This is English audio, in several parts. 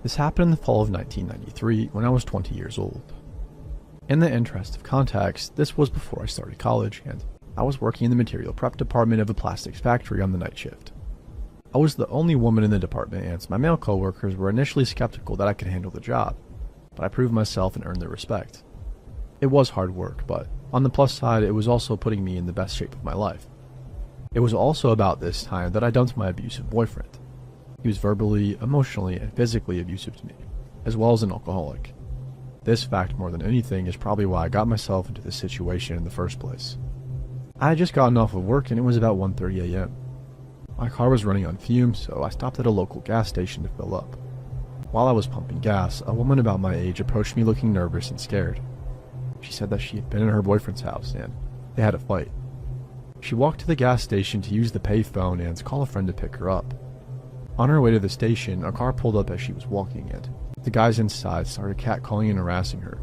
This happened in the fall of 1993 when I was 20 years old. In the interest of context, this was before I started college, and I was working in the material prep department of a plastics factory on the night shift. I was the only woman in the department, and my male coworkers were initially skeptical that I could handle the job, but I proved myself and earned their respect. It was hard work, but on the plus side, it was also putting me in the best shape of my life. It was also about this time that I dumped my abusive boyfriend. He was verbally, emotionally, and physically abusive to me, as well as an alcoholic. This fact, more than anything, is probably why I got myself into this situation in the first place. I had just gotten off of work and it was about 1:30 a.m. My car was running on fumes, so I stopped at a local gas station to fill up. While I was pumping gas, a woman about my age approached me looking nervous and scared. She said that she had been in her boyfriend's house and they had a fight. She walked to the gas station to use the payphone and call a friend to pick her up. On her way to the station, a car pulled up as she was walking, and the guys inside started catcalling and harassing her.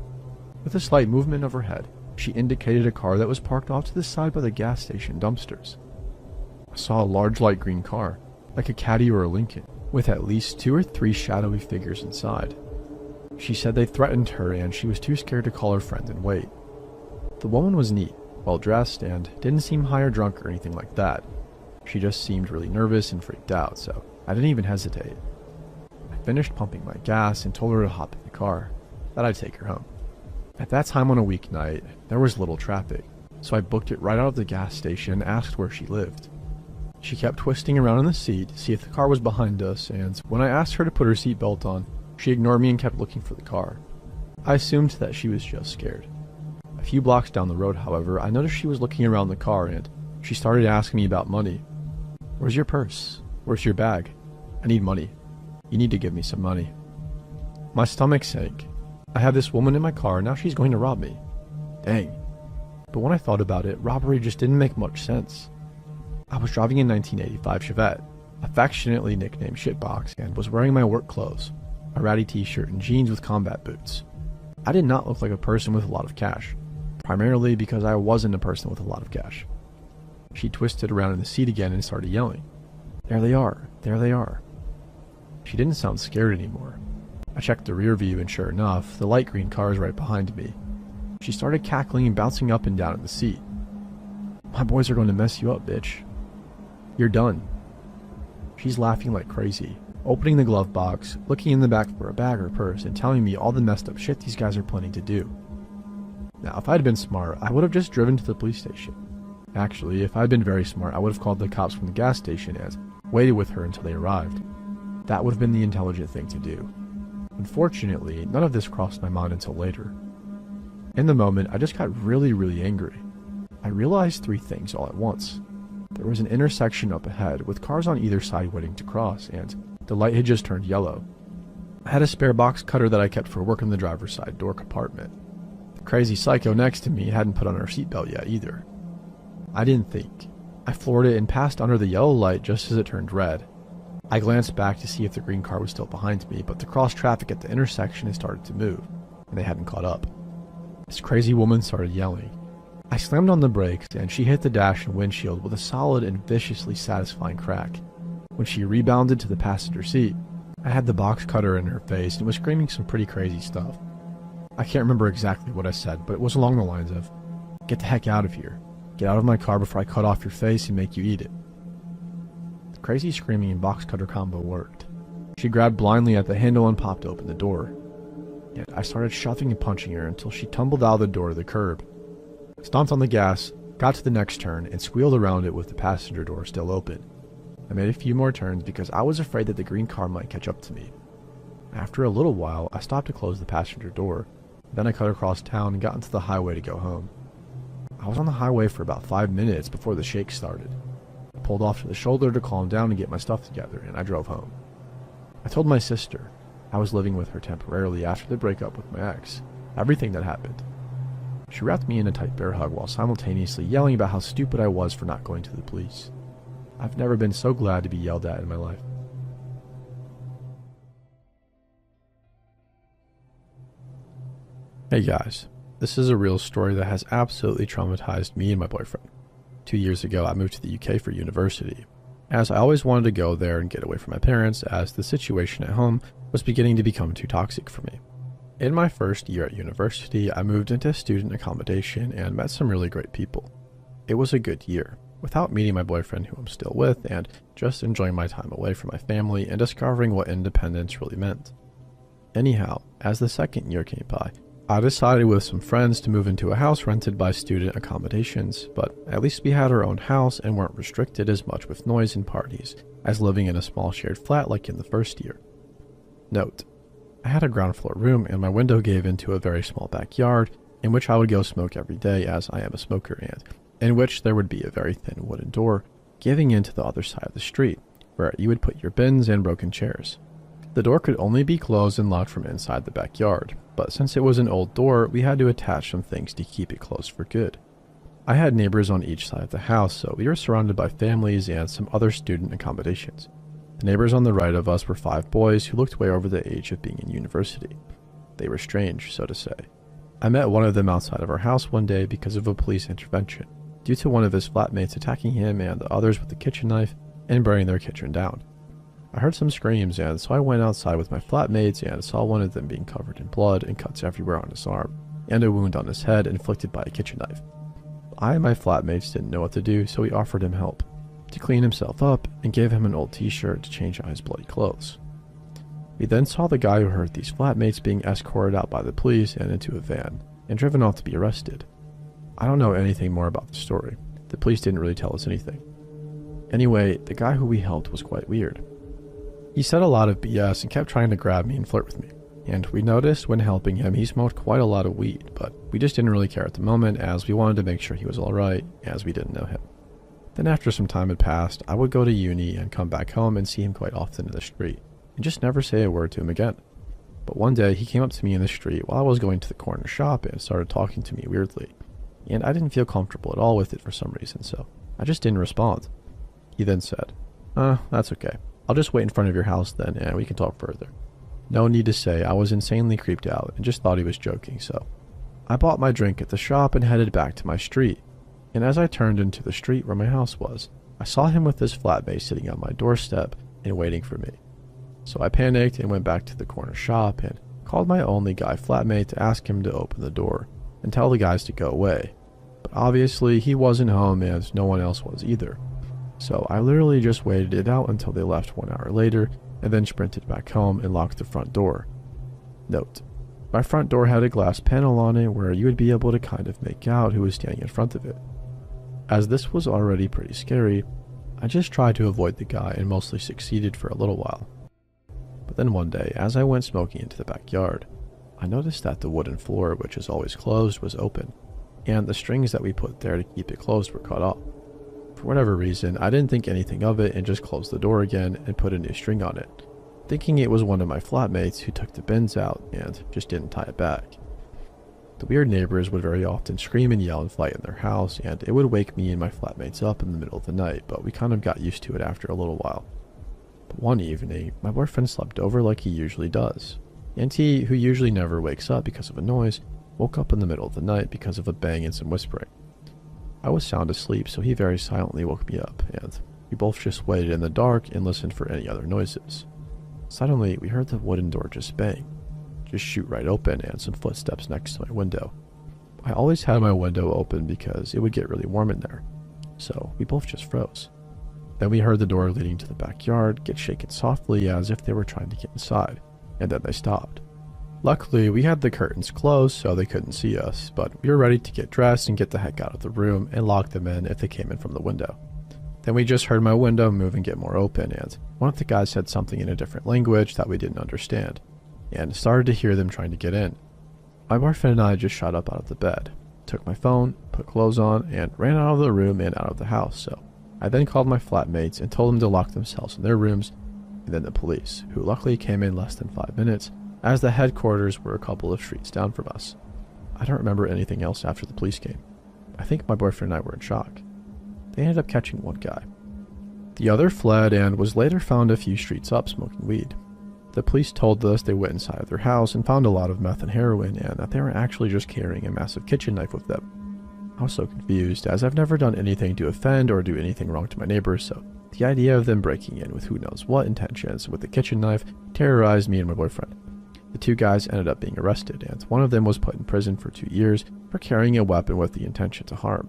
With a slight movement of her head, she indicated a car that was parked off to the side by the gas station dumpsters. I saw a large light green car, like a Caddy or a Lincoln, with at least 2 or 3 shadowy figures inside. She said they threatened her and she was too scared to call her friend and wait. The woman was neat, well dressed, and didn't seem high or drunk or anything like that. She just seemed really nervous and freaked out, so I didn't even hesitate. I finished pumping my gas and told her to hop in the car, that I'd take her home. At that time on a weeknight, there was little traffic, so I booked it right out of the gas station and asked where she lived. She kept twisting around in the seat to see if the car was behind us, and when I asked her to put her seatbelt on, she ignored me and kept looking for the car. I assumed that she was just scared. A few blocks down the road, however, I noticed she was looking around the car and she started asking me about money. "Where's your purse? Where's your bag? I need money. You need to give me some money." My stomach sank. I have this woman in my car, now she's going to rob me. Dang. But when I thought about it, robbery just didn't make much sense. I was driving a 1985 Chevette, affectionately nicknamed Shitbox, and was wearing my work clothes, a ratty t-shirt and jeans with combat boots. I did not look like a person with a lot of cash, primarily because I wasn't a person with a lot of cash. She twisted around in the seat again and started yelling, "There they are, there they are." She didn't sound scared anymore. I checked the rear view and sure enough, the light green car is right behind me. She started cackling and bouncing up and down in the seat. "My boys are going to mess you up, bitch. You're done." She's laughing like crazy, opening the glove box, looking in the back for a bag or purse, and telling me all the messed up shit these guys are planning to do. Now, if I'd been smart, I would have just driven to the police station. Actually, if I'd been very smart, I would have called the cops from the gas station and waited with her until they arrived. That would have been the intelligent thing to do. Unfortunately, none of this crossed my mind until later. In the moment, I just got really angry. I realized 3 things all at once. There was an intersection up ahead with cars on either side waiting to cross, and the light had just turned yellow. I had a spare box cutter that I kept for work in the driver's side door compartment. The crazy psycho next to me hadn't put on her seatbelt yet either. I didn't think. I floored it and passed under the yellow light just as it turned red. I glanced back to see if the green car was still behind me, but the cross traffic at the intersection had started to move, and they hadn't caught up. This crazy woman started yelling. I slammed on the brakes, and she hit the dash and windshield with a solid and viciously satisfying crack. When she rebounded to the passenger seat, I had the box cutter in her face and was screaming some pretty crazy stuff. I can't remember exactly what I said, but it was along the lines of, "Get the heck out of here. Get out of my car before I cut off your face and make you eat it." The crazy screaming and box cutter combo worked. She grabbed blindly at the handle and popped open the door. Yet I started shoving and punching her until she tumbled out of the door to the curb. I stomped on the gas, got to the next turn, and squealed around it with the passenger door still open. I made a few more turns because I was afraid that the green car might catch up to me. After a little while, I stopped to close the passenger door. Then I cut across town and got into the highway to go home. I was on the highway for about 5 minutes before the shake started. I pulled off to the shoulder to calm down and get my stuff together, and I drove home. I told my sister, I was living with her temporarily after the breakup with my ex, everything that happened. She wrapped me in a tight bear hug while simultaneously yelling about how stupid I was for not going to the police. I've never been so glad to be yelled at in my life. Hey guys, this is a real story that has absolutely traumatized me and my boyfriend. 2 years ago, I moved to the UK for university, as I always wanted to go there and get away from my parents, as the situation at home was beginning to become too toxic for me. In my first year at university, I moved into student accommodation and met some really great people. It was a good year, without meeting my boyfriend who I'm still with, and just enjoying my time away from my family and discovering what independence really meant. Anyhow, as the second year came by, I decided with some friends to move into a house rented by student accommodations, but at least we had our own house and weren't restricted as much with noise and parties as living in a small shared flat like in the first year. Note, I had a ground floor room and my window gave into a very small backyard in which I would go smoke every day, as I am a smoker, and in which there would be a very thin wooden door giving into the other side of the street where you would put your bins and broken chairs. The door could only be closed and locked from inside the backyard, but since it was an old door, we had to attach some things to keep it closed for good. I had neighbors on each side of the house, so we were surrounded by families and some other student accommodations. The neighbors on the right of us were 5 boys who looked way over the age of being in university. They were strange, so to say. I met one of them outside of our house one day because of a police intervention, due to one of his flatmates attacking him and the others with a kitchen knife and burning their kitchen down. I heard some screams, and so I went outside with my flatmates and saw one of them being covered in blood and cuts everywhere on his arm, and a wound on his head inflicted by a kitchen knife. I and my flatmates didn't know what to do, so we offered him help to clean himself up and gave him an old t-shirt to change out his bloody clothes. We then saw the guy who hurt these flatmates being escorted out by the police and into a van and driven off to be arrested. I don't know anything more about the story. The police didn't really tell us anything. Anyway, the guy who we helped was quite weird. He said a lot of BS and kept trying to grab me and flirt with me, and we noticed when helping him he smoked quite a lot of weed, but we just didn't really care at the moment as we wanted to make sure he was alright, as we didn't know him. Then after some time had passed, I would go to uni and come back home and see him quite often in the street, and just never say a word to him again. But one day he came up to me in the street while I was going to the corner shop and started talking to me weirdly, and I didn't feel comfortable at all with it for some reason, so I just didn't respond. He then said, that's okay. I'll just wait in front of your house then and we can talk further. No need to say, I was insanely creeped out and just thought he was joking, so I bought my drink at the shop and headed back to my street. And as I turned into the street where my house was, I saw him with his flatmate sitting on my doorstep and waiting for me. So I panicked and went back to the corner shop and called my only guy flatmate to ask him to open the door and tell the guys to go away. But obviously he wasn't home and no one else was either. So I literally just waited it out until they left 1 hour later and then sprinted back home and locked the front door. Note, my front door had a glass panel on it where you would be able to kind of make out who was standing in front of it. As this was already pretty scary, I just tried to avoid the guy and mostly succeeded for a little while. But then one day, as I went smoking into the backyard, I noticed that the wooden floor, which is always closed, was open, and the strings that we put there to keep it closed were cut off. For whatever reason, I didn't think anything of it and just closed the door again and put a new string on it, thinking it was one of my flatmates who took the bins out and just didn't tie it back. The weird neighbors would very often scream and yell and fight in their house, and it would wake me and my flatmates up in the middle of the night, but we kind of got used to it after a little while. But one evening, my boyfriend slept over like he usually does, and he, who usually never wakes up because of a noise, woke up in the middle of the night because of a bang and some whispering. I was sound asleep, so he very silently woke me up, and we both just waited in the dark and listened for any other noises. Suddenly, we heard the wooden door just bang, just shoot right open, and some footsteps next to my window. I always had my window open because it would get really warm in there, so we both just froze. Then we heard the door leading to the backyard get shaken softly as if they were trying to get inside, and then they stopped. Luckily, we had the curtains closed so they couldn't see us, but we were ready to get dressed and get the heck out of the room and lock them in if they came in from the window. Then we just heard my window move and get more open, and one of the guys said something in a different language that we didn't understand, and started to hear them trying to get in. My boyfriend and I just shot up out of the bed, took my phone, put clothes on, and ran out of the room and out of the house, so I then called my flatmates and told them to lock themselves in their rooms, and then the police, who luckily came in less than 5 minutes, as the headquarters were a couple of streets down from us. I don't remember anything else after the police came. I think my boyfriend and I were in shock. They ended up catching one guy. The other fled and was later found a few streets up smoking weed. The police told us they went inside of their house and found a lot of meth and heroin, and that they were actually just carrying a massive kitchen knife with them. I was so confused, as I've never done anything to offend or do anything wrong to my neighbors, so the idea of them breaking in with who knows what intentions with a kitchen knife terrorized me and my boyfriend. The two guys ended up being arrested, and one of them was put in prison for 2 years for carrying a weapon with the intention to harm.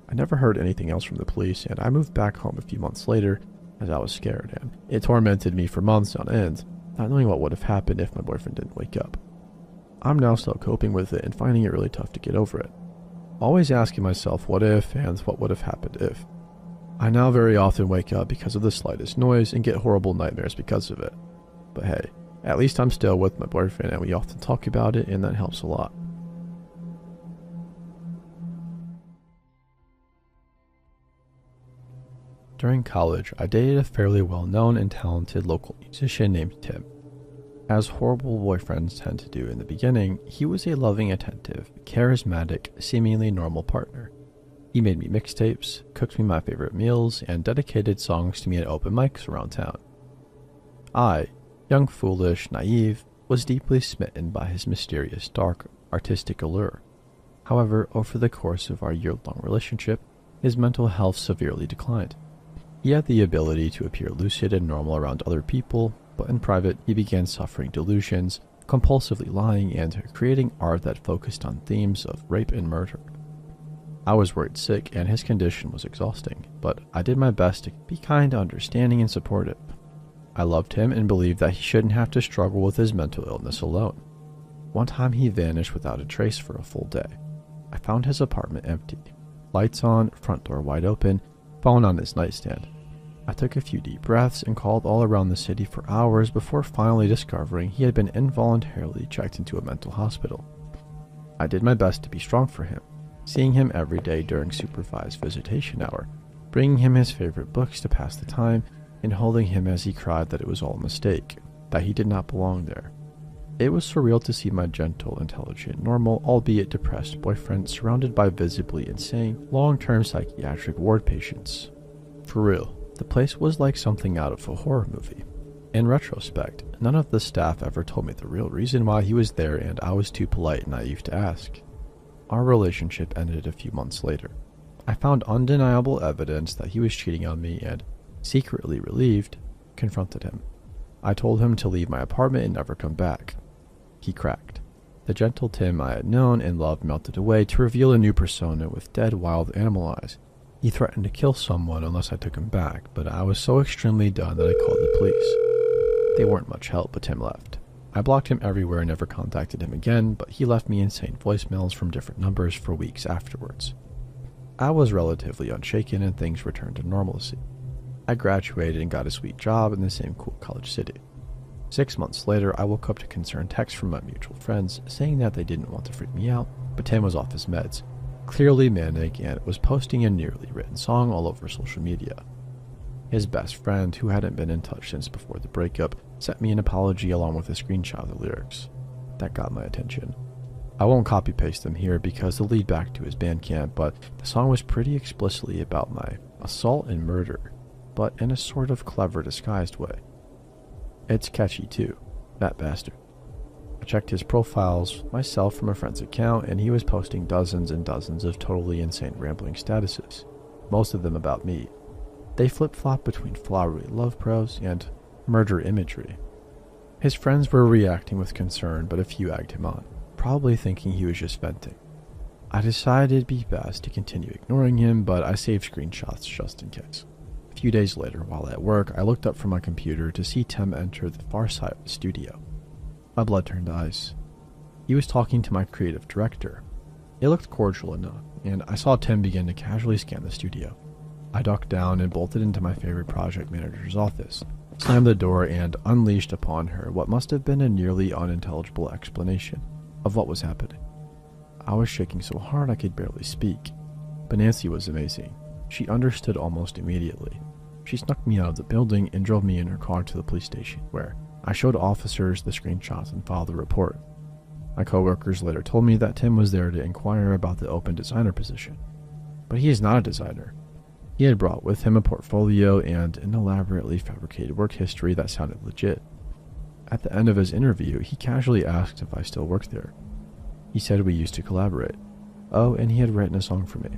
I never heard anything else from the police, and I moved back home a few months later as I was scared, and it tormented me for months on end, not knowing what would have happened if my boyfriend didn't wake up. I'm now still coping with it and finding it really tough to get over it. Always asking myself what if and what would have happened if. I now very often wake up because of the slightest noise and get horrible nightmares because of it. But hey, at least I'm still with my boyfriend and we often talk about it, and that helps a lot. During college, I dated a fairly well-known and talented local musician named Tim. As horrible boyfriends tend to do in the beginning, he was a loving, attentive, charismatic, seemingly normal partner. He made me mixtapes, cooked me my favorite meals, and dedicated songs to me at open mics around town. I, young, foolish, naive, was deeply smitten by his mysterious, dark, artistic allure. However, over the course of our year-long relationship, his mental health severely declined. He had the ability to appear lucid and normal around other people, but in private, he began suffering delusions, compulsively lying, and creating art that focused on themes of rape and murder. I was worried sick, and his condition was exhausting, but I did my best to be kind, understanding, and supportive. I loved him and believed that he shouldn't have to struggle with his mental illness alone. One time he vanished without a trace for a full day. I found his apartment empty, lights on, front door wide open, phone on his nightstand. I took a few deep breaths and called all around the city for hours before finally discovering he had been involuntarily checked into a mental hospital. I did my best to be strong for him, seeing him every day during supervised visitation hour, bringing him his favorite books to pass the time, and holding him as he cried that it was all a mistake, that he did not belong there. It was surreal to see my gentle, intelligent, normal, albeit depressed boyfriend surrounded by visibly insane, long-term psychiatric ward patients. For real, the place was like something out of a horror movie. In retrospect, none of the staff ever told me the real reason why he was there, and I was too polite and naive to ask. Our relationship ended a few months later. I found undeniable evidence that he was cheating on me and, secretly relieved, confronted him. I told him to leave my apartment and never come back. He cracked. The gentle Tim I had known and loved melted away to reveal a new persona with dead, wild animal eyes. He threatened to kill someone unless I took him back, but I was so extremely done that I called the police. They weren't much help, but Tim left. I blocked him everywhere and never contacted him again, but he left me insane voicemails from different numbers for weeks afterwards. I was relatively unshaken and things returned to normalcy. I graduated and got a sweet job in the same cool college city. 6 months later, I woke up to concerned texts from my mutual friends saying that they didn't want to freak me out, but Tim was off his meds, clearly manic, and was posting a nearly written song all over social media. His best friend, who hadn't been in touch since before the breakup, sent me an apology along with a screenshot of the lyrics. That got my attention. I won't copy-paste them here because they'll lead back to his Bandcamp, but the song was pretty explicitly about my assault and murder, but in a sort of clever, disguised way. It's catchy too, that bastard. I checked his profiles myself from a friend's account, and he was posting dozens and dozens of totally insane rambling statuses, most of them about me. They flip-flop between flowery love prose and murder imagery. His friends were reacting with concern, but a few egged him on, probably thinking he was just venting. I decided it'd be best to continue ignoring him, but I saved screenshots just in case. A few days later, while at work, I looked up from my computer to see Tim enter the far side of the studio. My blood turned to ice. He was talking to my creative director. It looked cordial enough, and I saw Tim begin to casually scan the studio. I ducked down and bolted into my favorite project manager's office, slammed the door, and unleashed upon her what must have been a nearly unintelligible explanation of what was happening. I was shaking so hard I could barely speak, but Nancy was amazing. She understood almost immediately. She snuck me out of the building and drove me in her car to the police station, where I showed officers the screenshots and filed the report. My coworkers later told me that Tim was there to inquire about the open designer position. But he is not a designer. He had brought with him a portfolio and an elaborately fabricated work history that sounded legit. At the end of his interview, he casually asked if I still worked there. He said we used to collaborate. Oh, and he had written a song for me,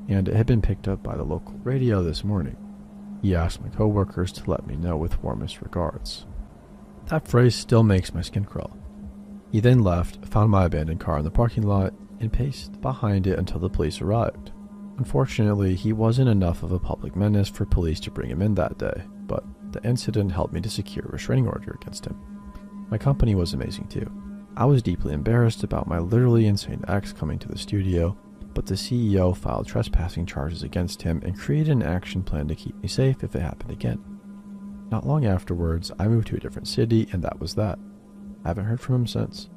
and it had been picked up by the local radio this morning. He asked my coworkers to let me know with warmest regards. That phrase still makes my skin crawl. He then left, found my abandoned car in the parking lot, and paced behind it until the police arrived. Unfortunately, he wasn't enough of a public menace for police to bring him in that day, but the incident helped me to secure a restraining order against him. My company was amazing too. I was deeply embarrassed about my literally insane ex coming to the studio, but the CEO filed trespassing charges against him and created an action plan to keep me safe if it happened again. Not long afterwards, I moved to a different city, and that was that. I haven't heard from him since,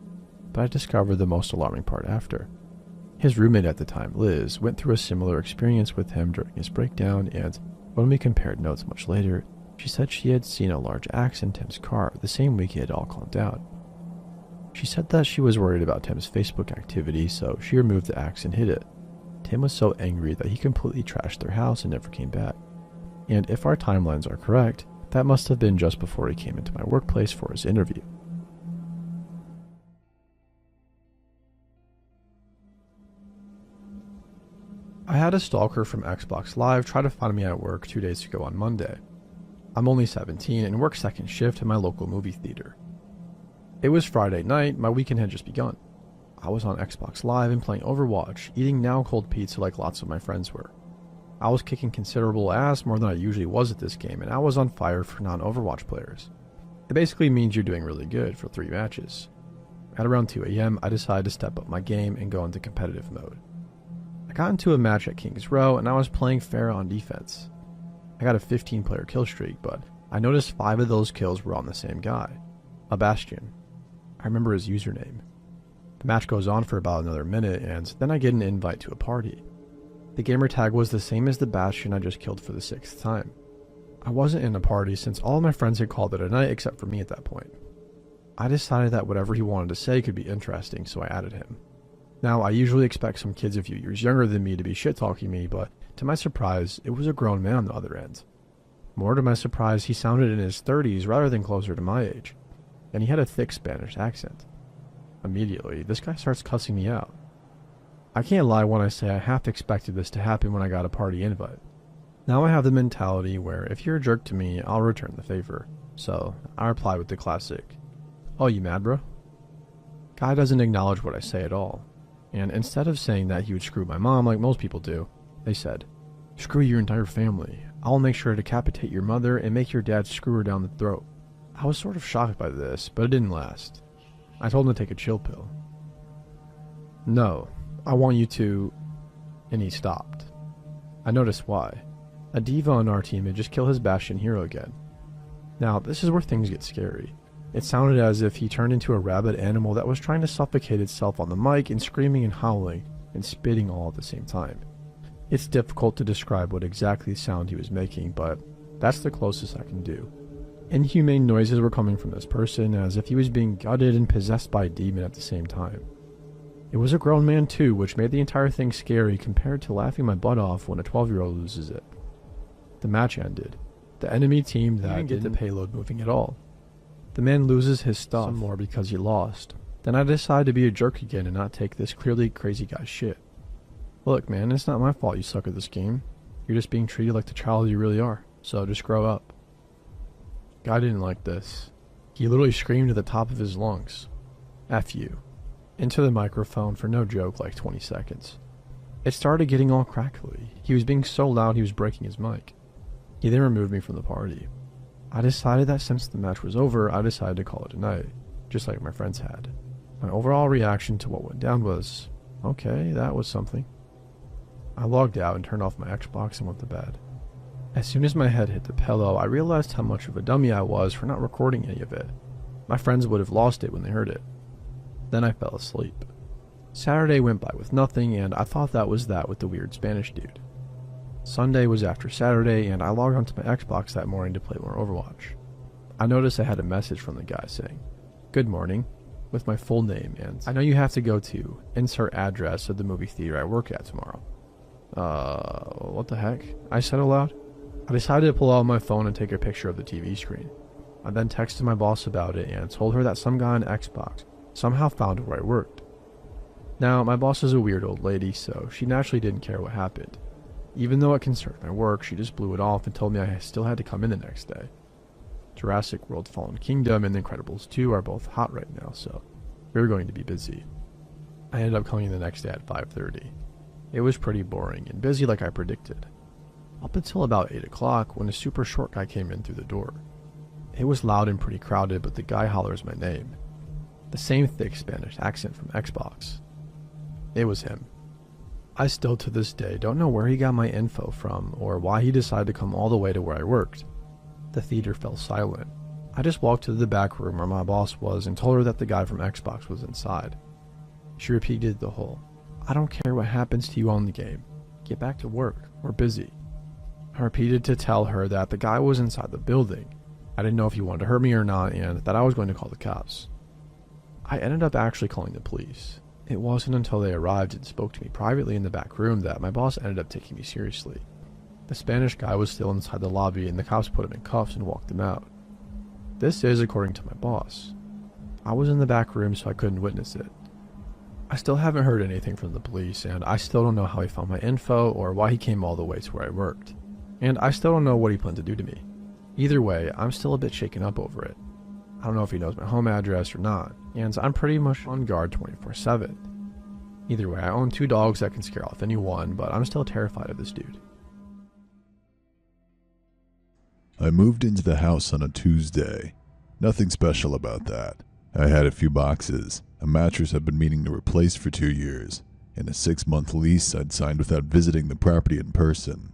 but I discovered the most alarming part after. His roommate at the time, Liz, went through a similar experience with him during his breakdown, and when we compared notes much later, she said she had seen a large axe in Tim's car the same week it had all calmed down. She said that she was worried about Tim's Facebook activity, so she removed the axe and hid it. Tim was so angry that he completely trashed their house and never came back. And if our timelines are correct, that must have been just before he came into my workplace for his interview. I had a stalker from Xbox Live try to find me at work 2 days ago on Monday. I'm only 17 and work second shift at my local movie theater. It was Friday night, my weekend had just begun. I was on Xbox Live and playing Overwatch, eating now cold pizza like lots of my friends were. I was kicking considerable ass, more than I usually was at this game, and I was on fire for non-Overwatch players. It basically means you're doing really good for 3 matches. At around 2 AM, I decided to step up my game and go into competitive mode. I got into a match at Kings Row, and I was playing fair on defense. I got a 15-player kill streak, but I noticed 5 of those kills were on the same guy, a Bastion. I remember his username. The match goes on for about another minute, and then I get an invite to a party. The gamer tag was the same as the Bastion I just killed for the 6th time. I wasn't in a party since all of my friends had called it a night except for me at that point. I decided that whatever he wanted to say could be interesting, so I added him. Now, I usually expect some kids a few years younger than me to be shit-talking me, but to my surprise, it was a grown man on the other end. More to my surprise, he sounded in his 30s rather than closer to my age, and he had a thick Spanish accent. Immediately, this guy starts cussing me out. I can't lie when I say I half expected this to happen when I got a party invite. Now I have the mentality where if you're a jerk to me, I'll return the favor, so I reply with the classic, "Oh, you mad, bro?" Guy doesn't acknowledge what I say at all, and instead of saying that he would screw my mom like most people do, they said, "Screw your entire family. I'll make sure to decapitate your mother and make your dad screw her down the throat." I was sort of shocked by this, but it didn't last. I told him to take a chill pill. "No, I want you to..." And he stopped. I noticed why. A diva on our team had just killed his Bastion hero again. Now, this is where things get scary. It sounded as if he turned into a rabid animal that was trying to suffocate itself on the mic and screaming and howling and spitting all at the same time. It's difficult to describe what exactly sound he was making, but that's the closest I can do. Inhumane noises were coming from this person as if he was being gutted and possessed by a demon at the same time. It was a grown man too, which made the entire thing scary compared to laughing my butt off when a 12-year-old loses it. The match ended. The enemy team didn't get the payload moving at all. The man loses his stuff some more because he lost. Then I decided to be a jerk again and not take this clearly crazy guy's shit. Look man, it's not my fault you suck at this game. You're just being treated like the child you really are, so just grow up. Guy didn't like this. He literally screamed at the top of his lungs, "F you," into the microphone for no joke like 20 seconds. It started getting all crackly. He was being so loud he was breaking his mic. He then removed me from the party. I decided that since the match was over, I decided to call it a night, just like my friends had. My overall reaction to what went down was, okay, that was something. I logged out and turned off my Xbox and went to bed. As soon as my head hit the pillow, I realized how much of a dummy I was for not recording any of it. My friends would have lost it when they heard it. Then I fell asleep. Saturday went by with nothing, and I thought that was that with the weird Spanish dude. Sunday was after Saturday, and I logged onto my Xbox that morning to play more Overwatch. I noticed I had a message from the guy saying, "Good morning," with my full name, and "I know you have to go to insert address of the movie theater I work at tomorrow." What the heck? I said aloud. I decided to pull out my phone and take a picture of the TV screen. I then texted my boss about it and told her that some guy on Xbox somehow found where I worked. Now, my boss is a weird old lady, so she naturally didn't care what happened. Even though it concerned my work, she just blew it off and told me I still had to come in the next day. Jurassic World Fallen Kingdom and The Incredibles 2 are both hot right now, so we were going to be busy. I ended up coming in the next day at 5:30. It was pretty boring and busy like I predicted. Up until about 8 o'clock when a super short guy came in through the door. It was loud and pretty crowded, but the guy hollers my name. The same thick Spanish accent from Xbox. It was him. I still to this day don't know where he got my info from or why he decided to come all the way to where I worked. The theater fell silent. I just walked to the back room where my boss was and told her that the guy from Xbox was inside. She repeated the whole, "I don't care what happens to you on the game. Get back to work. We're busy." I repeated to tell her that the guy was inside the building. I didn't know if he wanted to hurt me or not and that I was going to call the cops. I ended up actually calling the police. It wasn't until they arrived and spoke to me privately in the back room that my boss ended up taking me seriously. The Spanish guy was still inside the lobby and the cops put him in cuffs and walked him out. This is according to my boss. I was in the back room so I couldn't witness it. I still haven't heard anything from the police and I still don't know how he found my info or why he came all the way to where I worked. And I still don't know what he planned to do to me. Either way, I'm still a bit shaken up over it. I don't know if he knows my home address or not, and I'm pretty much on guard 24/7. Either way, I own 2 dogs that can scare off anyone, but I'm still terrified of this dude. I moved into the house on a Tuesday. Nothing special about that. I had a few boxes, a mattress I'd been meaning to replace for 2 years, and a 6-month lease I'd signed without visiting the property in person.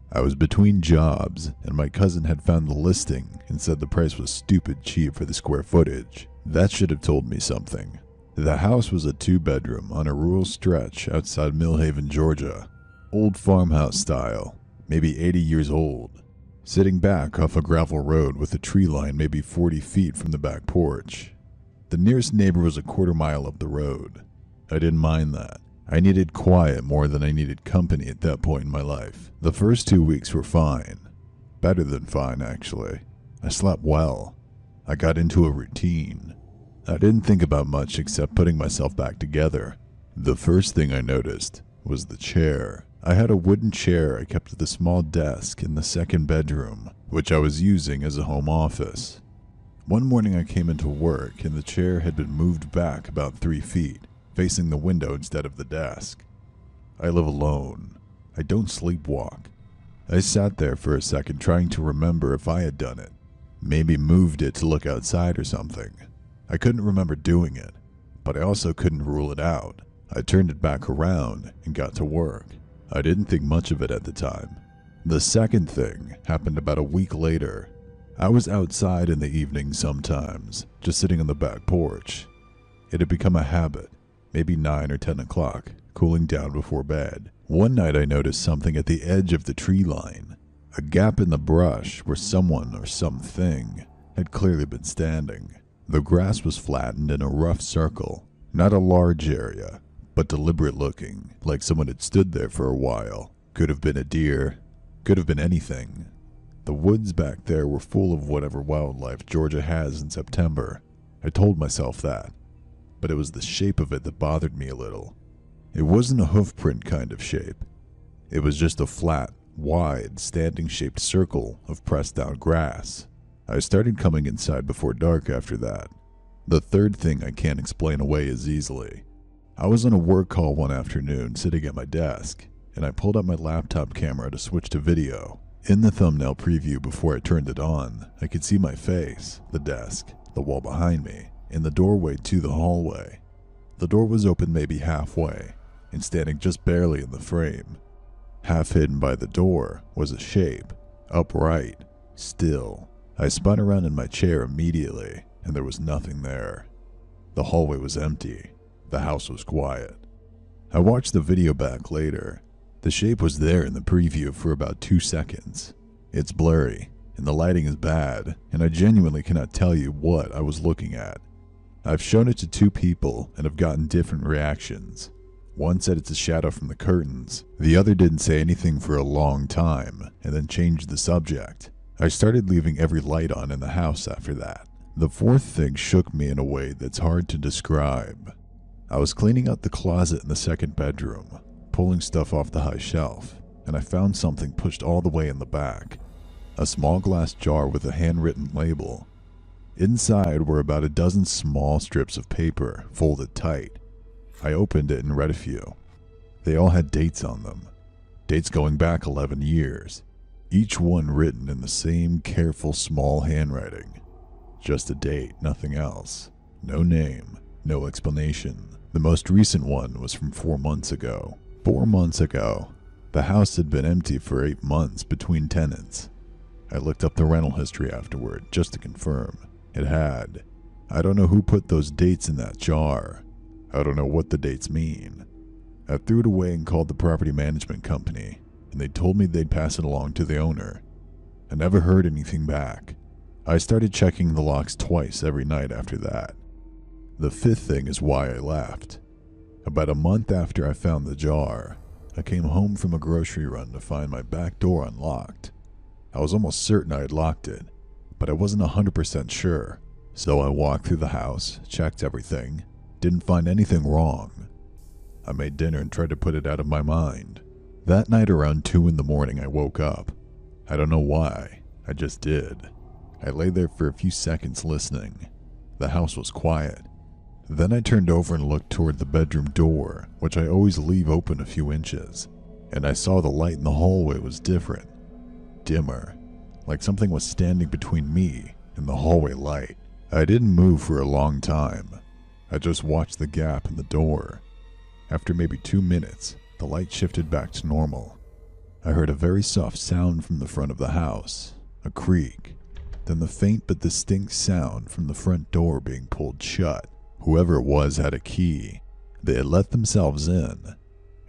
I was between jobs, and my cousin had found the listing and said the price was stupid cheap for the square footage. That should have told me something. The house was a 2-bedroom on a rural stretch outside Millhaven, Georgia. Old farmhouse style, maybe 80 years old. Sitting back off a gravel road with a tree line maybe 40 feet from the back porch. The nearest neighbor was a quarter mile up the road. I didn't mind that. I needed quiet more than I needed company at that point in my life. The first 2 weeks were fine. Better than fine, actually. I slept well. I got into a routine. I didn't think about much except putting myself back together. The first thing I noticed was the chair. I had a wooden chair I kept at the small desk in the second bedroom, which I was using as a home office. One morning I came into work and the chair had been moved back about 3 feet, facing the window instead of the desk. I live alone. I don't sleepwalk. I sat there for a second trying to remember if I had done it. Maybe moved it to look outside or something. I couldn't remember doing it, but I also couldn't rule it out. I turned it back around and got to work. I didn't think much of it at the time. The second thing happened about a week later. I was outside in the evening sometimes, just sitting on the back porch. It had become a habit, maybe 9 or 10 o'clock, cooling down before bed. One night I noticed something at the edge of the tree line, a gap in the brush where someone or something had clearly been standing. The grass was flattened in a rough circle, not a large area, but deliberate looking, like someone had stood there for a while. Could have been a deer, could have been anything. The woods back there were full of whatever wildlife Georgia has in September. I told myself that, but it was the shape of it that bothered me a little. It wasn't a hoofprint kind of shape. It was just a flat, wide, standing-shaped circle of pressed-down grass. I started coming inside before dark after that. The third thing I can't explain away as easily. I was on a work call one afternoon sitting at my desk, and I pulled out my laptop camera to switch to video. In the thumbnail preview before I turned it on, I could see my face, the desk, the wall behind me, and the doorway to the hallway. The door was open maybe halfway, and standing just barely in the frame. Half hidden by the door was a shape, upright, still. I spun around in my chair immediately, and there was nothing there. The hallway was empty. The house was quiet. I watched the video back later. The shape was there in the preview for about 2 seconds. It's blurry, and the lighting is bad, and I genuinely cannot tell you what I was looking at. I've shown it to 2 people and have gotten different reactions. One said it's a shadow from the curtains. The other didn't say anything for a long time, and then changed the subject. I started leaving every light on in the house after that. The fourth thing shook me in a way that's hard to describe. I was cleaning out the closet in the second bedroom, pulling stuff off the high shelf, and I found something pushed all the way in the back. A small glass jar with a handwritten label. Inside were about a dozen small strips of paper, folded tight. I opened it and read a few. They all had dates on them. Dates going back 11 years. Each one written in the same careful small handwriting. Just a date, nothing else. No name, no explanation. The most recent one was from 4 months ago. 4 months ago. The house had been empty for 8 months between tenants. I looked up the rental history afterward just to confirm. It had. I don't know who put those dates in that jar. I don't know what the dates mean. I threw it away and called the property management company, and they told me they'd pass it along to the owner. I never heard anything back. I started checking the locks twice every night after that. The fifth thing is why I left. About a month after I found the jar, I came home from a grocery run to find my back door unlocked. I was almost certain I had locked it, but I wasn't 100% sure. So I walked through the house, checked everything, didn't find anything wrong. I made dinner and tried to put it out of my mind. That night around 2 in the morning I woke up. I don't know why, I just did. I lay there for a few seconds listening. The house was quiet. Then I turned over and looked toward the bedroom door, which I always leave open a few inches, and I saw the light in the hallway was different. Dimmer, like something was standing between me and the hallway light. I didn't move for a long time. I just watched the gap in the door. After maybe 2 minutes, the light shifted back to normal. I heard a very soft sound from the front of the house, a creak, then the faint but distinct sound from the front door being pulled shut. Whoever it was had a key. They had let themselves in,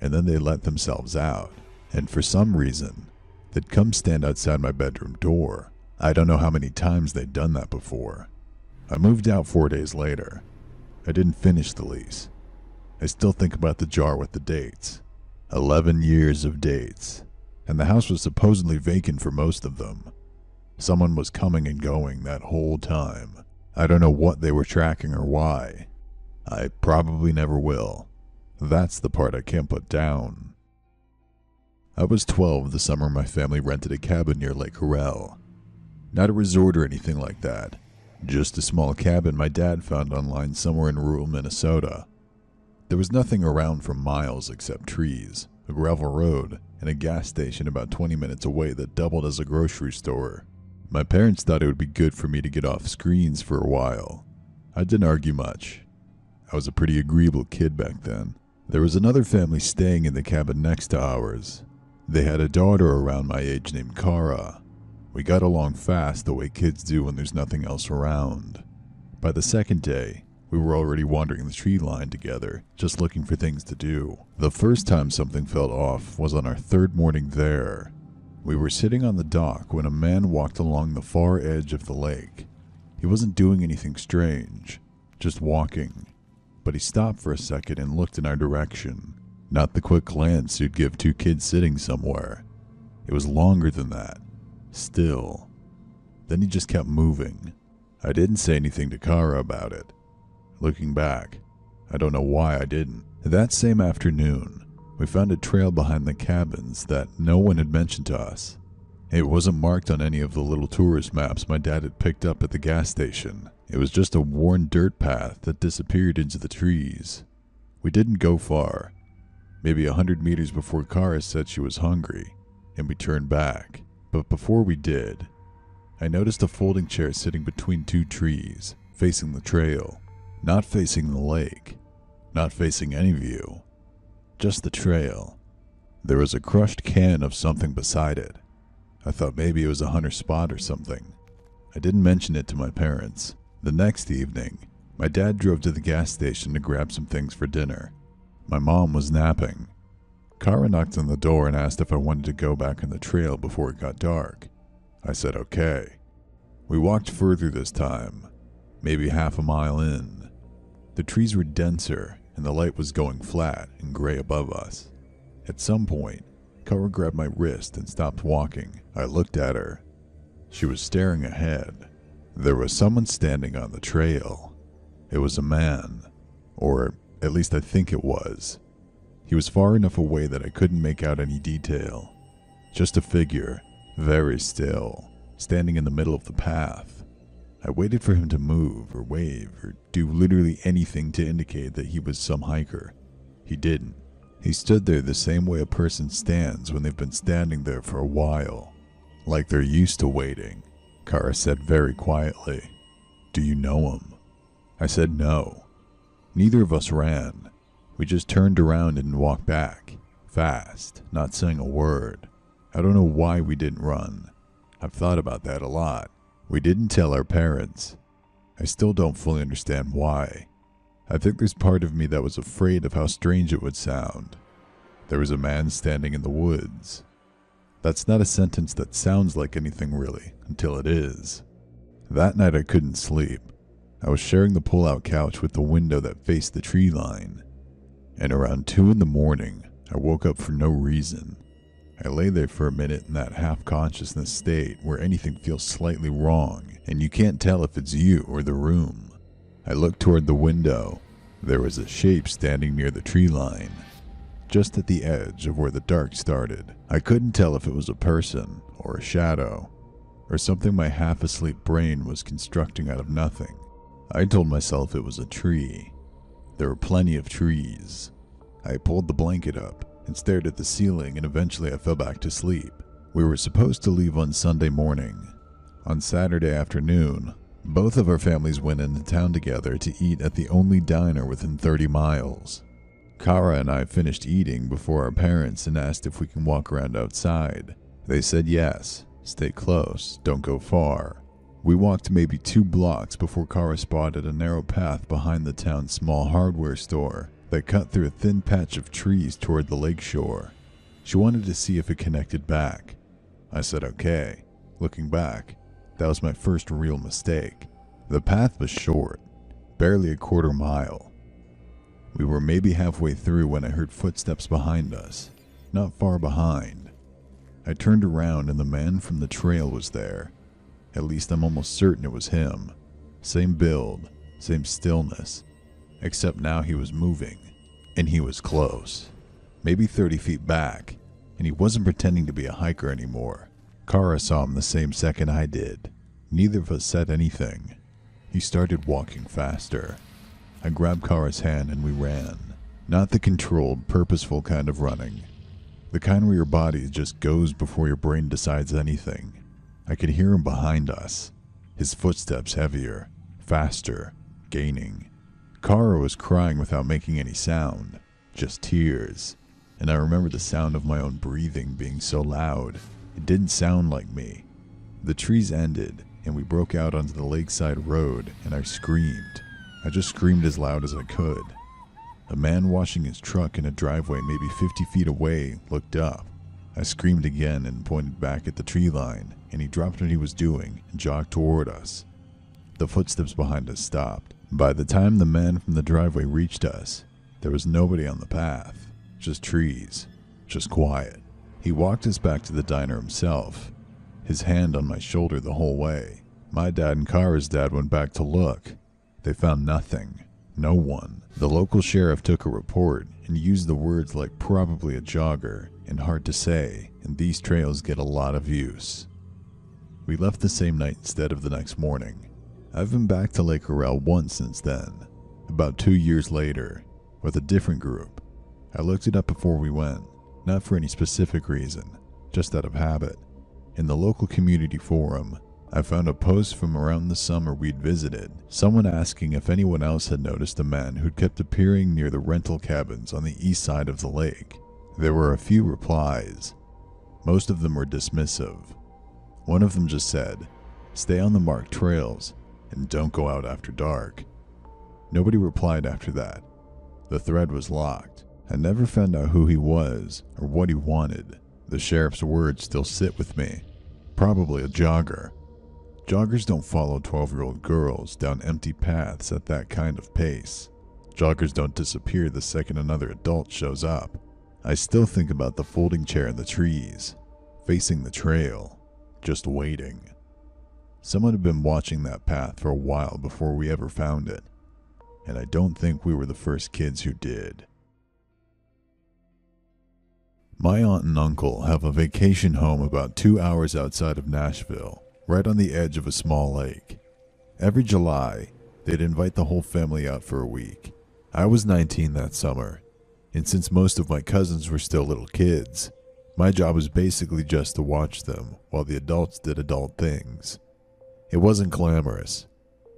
and then they let themselves out, and for some reason, they'd come stand outside my bedroom door. I don't know how many times they'd done that before. I moved out 4 days later. I didn't finish the lease. I still think about the jar with the dates. 11 years of dates, and the house was supposedly vacant for most of them. Someone was coming and going that whole time. I don't know what they were tracking or why. I probably never will. That's the part I can't put down. I was 12 the summer my family rented a cabin near Lake Horrell. Not a resort or anything like that. Just a small cabin my dad found online somewhere in rural Minnesota. There was nothing around for miles except trees, a gravel road, and a gas station about 20 minutes away that doubled as a grocery store. My parents thought it would be good for me to get off screens for a while. I didn't argue much. I was a pretty agreeable kid back then. There was another family staying in the cabin next to ours. They had a daughter around my age named Kara. We got along fast the way kids do when there's nothing else around. By the second day, we were already wandering the tree line together, just looking for things to do. The first time something felt off was on our third morning there. We were sitting on the dock when a man walked along the far edge of the lake. He wasn't doing anything strange, just walking. But he stopped for a second and looked in our direction. Not the quick glance you'd give 2 kids sitting somewhere. It was longer than that. Still. Then he just kept moving. I didn't say anything to Kara about it. Looking back, I don't know why I didn't. That same afternoon, we found a trail behind the cabins that no one had mentioned to us. It wasn't marked on any of the little tourist maps my dad had picked up at the gas station. It was just a worn dirt path that disappeared into the trees. We didn't go far, maybe 100 meters before Kara said she was hungry, and we turned back. But before we did, I noticed a folding chair sitting between 2 trees, facing the trail, not facing the lake, not facing any view. Just the trail. There was a crushed can of something beside it. I thought maybe it was a hunter spot or something. I didn't mention it to my parents. The next evening, my dad drove to the gas station to grab some things for dinner. My mom was napping. Kara knocked on the door and asked if I wanted to go back on the trail before it got dark. I said okay. We walked further this time, maybe half a mile in. The trees were denser and the light was going flat and gray above us. At some point, Kara grabbed my wrist and stopped walking. I looked at her. She was staring ahead. There was someone standing on the trail. It was a man, or At least I think it was. He was far enough away that I couldn't make out any detail. Just a figure, very still, standing in the middle of the path. I waited for him to move or wave or do literally anything to indicate that he was some hiker. He didn't. He stood there the same way a person stands when they've been standing there for a while, like they're used to waiting. Kara said very quietly, "Do you know him?" I said no. Neither of us ran. We just turned around and walked back, fast, not saying a word. I don't know why we didn't run. I've thought about that a lot. We didn't tell our parents. I still don't fully understand why. I think there's part of me that was afraid of how strange it would sound. There was a man standing in the woods. That's not a sentence that sounds like anything really, until it is. That night I couldn't sleep. I was sharing the pull-out couch with the window that faced the tree line. And around 2 in the morning, I woke up for no reason. I lay there for a minute in that half-consciousness state where anything feels slightly wrong, and you can't tell if it's you or the room. I looked toward the window. There was a shape standing near the tree line, just at the edge of where the dark started. I couldn't tell if it was a person, or a shadow, or something my half-asleep brain was constructing out of nothing. I told myself it was a tree. There were plenty of trees. I pulled the blanket up and stared at the ceiling, and eventually I fell back to sleep. We were supposed to leave on Sunday morning. On Saturday afternoon, both of our families went into town together to eat at the only diner within 30 miles. Kara and I finished eating before our parents and asked if we can walk around outside. They said yes, stay close, don't go far. We walked maybe 2 blocks before Kara spotted a narrow path behind the town's small hardware store that cut through a thin patch of trees toward the lakeshore. She wanted to see if it connected back. I said okay. Looking back, that was my first real mistake. The path was short, barely a quarter mile. We were maybe halfway through when I heard footsteps behind us, not far behind. I turned around and the man from the trail was there. At least I'm almost certain it was him. Same build, same stillness, except now he was moving, and he was close. Maybe 30 feet back, and he wasn't pretending to be a hiker anymore. Kara saw him the same second I did. Neither of us said anything. He started walking faster. I grabbed Kara's hand and we ran. Not the controlled, purposeful kind of running. The kind where your body just goes before your brain decides anything. I could hear him behind us. His footsteps heavier, faster, gaining. Kara was crying without making any sound, just tears. And I remember the sound of my own breathing being so loud. It didn't sound like me. The trees ended, and we broke out onto the lakeside road, and I screamed. I just screamed as loud as I could. A man washing his truck in a driveway maybe 50 feet away looked up. I screamed again and pointed back at the tree line, and he dropped what he was doing and jogged toward us. The footsteps behind us stopped. By the time the man from the driveway reached us, there was nobody on the path. Just trees. Just quiet. He walked us back to the diner himself, his hand on my shoulder the whole way. My dad and Kara's dad went back to look. They found nothing. No one. The local sheriff took a report and used the words like probably a jogger and hard to say, and these trails get a lot of use. We left the same night instead of the next morning. I've been back to Lake Arel once since then, about 2 years later, with a different group. I looked it up before we went, not for any specific reason, just out of habit. In the local community forum, I found a post from around the summer we'd visited, someone asking if anyone else had noticed a man who'd kept appearing near the rental cabins on the east side of the lake. There were a few replies. Most of them were dismissive. One of them just said, "Stay on the marked trails and don't go out after dark." Nobody replied after that. The thread was locked. I never found out who he was or what he wanted. The sheriff's words still sit with me. Probably a jogger. Joggers don't follow 12-year-old girls down empty paths at that kind of pace. Joggers don't disappear the second another adult shows up. I still think about the folding chair in the trees, facing the trail, just waiting. Someone had been watching that path for a while before we ever found it. and I don't think we were the first kids who did. My aunt and uncle have a vacation home about 2 hours outside of Nashville, right on the edge of a small lake. Every July, they'd invite the whole family out for a week. I was 19 that summer, and since most of my cousins were still little kids, my job was basically just to watch them while the adults did adult things. It wasn't glamorous,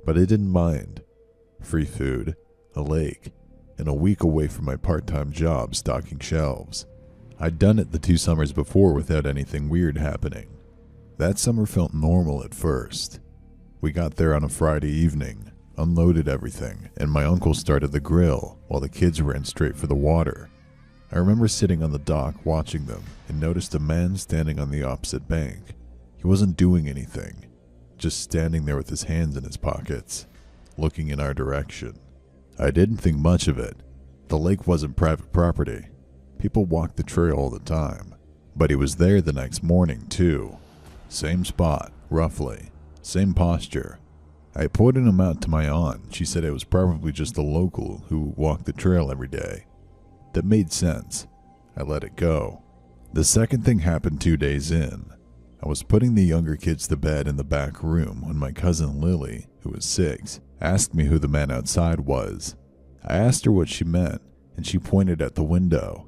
but I didn't mind. Free food, a lake, and a week away from my part-time job stocking shelves. I'd done it the 2 summers before without anything weird happening. That summer felt normal at first. We got there on a Friday evening, unloaded everything, and my uncle started the grill while the kids ran straight for the water. I remember sitting on the dock watching them and noticed a man standing on the opposite bank. He wasn't doing anything, just standing there with his hands in his pockets, looking in our direction. I didn't think much of it. The lake wasn't private property. People walked the trail all the time, but he was there the next morning too. Same spot, roughly, same posture. I pointed him out to my aunt. She said it was probably just a local who walked the trail every day. That made sense. I let it go. The second thing happened 2 days in. I was putting the younger kids to bed in the back room when my cousin Lily, who was 6, asked me who the man outside was. I asked her what she meant, and she pointed at the window.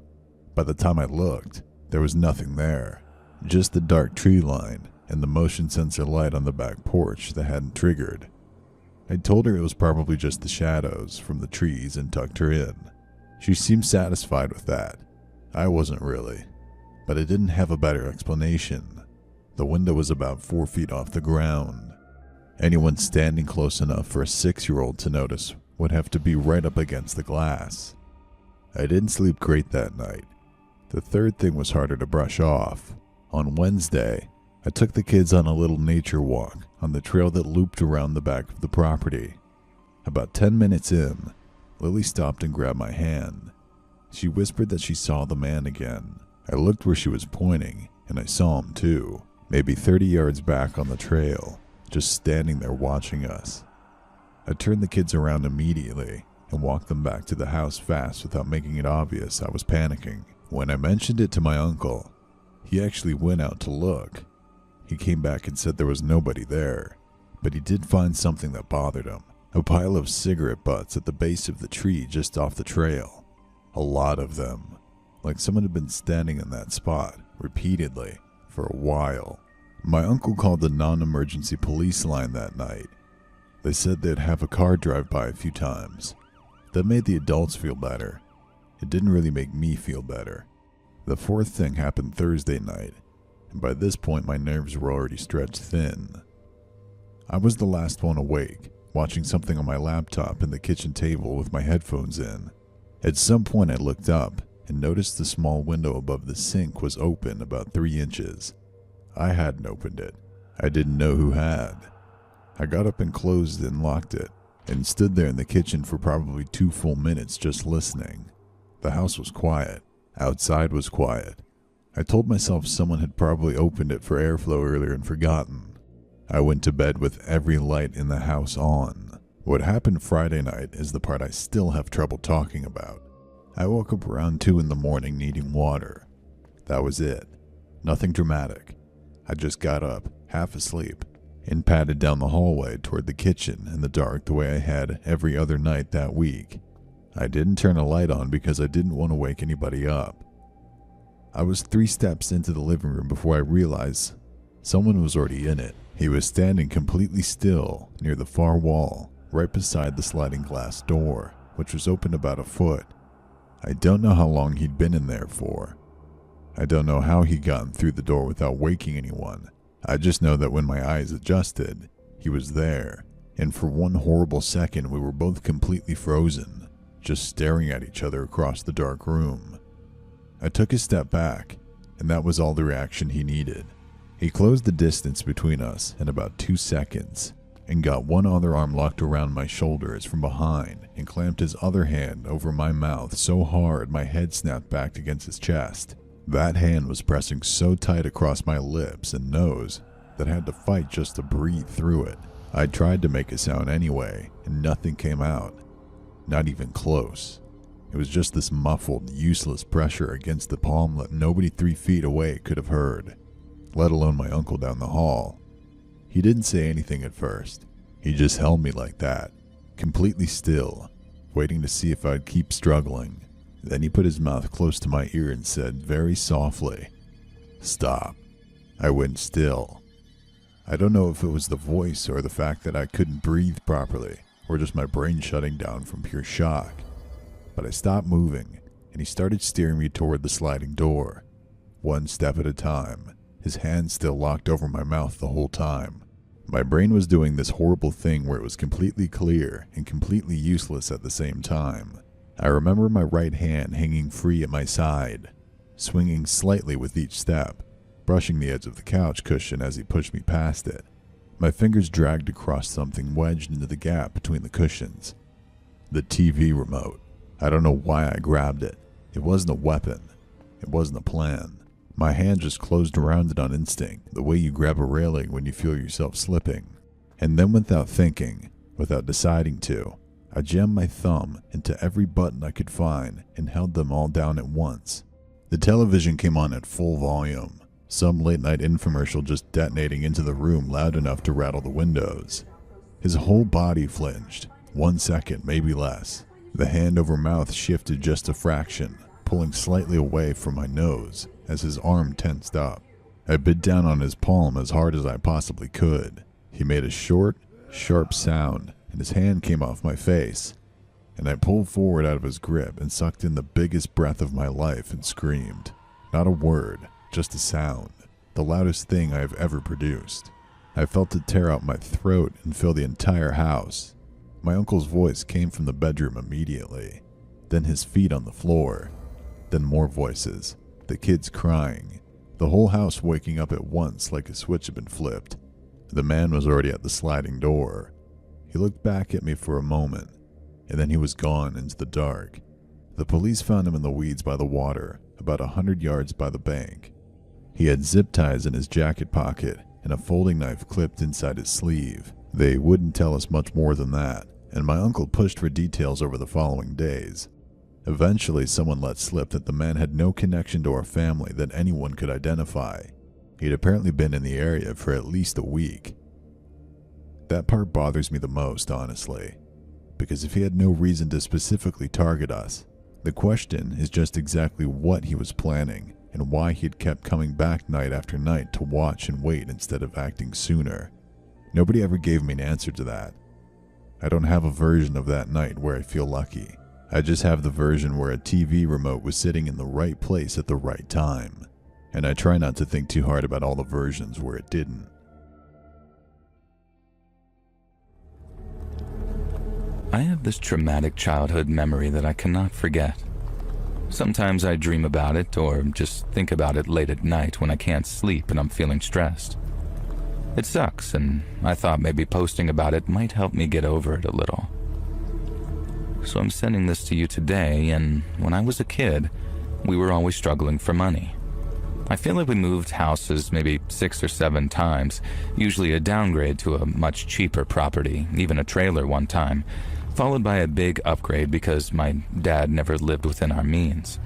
By the time I looked, there was nothing there, just the dark tree line and the motion sensor light on the back porch that hadn't triggered. I told her it was probably just the shadows from the trees and tucked her in. She seemed satisfied with that. I wasn't really, but I didn't have a better explanation. The window was about 4 feet off the ground. Anyone standing close enough for a 6-year-old to notice would have to be right up against the glass. I didn't sleep great that night. The third thing was harder to brush off. On Wednesday, I took the kids on a little nature walk on the trail that looped around the back of the property. About 10 minutes in, Lily stopped and grabbed my hand. She whispered that she saw the man again. I looked where she was pointing, and I saw him too, maybe 30 yards back on the trail, just standing there watching us. I turned the kids around immediately and walked them back to the house fast without making it obvious I was panicking. When I mentioned it to my uncle, he actually went out to look. He came back and said there was nobody there, but he did find something that bothered him. A pile of cigarette butts at the base of the tree just off the trail. A lot of them. Like someone had been standing in that spot, repeatedly, for a while. My uncle called the non-emergency police line that night. They said they'd have a car drive by a few times. That made the adults feel better. It didn't really make me feel better. The fourth thing happened Thursday night, and by this point my nerves were already stretched thin. I was the last one awake, watching something on my laptop in the kitchen table with my headphones in. At some point I looked up and noticed the small window above the sink was open about 3 inches. I hadn't opened it. I didn't know who had. I got up and closed and locked it, and stood there in the kitchen for probably 2 full minutes just listening. The house was quiet. Outside was quiet. I told myself someone had probably opened it for airflow earlier and forgotten. I went to bed with every light in the house on. What happened Friday night is the part I still have trouble talking about. I woke up around 2 in the morning needing water. That was it. Nothing dramatic. I just got up, half asleep, and padded down the hallway toward the kitchen in the dark the way I had every other night that week. I didn't turn a light on because I didn't want to wake anybody up. I was 3 steps into the living room before I realized someone was already in it. He was standing completely still near the far wall, right beside the sliding glass door, which was open about a foot. I don't know how long he'd been in there for. I don't know how he'd gotten through the door without waking anyone. I just know that when my eyes adjusted, he was there, and for one horrible second we were both completely frozen, just staring at each other across the dark room. I took a step back, and that was all the reaction he needed. He closed the distance between us in about 2 seconds, and got one other arm locked around my shoulders from behind and clamped his other hand over my mouth so hard my head snapped back against his chest. That hand was pressing so tight across my lips and nose that I had to fight just to breathe through it. I tried to make a sound anyway, and nothing came out. Not even close. It was just this muffled, useless pressure against the palm that nobody 3 feet away could have heard, let alone my uncle down the hall. He didn't say anything at first. He just held me like that, completely still, waiting to see if I'd keep struggling. Then he put his mouth close to my ear and said very softly, "Stop." I went still. I don't know if it was the voice or the fact that I couldn't breathe properly, or just my brain shutting down from pure shock. But I stopped moving, and he started steering me toward the sliding door, one step at a time, his hand still locked over my mouth the whole time. My brain was doing this horrible thing where it was completely clear and completely useless at the same time. I remember my right hand hanging free at my side, swinging slightly with each step, brushing the edge of the couch cushion as he pushed me past it. My fingers dragged across something wedged into the gap between the cushions. The TV remote. I don't know why I grabbed it. It wasn't a weapon. It wasn't a plan. My hand just closed around it on instinct, the way you grab a railing when you feel yourself slipping. And then without thinking, without deciding to, I jammed my thumb into every button I could find and held them all down at once. The television came on at full volume, some late-night infomercial just detonating into the room loud enough to rattle the windows. His whole body flinched, 1 second, maybe less. The hand over mouth shifted just a fraction, pulling slightly away from my nose as his arm tensed up. I bit down on his palm as hard as I possibly could. He made a short, sharp sound, and his hand came off my face, and I pulled forward out of his grip and sucked in the biggest breath of my life and screamed. Not a word, just a sound, the loudest thing I have ever produced. I felt it tear out my throat and fill the entire house. My uncle's voice came from the bedroom immediately, then his feet on the floor, then more voices, the kids crying, the whole house waking up at once like a switch had been flipped. The man was already at the sliding door. He looked back at me for a moment, and then he was gone into the dark. The police found him in the weeds by the water, about 100 yards by the bank. He had zip ties in his jacket pocket and a folding knife clipped inside his sleeve. They wouldn't tell us much more than that, and my uncle pushed for details over the following days. Eventually, someone let slip that the man had no connection to our family that anyone could identify. He'd apparently been in the area for at least a week. That part bothers me the most, honestly, because if he had no reason to specifically target us, the question is just exactly what he was planning and why he had kept coming back night after night to watch and wait instead of acting sooner. Nobody ever gave me an answer to that. I don't have a version of that night where I feel lucky. I just have the version where a TV remote was sitting in the right place at the right time, and I try not to think too hard about all the versions where it didn't. I have this traumatic childhood memory that I cannot forget. Sometimes I dream about it or just think about it late at night when I can't sleep and I'm feeling stressed. It sucks, and I thought maybe posting about it might help me get over it a little. So I'm sending this to you today, and when I was a kid, we were always struggling for money. I feel like we moved houses maybe 6 or 7 times, usually a downgrade to a much cheaper property, even a trailer one time, followed by a big upgrade because my dad never lived within our means.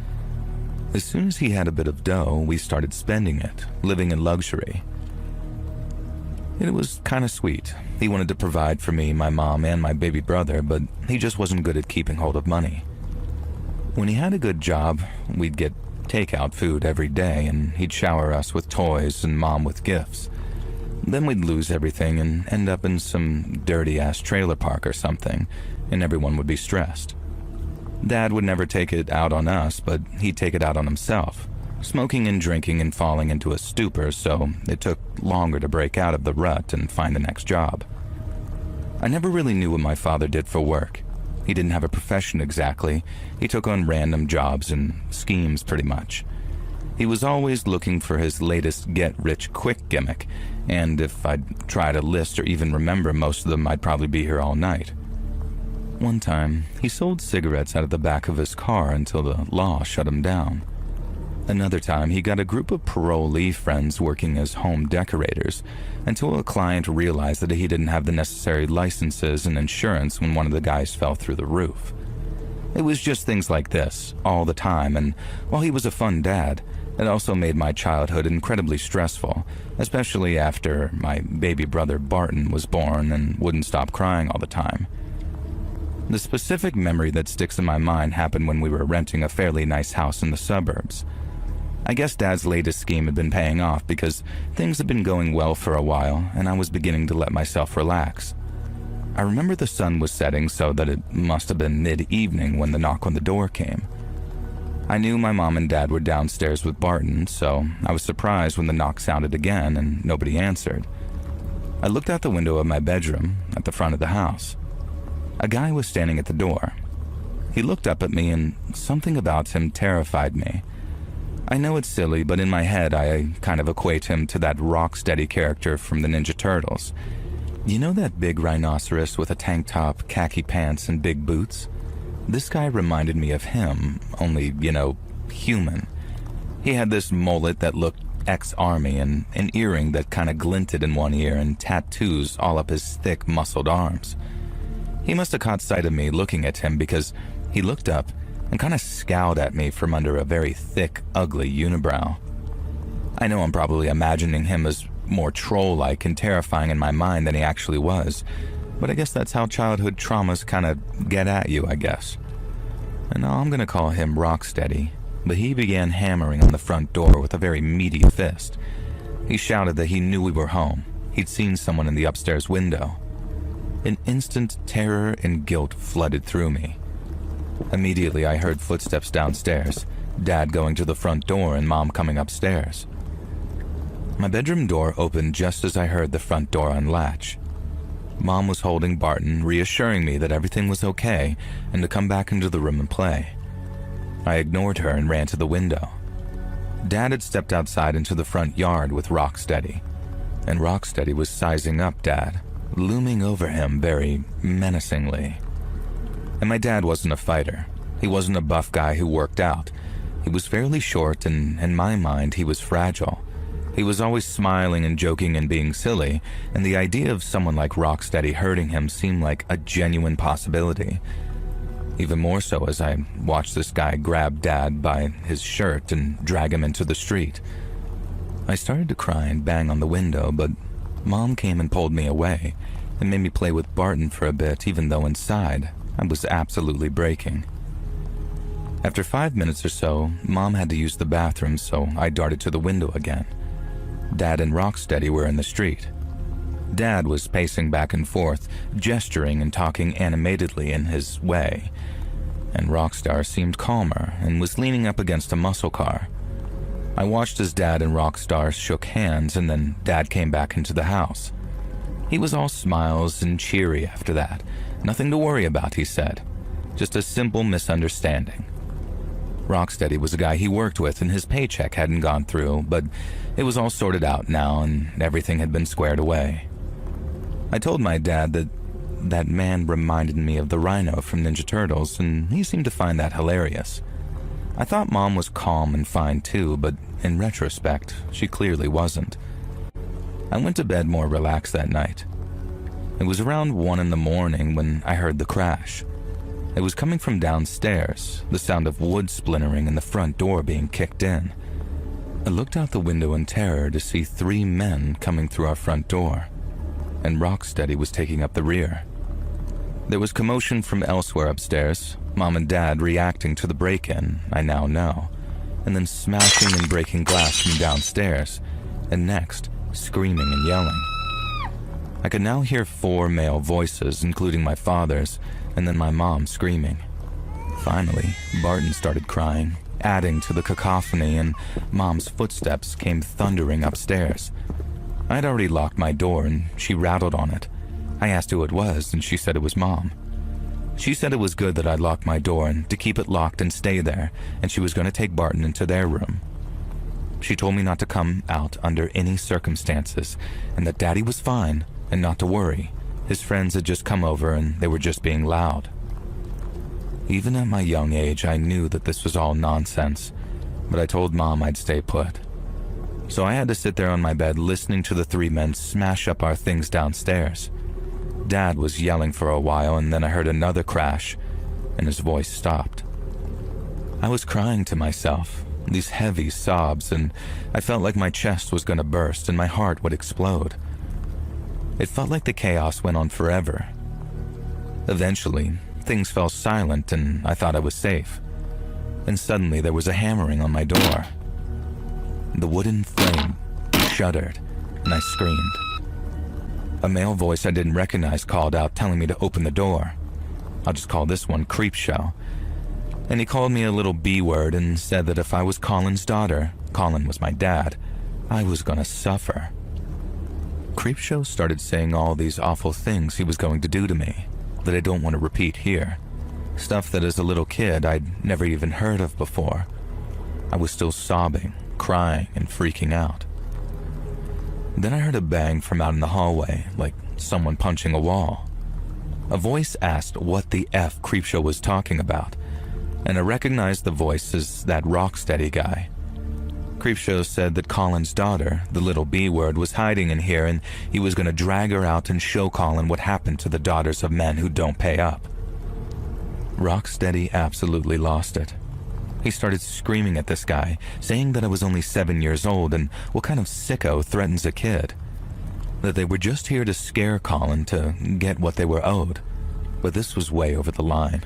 As soon as he had a bit of dough, we started spending it, living in luxury. It was kind of sweet. He wanted to provide for me, my mom, and my baby brother, but he just wasn't good at keeping hold of money. When he had a good job, we'd get takeout food every day, and he'd shower us with toys and mom with gifts. Then we'd lose everything and end up in some dirty-ass trailer park or something, and everyone would be stressed. Dad would never take it out on us, but he'd take it out on himself, smoking and drinking and falling into a stupor, so it took longer to break out of the rut and find the next job. I never really knew what my father did for work. He didn't have a profession exactly. He took on random jobs and schemes pretty much. He was always looking for his latest get-rich-quick gimmick, and if I'd try to list or even remember most of them, I'd probably be here all night. One time, he sold cigarettes out of the back of his car until the law shut him down. Another time, he got a group of parolee friends working as home decorators until a client realized that he didn't have the necessary licenses and insurance when one of the guys fell through the roof. It was just things like this, all the time, and while he was a fun dad, it also made my childhood incredibly stressful, especially after my baby brother Barton was born and wouldn't stop crying all the time. The specific memory that sticks in my mind happened when we were renting a fairly nice house in the suburbs. I guess Dad's latest scheme had been paying off because things had been going well for a while and I was beginning to let myself relax. I remember the sun was setting, so that it must have been mid-evening when the knock on the door came. I knew my mom and dad were downstairs with Barton, so I was surprised when the knock sounded again and nobody answered. I looked out the window of my bedroom at the front of the house. A guy was standing at the door. He looked up at me and something about him terrified me. I know it's silly, but in my head I kind of equate him to that Rocksteady character from the Ninja Turtles. You know that big rhinoceros with a tank top, khaki pants, and big boots? This guy reminded me of him, only, human. He had this mullet that looked ex-army and an earring that kind of glinted in one ear and tattoos all up his thick, muscled arms. He must have caught sight of me looking at him because he looked up and kind of scowled at me from under a very thick, ugly unibrow. I know I'm probably imagining him as more troll-like and terrifying in my mind than he actually was, but I guess that's how childhood traumas kind of get at you, I guess. And I'm gonna call him Rocksteady, but he began hammering on the front door with a very meaty fist. He shouted that he knew we were home. He'd seen someone in the upstairs window. An instant terror and guilt flooded through me. Immediately I heard footsteps downstairs, Dad going to the front door and Mom coming upstairs. My bedroom door opened just as I heard the front door unlatch. Mom was holding Barton, reassuring me that everything was okay and to come back into the room and play. I ignored her and ran to the window. Dad had stepped outside into the front yard with Rocksteady, and Rocksteady was sizing up Dad, looming over him very menacingly. And my dad wasn't a fighter. He wasn't a buff guy who worked out. He was fairly short, and in my mind, he was fragile. He was always smiling and joking and being silly, and the idea of someone like Rocksteady hurting him seemed like a genuine possibility. Even more so as I watched this guy grab Dad by his shirt and drag him into the street. I started to cry and bang on the window, but Mom came and pulled me away and made me play with Barton for a bit, even though inside I was absolutely breaking. After 5 minutes or so, Mom had to use the bathroom, so I darted to the window again. Dad and Rocksteady were in the street. Dad was pacing back and forth, gesturing and talking animatedly in his way, and Rockstar seemed calmer and was leaning up against a muscle car. I watched as Dad and Rockstar shook hands, and then Dad came back into the house. He was all smiles and cheery after that. Nothing to worry about, he said. Just a simple misunderstanding. Rocksteady was a guy he worked with and his paycheck hadn't gone through, but it was all sorted out now and everything had been squared away. I told my dad that that man reminded me of the Rhino from Ninja Turtles, and he seemed to find that hilarious. I thought Mom was calm and fine too, but in retrospect, she clearly wasn't. I went to bed more relaxed that night. It was around 1 a.m. when I heard the crash. It was coming from downstairs, the sound of wood splintering and the front door being kicked in. I looked out the window in terror to see 3 men coming through our front door, and Rocksteady was taking up the rear. There was commotion from elsewhere upstairs, Mom and Dad reacting to the break-in, I now know, and then smashing and breaking glass from downstairs, and next, screaming and yelling. I could now hear 4 male voices, including my father's, and then my mom screaming. Finally, Barton started crying, adding to the cacophony, and Mom's footsteps came thundering upstairs. I'd already locked my door, and she rattled on it. I asked who it was, and she said it was Mom. She said it was good that I'd locked my door and to keep it locked and stay there, and she was going to take Barton into their room. She told me not to come out under any circumstances, and that Daddy was fine, and not to worry. His friends had just come over and they were just being loud. Even at my young age, I knew that this was all nonsense, but I told Mom I'd stay put. So I had to sit there on my bed listening to the 3 men smash up our things downstairs. Dad was yelling for a while, and then I heard another crash, and his voice stopped. I was crying to myself, these heavy sobs, and I felt like my chest was going to burst and my heart would explode. It felt like the chaos went on forever. Eventually, things fell silent and I thought I was safe. And suddenly there was a hammering on my door. The wooden frame shuddered and I screamed. A male voice I didn't recognize called out, telling me to open the door. I'll just call this one Creepshow. And he called me a little B-word and said that if I was Colin's daughter, Colin was my dad, I was gonna suffer. Creepshow started saying all these awful things he was going to do to me that I don't want to repeat here. Stuff that as a little kid I'd never even heard of before. I was still sobbing, crying, and freaking out. Then I heard a bang from out in the hallway, like someone punching a wall. A voice asked what the F Creepshow was talking about, and I recognized the voice as that Rocksteady guy. Creepshow said that Colin's daughter, the little B-word, was hiding in here and he was going to drag her out and show Colin what happened to the daughters of men who don't pay up. Rocksteady absolutely lost it. He started screaming at this guy, saying that I was only 7 years old and what kind of sicko threatens a kid. That they were just here to scare Colin to get what they were owed. But this was way over the line.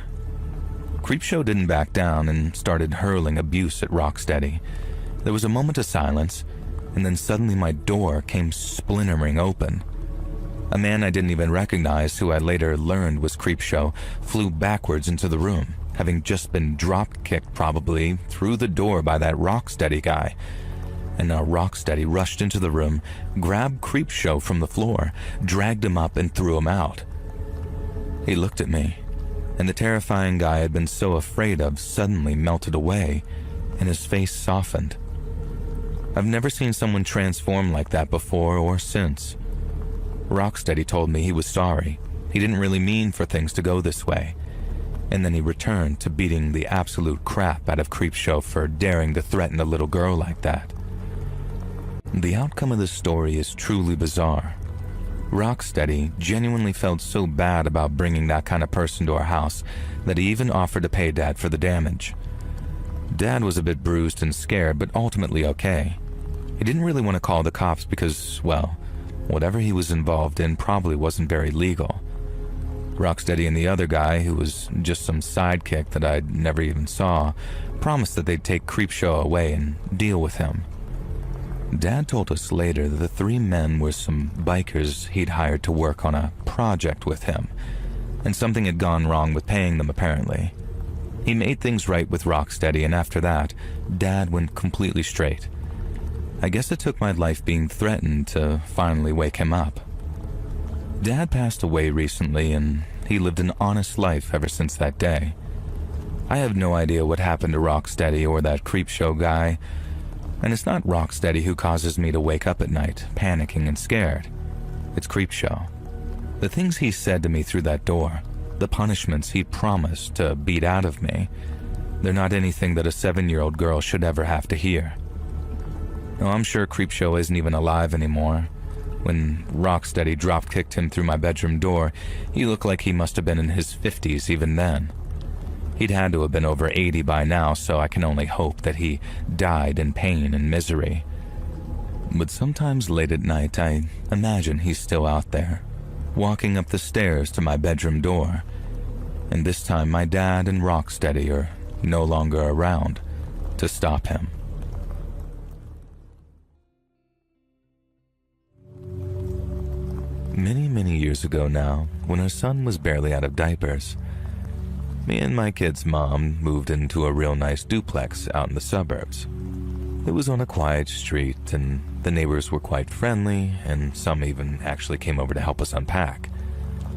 Creepshow didn't back down and started hurling abuse at Rocksteady. There was a moment of silence, and then suddenly my door came splintering open. A man I didn't even recognize, who I later learned was Creepshow, flew backwards into the room, having just been drop-kicked probably through the door by that Rocksteady guy. And now Rocksteady rushed into the room, grabbed Creepshow from the floor, dragged him up and threw him out. He looked at me, and the terrifying guy I'd been so afraid of suddenly melted away, and his face softened. I've never seen someone transform like that before or since. Rocksteady told me he was sorry. He didn't really mean for things to go this way. And then he returned to beating the absolute crap out of Creepshow for daring to threaten a little girl like that. The outcome of this story is truly bizarre. Rocksteady genuinely felt so bad about bringing that kind of person to our house that he even offered to pay Dad for the damage. Dad was a bit bruised and scared, but ultimately okay. He didn't really want to call the cops because, well, whatever he was involved in probably wasn't very legal. Rocksteady and the other guy, who was just some sidekick that I'd never even saw, promised that they'd take Creepshow away and deal with him. Dad told us later that the three men were some bikers he'd hired to work on a project with him, and something had gone wrong with paying them apparently. He made things right with Rocksteady, and after that, Dad went completely straight. I guess it took my life being threatened to finally wake him up. Dad passed away recently, and he lived an honest life ever since that day. I have no idea what happened to Rocksteady or that Creepshow guy, and it's not Rocksteady who causes me to wake up at night, panicking and scared. It's Creepshow. The things he said to me through that door, the punishments he promised to beat out of me, they're not anything that a 7-year-old girl should ever have to hear. No, I'm sure Creepshow isn't even alive anymore. When Rocksteady drop-kicked him through my bedroom door, he looked like he must have been in his 50s even then. He'd had to have been over 80 by now, so I can only hope that he died in pain and misery. But sometimes late at night, I imagine he's still out there, walking up the stairs to my bedroom door. And this time my dad and Rocksteady are no longer around to stop him. Many years ago now, when our son was barely out of diapers, me and my kid's mom moved into a real nice duplex out in the suburbs. It was on a quiet street, and the neighbors were quite friendly, and some even actually came over to help us unpack.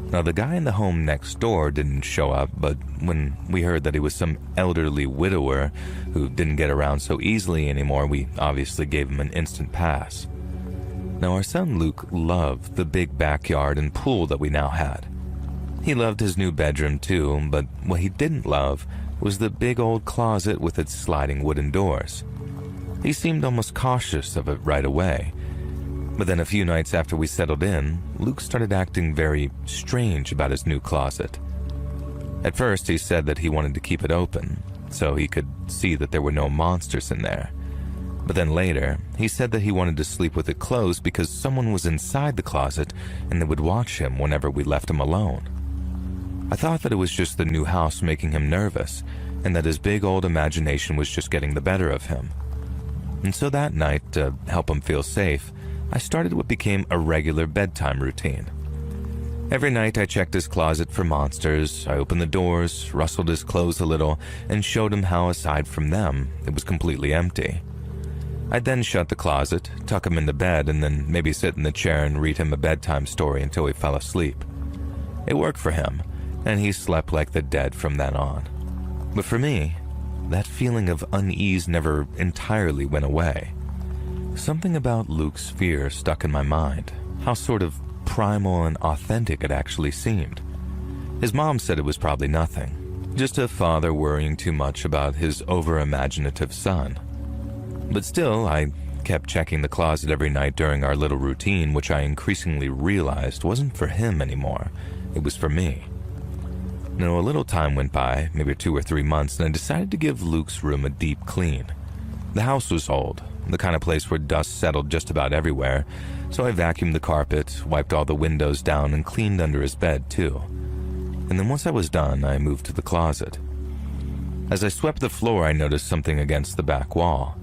Now, the guy in the home next door didn't show up, but when we heard that he was some elderly widower who didn't get around so easily anymore, we obviously gave him an instant pass. Now, our son Luke loved the big backyard and pool that we now had. He loved his new bedroom too, but what he didn't love was the big old closet with its sliding wooden doors. He seemed almost cautious of it right away. But then a few nights after we settled in, Luke started acting very strange about his new closet. At first, he said that he wanted to keep it open, so he could see that there were no monsters in there. But then later, he said that he wanted to sleep with it closed because someone was inside the closet and they would watch him whenever we left him alone. I thought that it was just the new house making him nervous, and that his big old imagination was just getting the better of him. And so that night, to help him feel safe, I started what became a regular bedtime routine. Every night I checked his closet for monsters, I opened the doors, rustled his clothes a little, and showed him how aside from them, it was completely empty. I'd then shut the closet, tuck him into bed, and then maybe sit in the chair and read him a bedtime story until he fell asleep. It worked for him, and he slept like the dead from then on. But for me, that feeling of unease never entirely went away. Something about Luke's fear stuck in my mind, how sort of primal and authentic it actually seemed. His mom said it was probably nothing, just a father worrying too much about his over-imaginative son. But still, I kept checking the closet every night during our little routine, which I increasingly realized wasn't for him anymore, it was for me. Now, a little time went by, maybe 2 or 3 months, and I decided to give Luke's room a deep clean. The house was old, the kind of place where dust settled just about everywhere, so I vacuumed the carpet, wiped all the windows down, and cleaned under his bed too. And then once I was done, I moved to the closet. As I swept the floor, I noticed something against the back wall.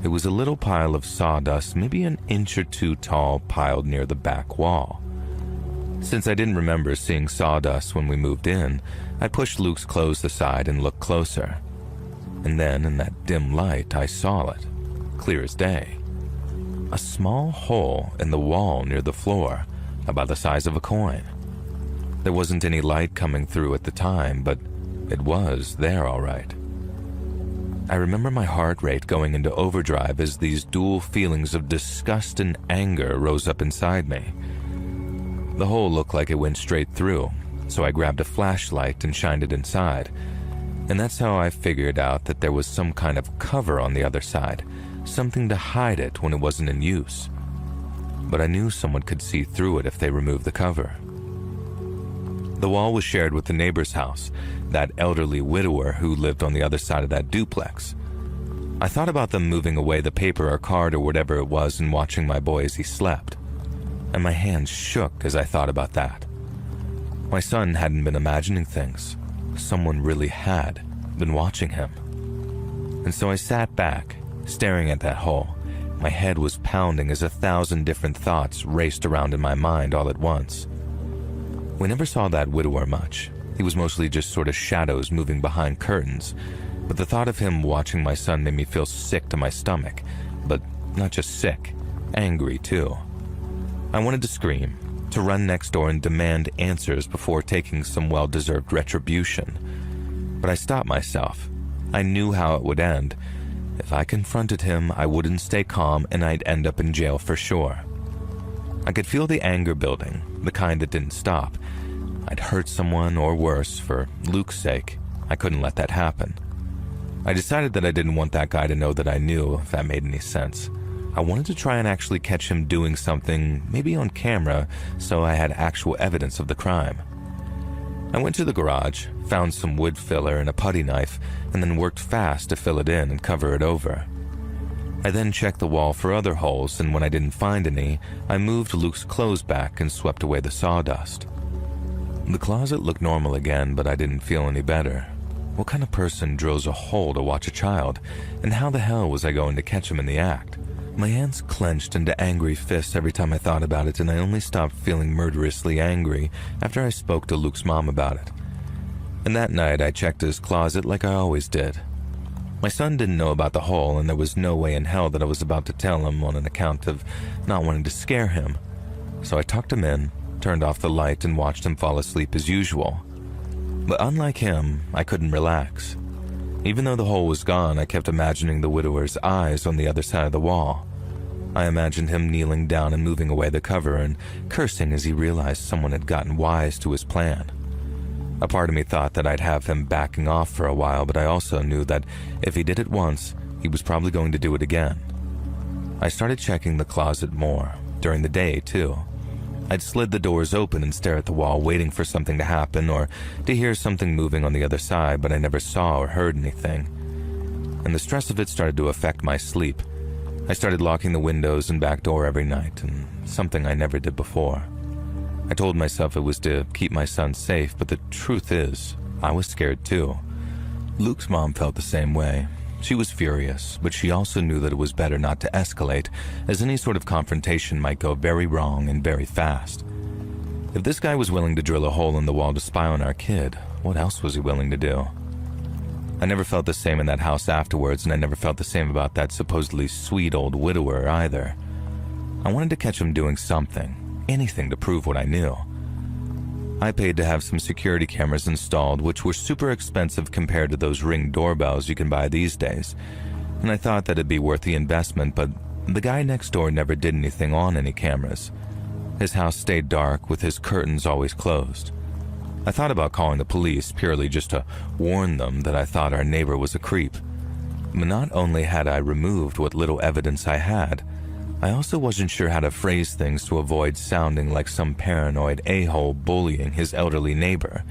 It was a little pile of sawdust, maybe an inch or two tall, piled near the back wall. Since I didn't remember seeing sawdust when we moved in, I pushed Luke's clothes aside and looked closer. And then, in that dim light, I saw it, clear as day. A small hole in the wall near the floor, about the size of a coin. There wasn't any light coming through at the time, but it was there all right. I remember my heart rate going into overdrive as these dual feelings of disgust and anger rose up inside me. The hole looked like it went straight through, so I grabbed a flashlight and shined it inside. And that's how I figured out that there was some kind of cover on the other side, something to hide it when it wasn't in use. But I knew someone could see through it if they removed the cover. The wall was shared with the neighbor's house, that elderly widower who lived on the other side of that duplex. I thought about them moving away the paper or card or whatever it was and watching my boy as he slept. And my hands shook as I thought about that. My son hadn't been imagining things. Someone really had been watching him. And so I sat back, staring at that hole. My head was pounding as 1,000 different thoughts raced around in my mind all at once. We never saw that widower much. He was mostly just sort of shadows moving behind curtains. But the thought of him watching my son made me feel sick to my stomach. But not just sick, angry too. I wanted to scream, to run next door and demand answers before taking some well-deserved retribution. But I stopped myself. I knew how it would end. If I confronted him, I wouldn't stay calm and I'd end up in jail for sure. I could feel the anger building, the kind that didn't stop. I'd hurt someone, or worse, for Luke's sake. I couldn't let that happen. I decided that I didn't want that guy to know that I knew, if that made any sense. I wanted to try and actually catch him doing something, maybe on camera, so I had actual evidence of the crime. I went to the garage, found some wood filler and a putty knife, and then worked fast to fill it in and cover it over. I then checked the wall for other holes, and when I didn't find any, I moved Luke's clothes back and swept away the sawdust. The closet looked normal again, but I didn't feel any better. What kind of person drills a hole to watch a child, and how the hell was I going to catch him in the act? My hands clenched into angry fists every time I thought about it, and I only stopped feeling murderously angry after I spoke to Luke's mom about it. And that night, I checked his closet like I always did. My son didn't know about the hole, and there was no way in hell that I was about to tell him on an account of not wanting to scare him. So I tucked him in, turned off the light, and watched him fall asleep as usual. But unlike him, I couldn't relax. Even though the hole was gone, I kept imagining the widower's eyes on the other side of the wall. I imagined him kneeling down and moving away the cover and cursing as he realized someone had gotten wise to his plan. A part of me thought that I'd have him backing off for a while, but I also knew that if he did it once, he was probably going to do it again. I started checking the closet more, during the day too. I'd slid the doors open and stare at the wall, waiting for something to happen or to hear something moving on the other side, but I never saw or heard anything. And the stress of it started to affect my sleep. I started locking the windows and back door every night, and something I never did before. I told myself it was to keep my son safe, but the truth is, I was scared too. Luke's mom felt the same way. She was furious, but she also knew that it was better not to escalate, as any sort of confrontation might go very wrong and very fast. If this guy was willing to drill a hole in the wall to spy on our kid, what else was he willing to do? I never felt the same in that house afterwards, and I never felt the same about that supposedly sweet old widower either. I wanted to catch him doing something, anything to prove what I knew. I paid to have some security cameras installed, which were super expensive compared to those Ring doorbells you can buy these days, and I thought that it'd be worth the investment, but the guy next door never did anything on any cameras. His house stayed dark, with his curtains always closed. I thought about calling the police, purely just to warn them that I thought our neighbor was a creep. But not only had I removed what little evidence I had, I also wasn't sure how to phrase things to avoid sounding like some paranoid a-hole bullying his elderly neighbor.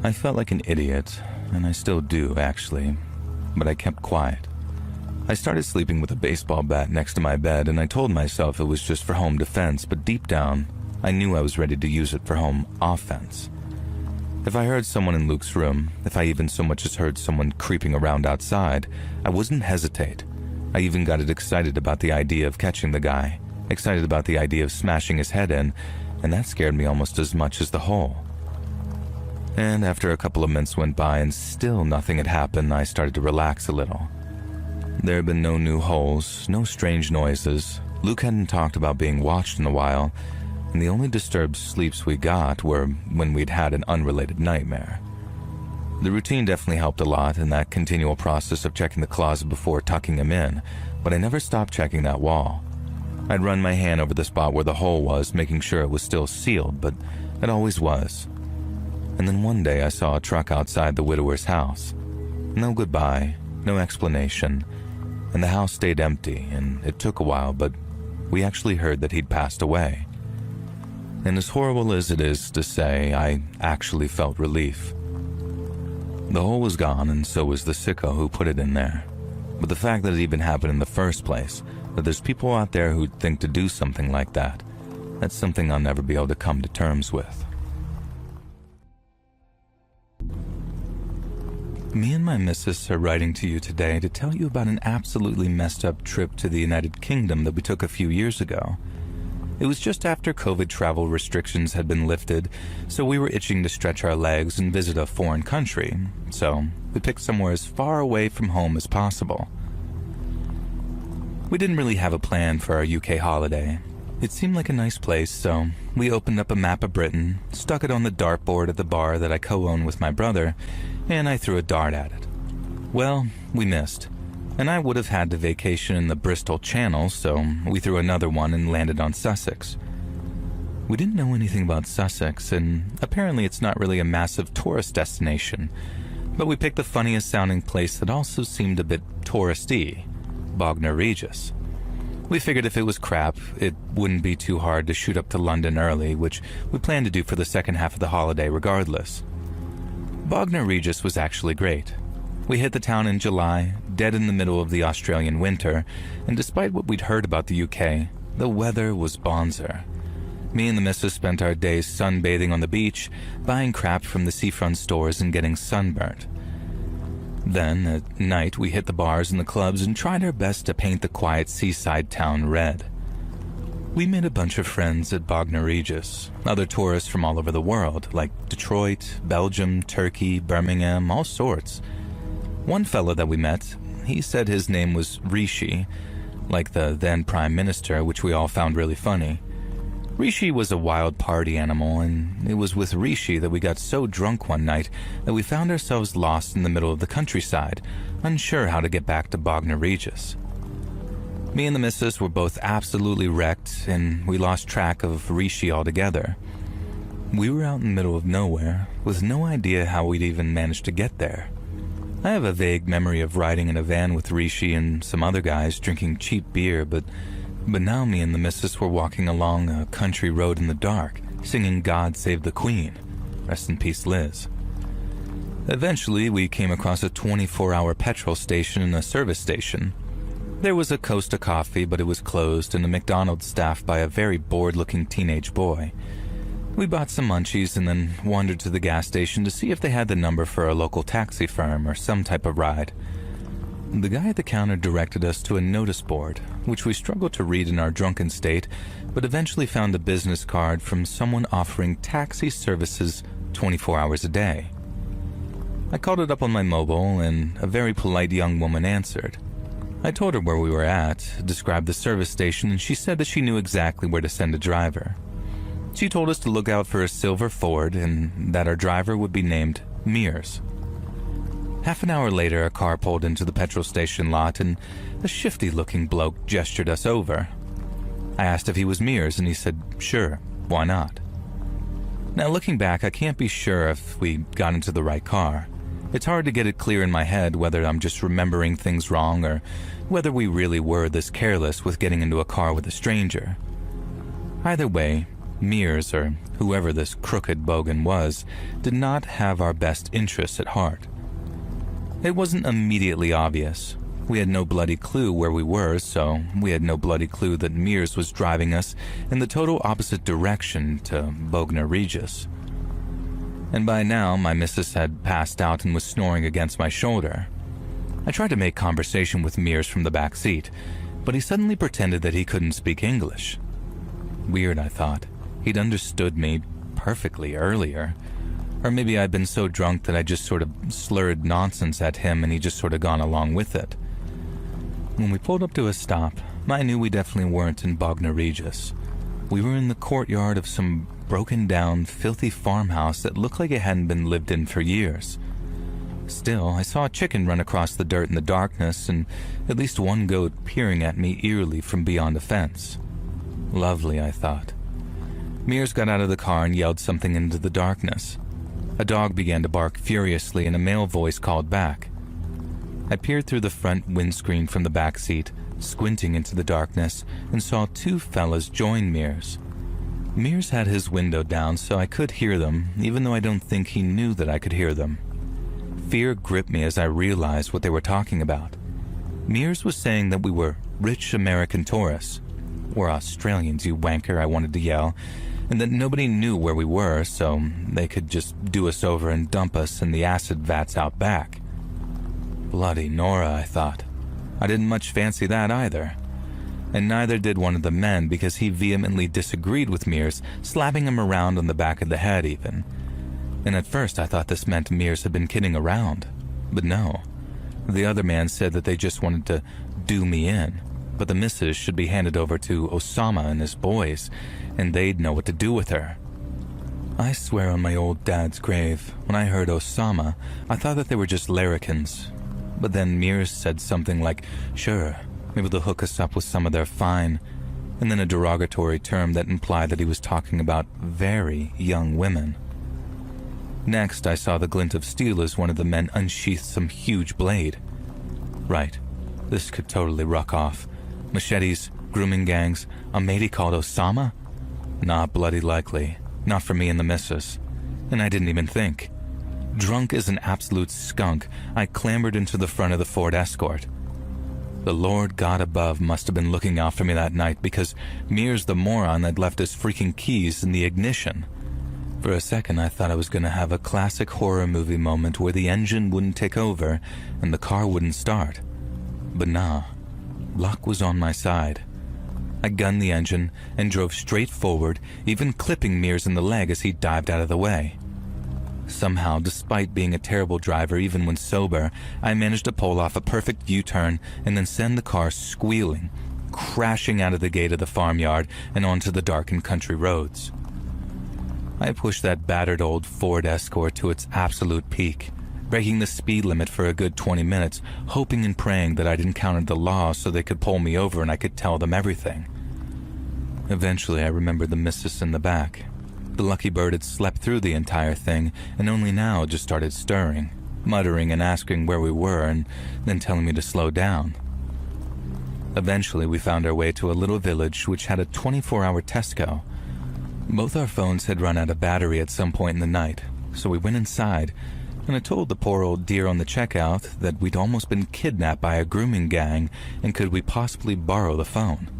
I felt like an idiot, and I still do, actually, but I kept quiet. I started sleeping with a baseball bat next to my bed, and I told myself it was just for home defense, but deep down, I knew I was ready to use it for home offense. If I heard someone in Luke's room, if I even so much as heard someone creeping around outside, I wouldn't hesitate. I even got excited about the idea of catching the guy, excited about the idea of smashing his head in, and that scared me almost as much as the hole. And after a couple of months went by and still nothing had happened, I started to relax a little. There had been no new holes, no strange noises. Luke hadn't talked about being watched in a while, and the only disturbed sleeps we got were when we'd had an unrelated nightmare. The routine definitely helped a lot in that continual process of checking the closet before tucking him in, but I never stopped checking that wall. I'd run my hand over the spot where the hole was, making sure it was still sealed, but it always was. And then one day I saw a truck outside the widower's house. No goodbye, no explanation, and the house stayed empty, and it took a while, but we actually heard that he'd passed away. And as horrible as it is to say, I actually felt relief. The hole was gone, and so was the sicko who put it in there. But the fact that it even happened in the first place, that there's people out there who'd think to do something like that, that's something I'll never be able to come to terms with. Me and my missus are writing to you today to tell you about an absolutely messed up trip to the United Kingdom that we took a few years ago. It was just after COVID travel restrictions had been lifted, so we were itching to stretch our legs and visit a foreign country, so we picked somewhere as far away from home as possible. We didn't really have a plan for our UK holiday. It seemed like a nice place, so we opened up a map of Britain, stuck it on the dartboard at the bar that I co-own with my brother, and I threw a dart at it. Well, we missed. And I would have had to vacation in the Bristol Channel, so we threw another one and landed on Sussex. We didn't know anything about Sussex, and apparently it's not really a massive tourist destination, but we picked the funniest sounding place that also seemed a bit touristy, Bognor Regis. We figured if it was crap, it wouldn't be too hard to shoot up to London early, which we planned to do for the second half of the holiday regardless. Bognor Regis was actually great. We hit the town in July, dead in the middle of the Australian winter, and despite what we'd heard about the UK, the weather was bonzer. Me and the missus spent our days sunbathing on the beach, buying crap from the seafront stores and getting sunburnt. Then, at night, we hit the bars and the clubs and tried our best to paint the quiet seaside town red. We made a bunch of friends at Bognor Regis, other tourists from all over the world, like Detroit, Belgium, Turkey, Birmingham, all sorts. One fellow that we met, he said his name was Rishi, like the then Prime Minister, which we all found really funny. Rishi was a wild party animal, and it was with Rishi that we got so drunk one night that we found ourselves lost in the middle of the countryside, unsure how to get back to Bognor Regis. Me and the missus were both absolutely wrecked, and we lost track of Rishi altogether. We were out in the middle of nowhere, with no idea how we'd even managed to get there. I have a vague memory of riding in a van with Rishi and some other guys drinking cheap beer, but But now me and the missus were walking along a country road in the dark, singing God Save the Queen. Rest in peace, Liz. Eventually, we came across a 24-hour petrol station and a service station. There was a Costa Coffee, but it was closed, and a McDonald's staffed by a very bored-looking teenage boy. We bought some munchies and then wandered to the gas station to see if they had the number for a local taxi firm or some type of ride. The guy at the counter directed us to a notice board, which we struggled to read in our drunken state, but eventually found a business card from someone offering taxi services 24 hours a day. I called it up on my mobile, and a very polite young woman answered. I told her where we were at, described the service station, and she said that she knew exactly where to send a driver. She told us to look out for a silver Ford and that our driver would be named Mears. Half an hour later, a car pulled into the petrol station lot, and a shifty-looking bloke gestured us over. I asked if he was Mears, and he said, sure, why not? Now, looking back, I can't be sure if we got into the right car. It's hard to get it clear in my head whether I'm just remembering things wrong or whether we really were this careless with getting into a car with a stranger. Either way, Mears, or whoever this crooked bogan was, did not have our best interests at heart. It wasn't immediately obvious. We had no bloody clue where we were, so we had no bloody clue that Mears was driving us in the total opposite direction to Bognor Regis. And by now, my missus had passed out and was snoring against my shoulder. I tried to make conversation with Mears from the back seat, but he suddenly pretended that he couldn't speak English. Weird, I thought. He'd understood me perfectly earlier. Or maybe I'd been so drunk that I just sort of slurred nonsense at him and he just sort of gone along with it. When we pulled up to a stop, I knew we definitely weren't in Bognor Regis. We were in the courtyard of some broken-down, filthy farmhouse that looked like it hadn't been lived in for years. Still, I saw a chicken run across the dirt in the darkness and at least one goat peering at me eerily from beyond a fence. Lovely, I thought. Mears got out of the car and yelled something into the darkness. A dog began to bark furiously and a male voice called back. I peered through the front windscreen from the back seat, squinting into the darkness, and saw two fellas join Mears. Mears had his window down so I could hear them, even though I don't think he knew that I could hear them. Fear gripped me as I realized what they were talking about. Mears was saying that we were rich American tourists. We're Australians, you wanker, I wanted to yell, and that nobody knew where we were, so they could just do us over and dump us in the acid vats out back. Bloody Nora, I thought. I didn't much fancy that either. And neither did one of the men because he vehemently disagreed with Mears, slapping him around on the back of the head even. And at first I thought this meant Mears had been kidding around. But no. The other man said that they just wanted to do me in, but the missus should be handed over to Osama and his boys, and they'd know what to do with her. I swear on my old dad's grave, when I heard Osama, I thought that they were just larrikins. But then Mears said something like, sure, maybe they'll hook us up with some of their fine, and then a derogatory term that implied that he was talking about very young women. Next, I saw the glint of steel as one of the men unsheathed some huge blade. Right, this could totally ruck off. Machetes, grooming gangs, a matey called Osama? Not bloody likely. Not for me and the missus. And I didn't even think. Drunk as an absolute skunk, I clambered into the front of the Ford Escort. The Lord God above must have been looking out for me that night because Mears the moron had left his freaking keys in the ignition. For a second, I thought I was going to have a classic horror movie moment where the engine wouldn't take over and the car wouldn't start. But nah, luck was on my side. I gunned the engine and drove straight forward, even clipping Mears in the leg as he dived out of the way. Somehow, despite being a terrible driver even when sober, I managed to pull off a perfect U-turn and then send the car squealing, crashing out of the gate of the farmyard and onto the darkened country roads. I pushed that battered old Ford Escort to its absolute peak, breaking the speed limit for a good 20 minutes, hoping and praying that I'd encountered the law so they could pull me over and I could tell them everything. Eventually, I remembered the missus in the back. The lucky bird had slept through the entire thing and only now just started stirring, muttering and asking where we were and then telling me to slow down. Eventually, we found our way to a little village which had a 24-hour Tesco. Both our phones had run out of battery at some point in the night, so we went inside, and I told the poor old dear on the checkout that we'd almost been kidnapped by a grooming gang and could we possibly borrow the phone.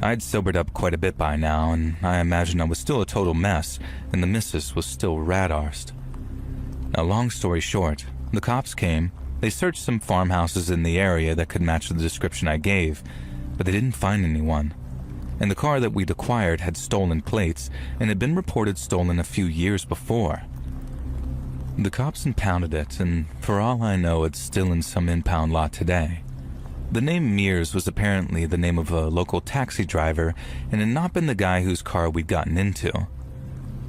I'd sobered up quite a bit by now, and I imagine I was still a total mess, and the missus was still rat-arsed. Now, long story short, the cops came, they searched some farmhouses in the area that could match the description I gave, but they didn't find anyone. And the car that we'd acquired had stolen plates and had been reported stolen a few years before. The cops impounded it, and for all I know, it's still in some impound lot today. The name Mears was apparently the name of a local taxi driver and had not been the guy whose car we'd gotten into.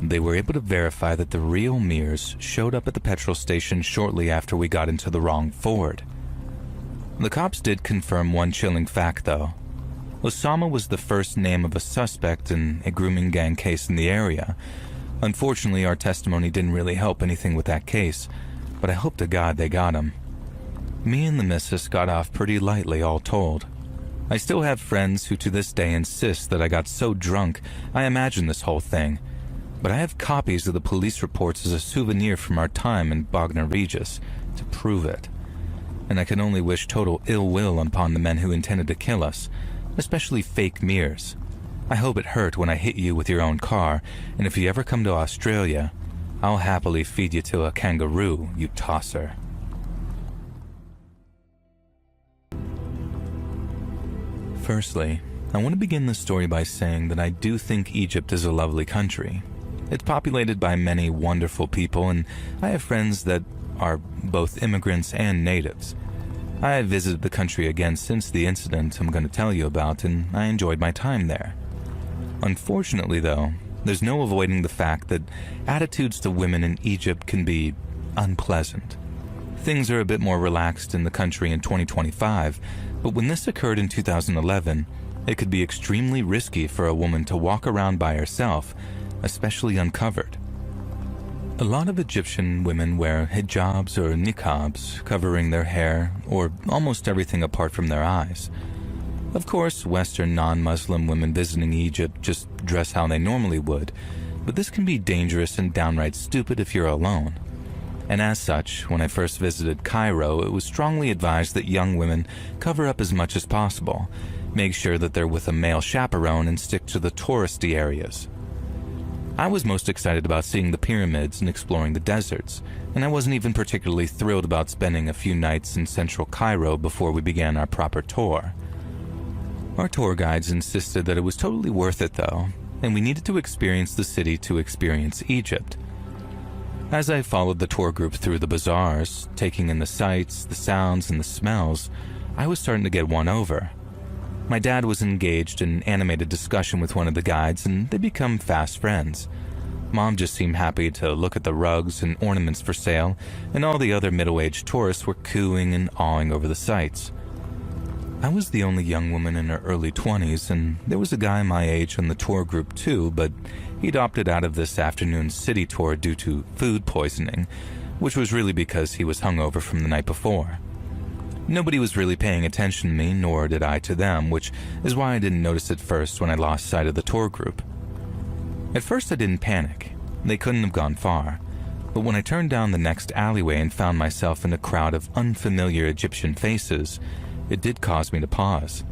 They were able to verify that the real Mears showed up at the petrol station shortly after we got into the wrong Ford. The cops did confirm one chilling fact, though. Osama was the first name of a suspect in a grooming gang case in the area. Unfortunately, our testimony didn't really help anything with that case, but I hope to God they got him. Me and the missus got off pretty lightly, all told. I still have friends who to this day insist that I got so drunk I imagined this whole thing, but I have copies of the police reports as a souvenir from our time in Bognor Regis to prove it. And I can only wish total ill will upon the men who intended to kill us, especially fake Mears. I hope it hurt when I hit you with your own car, and if you ever come to Australia, I'll happily feed you to a kangaroo, you tosser. Firstly, I want to begin this story by saying that I do think Egypt is a lovely country. It's populated by many wonderful people, and I have friends that are both immigrants and natives. I have visited the country again since the incident I'm going to tell you about, and I enjoyed my time there. Unfortunately, though, there's no avoiding the fact that attitudes to women in Egypt can be unpleasant. Things are a bit more relaxed in the country in 2025, but when this occurred in 2011, it could be extremely risky for a woman to walk around by herself, especially uncovered. A lot of Egyptian women wear hijabs or niqabs, covering their hair or almost everything apart from their eyes. Of course, Western non-Muslim women visiting Egypt just dress how they normally would, but this can be dangerous and downright stupid if you're alone. And as such, when I first visited Cairo, it was strongly advised that young women cover up as much as possible, make sure that they're with a male chaperone, and stick to the touristy areas. I was most excited about seeing the pyramids and exploring the deserts, and I wasn't even particularly thrilled about spending a few nights in central Cairo before we began our proper tour. Our tour guides insisted that it was totally worth it though, and we needed to experience the city to experience Egypt. As I followed the tour group through the bazaars, taking in the sights, the sounds, and the smells, I was starting to get won over. My dad was engaged in animated discussion with one of the guides, and they become fast friends. Mom just seemed happy to look at the rugs and ornaments for sale, and all the other middle-aged tourists were cooing and awing over the sights. I was the only young woman in her early 20s, and there was a guy my age on the tour group too, but he'd opted out of this afternoon's city tour due to food poisoning, which was really because he was hungover from the night before. Nobody was really paying attention to me, nor did I to them, which is why I didn't notice at first when I lost sight of the tour group. At first I didn't panic. They couldn't have gone far. But when I turned down the next alleyway and found myself in a crowd of unfamiliar Egyptian faces, it did cause me to pause.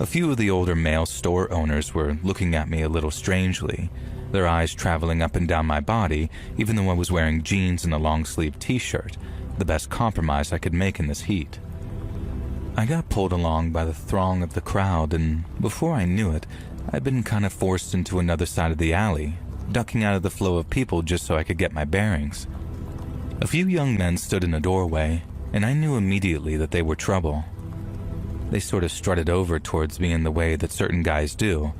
A few of the older male store owners were looking at me a little strangely, their eyes traveling up and down my body, even though I was wearing jeans and a long-sleeved t-shirt, the best compromise I could make in this heat. I got pulled along by the throng of the crowd, and before I knew it, I'd been kind of forced into another side of the alley, ducking out of the flow of people just so I could get my bearings. A few young men stood in a doorway, and I knew immediately that they were trouble. They sort of strutted over towards me in the way that certain guys do,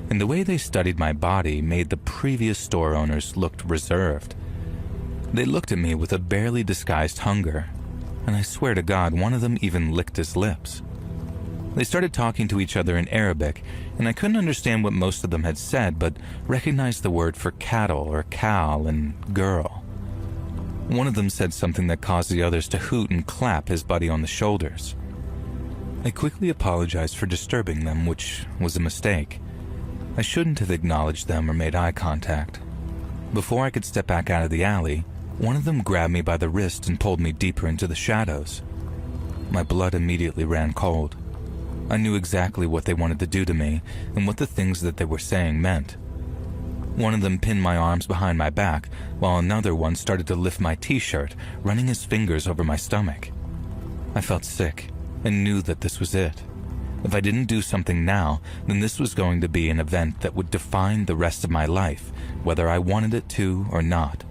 and the way they studied my body made the previous store owners look reserved. They looked at me with a barely disguised hunger, and I swear to God, one of them even licked his lips. They started talking to each other in Arabic, and I couldn't understand what most of them had said, but recognized the word for cattle or cow and girl. One of them said something that caused the others to hoot and clap his buddy on the shoulders. I quickly apologized for disturbing them, which was a mistake. I shouldn't have acknowledged them or made eye contact. Before I could step back out of the alley, one of them grabbed me by the wrist and pulled me deeper into the shadows. My blood immediately ran cold. I knew exactly what they wanted to do to me and what the things that they were saying meant. One of them pinned my arms behind my back, while another one started to lift my t-shirt, running his fingers over my stomach. I felt sick and knew that this was it. If I didn't do something now, then this was going to be an event that would define the rest of my life, whether I wanted it to or not.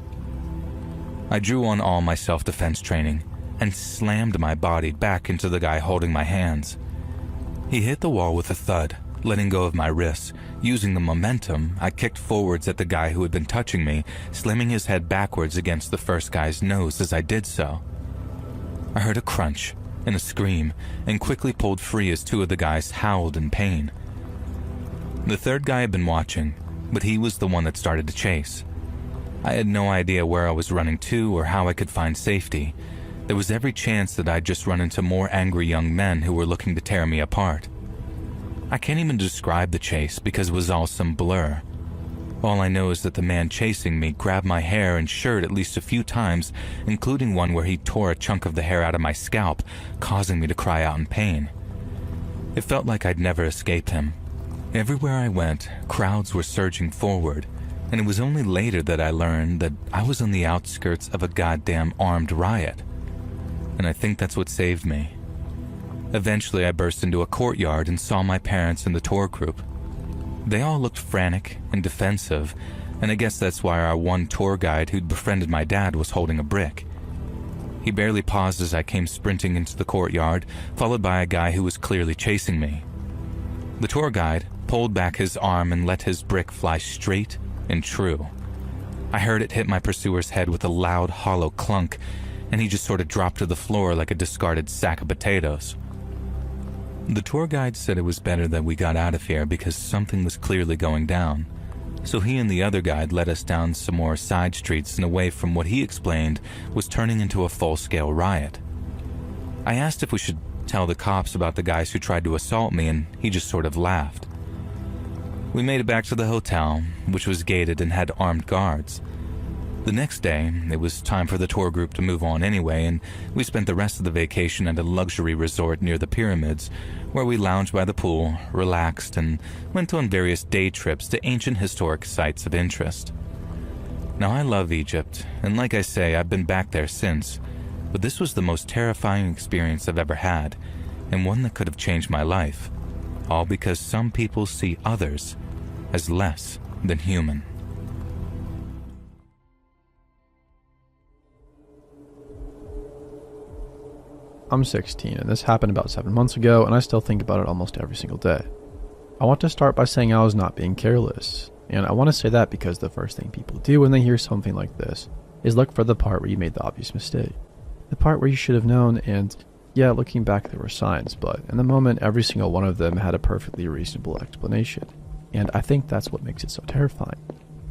I drew on all my self-defense training and slammed my body back into the guy holding my hands. He hit the wall with a thud, letting go of my wrists. Using the momentum, I kicked forwards at the guy who had been touching me, slamming his head backwards against the first guy's nose as I did so. I heard a crunch and a scream, and quickly pulled free as two of the guys howled in pain. The third guy had been watching, but he was the one that started to chase. I had no idea where I was running to or how I could find safety. There was every chance that I'd just run into more angry young men who were looking to tear me apart. I can't even describe the chase because it was all some blur. All I know is that the man chasing me grabbed my hair and shirt at least a few times, including one where he tore a chunk of the hair out of my scalp, causing me to cry out in pain. It felt like I'd never escaped him. Everywhere I went, crowds were surging forward, and it was only later that I learned that I was on the outskirts of a goddamn armed riot. And I think that's what saved me. Eventually, I burst into a courtyard and saw my parents and the tour group. They all looked frantic and defensive, and I guess that's why our one tour guide who'd befriended my dad was holding a brick. He barely paused as I came sprinting into the courtyard, followed by a guy who was clearly chasing me. The tour guide pulled back his arm and let his brick fly straight and true. I heard it hit my pursuer's head with a loud, hollow clunk, and he just sort of dropped to the floor like a discarded sack of potatoes. The tour guide said it was better that we got out of here because something was clearly going down. So he and the other guide led us down some more side streets and away from what he explained was turning into a full-scale riot. I asked if we should tell the cops about the guys who tried to assault me, and he just sort of laughed. We made it back to the hotel, which was gated and had armed guards. The next day, it was time for the tour group to move on anyway, and we spent the rest of the vacation at a luxury resort near the pyramids, where we lounged by the pool, relaxed, and went on various day trips to ancient historic sites of interest. Now, I love Egypt, and like I say, I've been back there since, but this was the most terrifying experience I've ever had, and one that could have changed my life, all because some people see others as less than human. I'm 16, and this happened about 7 months ago, and I still think about it almost every single day. I want to start by saying I was not being careless, and I want to say that because the first thing people do when they hear something like this is look for the part where you made the obvious mistake. The part where you should have known, and yeah, looking back there were signs, but in the moment every single one of them had a perfectly reasonable explanation, and I think that's what makes it so terrifying.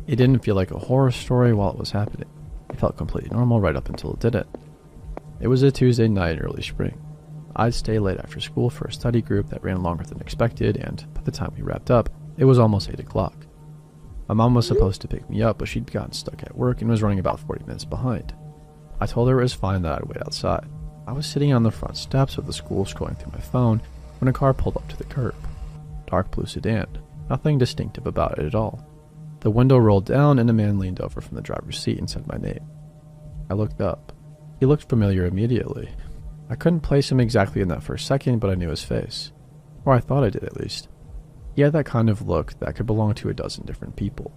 It didn't feel like a horror story while it was happening. It felt completely normal right up until it didn't. It was a Tuesday night in early spring. I'd stay late after school for a study group that ran longer than expected, and by the time we wrapped up, it was almost 8 o'clock. My mom was supposed to pick me up, but she'd gotten stuck at work and was running about 40 minutes behind. I told her it was fine that I'd wait outside. I was sitting on the front steps of the school scrolling through my phone when a car pulled up to the curb. Dark blue sedan, nothing distinctive about it at all. The window rolled down and a man leaned over from the driver's seat and said my name. I looked up. He looked familiar immediately. I couldn't place him exactly in that first second, but I knew his face. Or I thought I did at least. He had that kind of look that could belong to a dozen different people.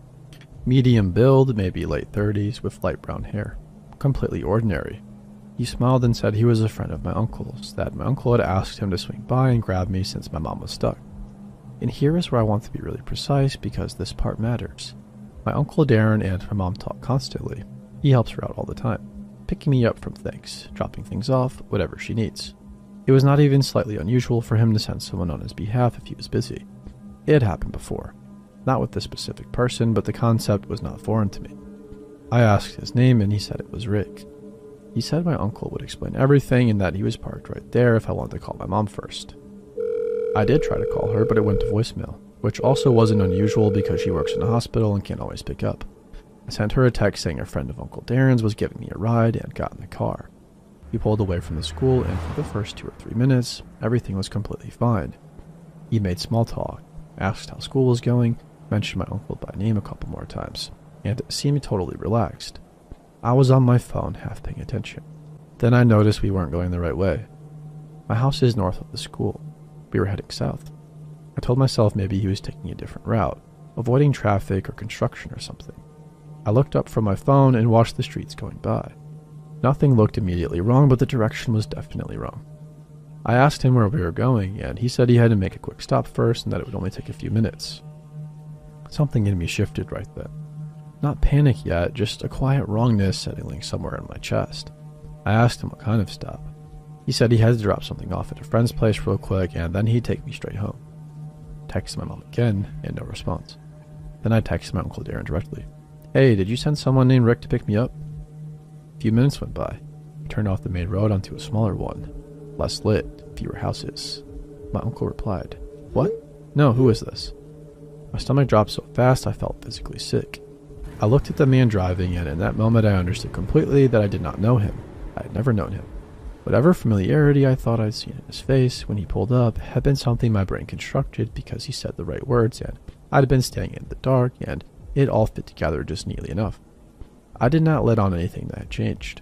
Medium build, maybe late 30s, with light brown hair. Completely ordinary. He smiled and said he was a friend of my uncle's, that my uncle had asked him to swing by and grab me since my mom was stuck. And here is where I want to be really precise because this part matters. My uncle Darren and my mom talk constantly. He helps her out all the time, picking me up from things, dropping things off, whatever she needs. It was not even slightly unusual for him to send someone on his behalf if he was busy. It had happened before. Not with this specific person, but the concept was not foreign to me. I asked his name and he said it was Rick. He said my uncle would explain everything and that he was parked right there if I wanted to call my mom first. I did try to call her, but it went to voicemail, which also wasn't unusual because she works in a hospital and can't always pick up. I sent her a text saying a friend of Uncle Darren's was giving me a ride and got in the car. We pulled away from the school, and for the first 2 or 3 minutes, everything was completely fine. He made small talk, asked how school was going, mentioned my uncle by name a couple more times, and seemed totally relaxed. I was on my phone, half paying attention. Then I noticed we weren't going the right way. My house is north of the school. We were heading south. I told myself maybe he was taking a different route, avoiding traffic or construction or something. I looked up from my phone and watched the streets going by. Nothing looked immediately wrong, but the direction was definitely wrong. I asked him where we were going, and he said he had to make a quick stop first and that it would only take a few minutes. Something in me shifted right then. Not panic yet, just a quiet wrongness settling somewhere in my chest. I asked him what kind of stop. He said he had to drop something off at a friend's place real quick, and then he'd take me straight home. Texted my mom again, and no response. Then I texted my Uncle Darren directly. Hey, did you send someone named Rick to pick me up? A few minutes went by. I turned off the main road onto a smaller one. Less lit, fewer houses. My uncle replied, What? No, who is this? My stomach dropped so fast I felt physically sick. I looked at the man driving, and in that moment I understood completely that I did not know him. I had never known him. Whatever familiarity I thought I'd seen in his face when he pulled up had been something my brain constructed because he said the right words, and I'd been staying in the dark, and it all fit together just neatly enough. I did not let on anything that had changed.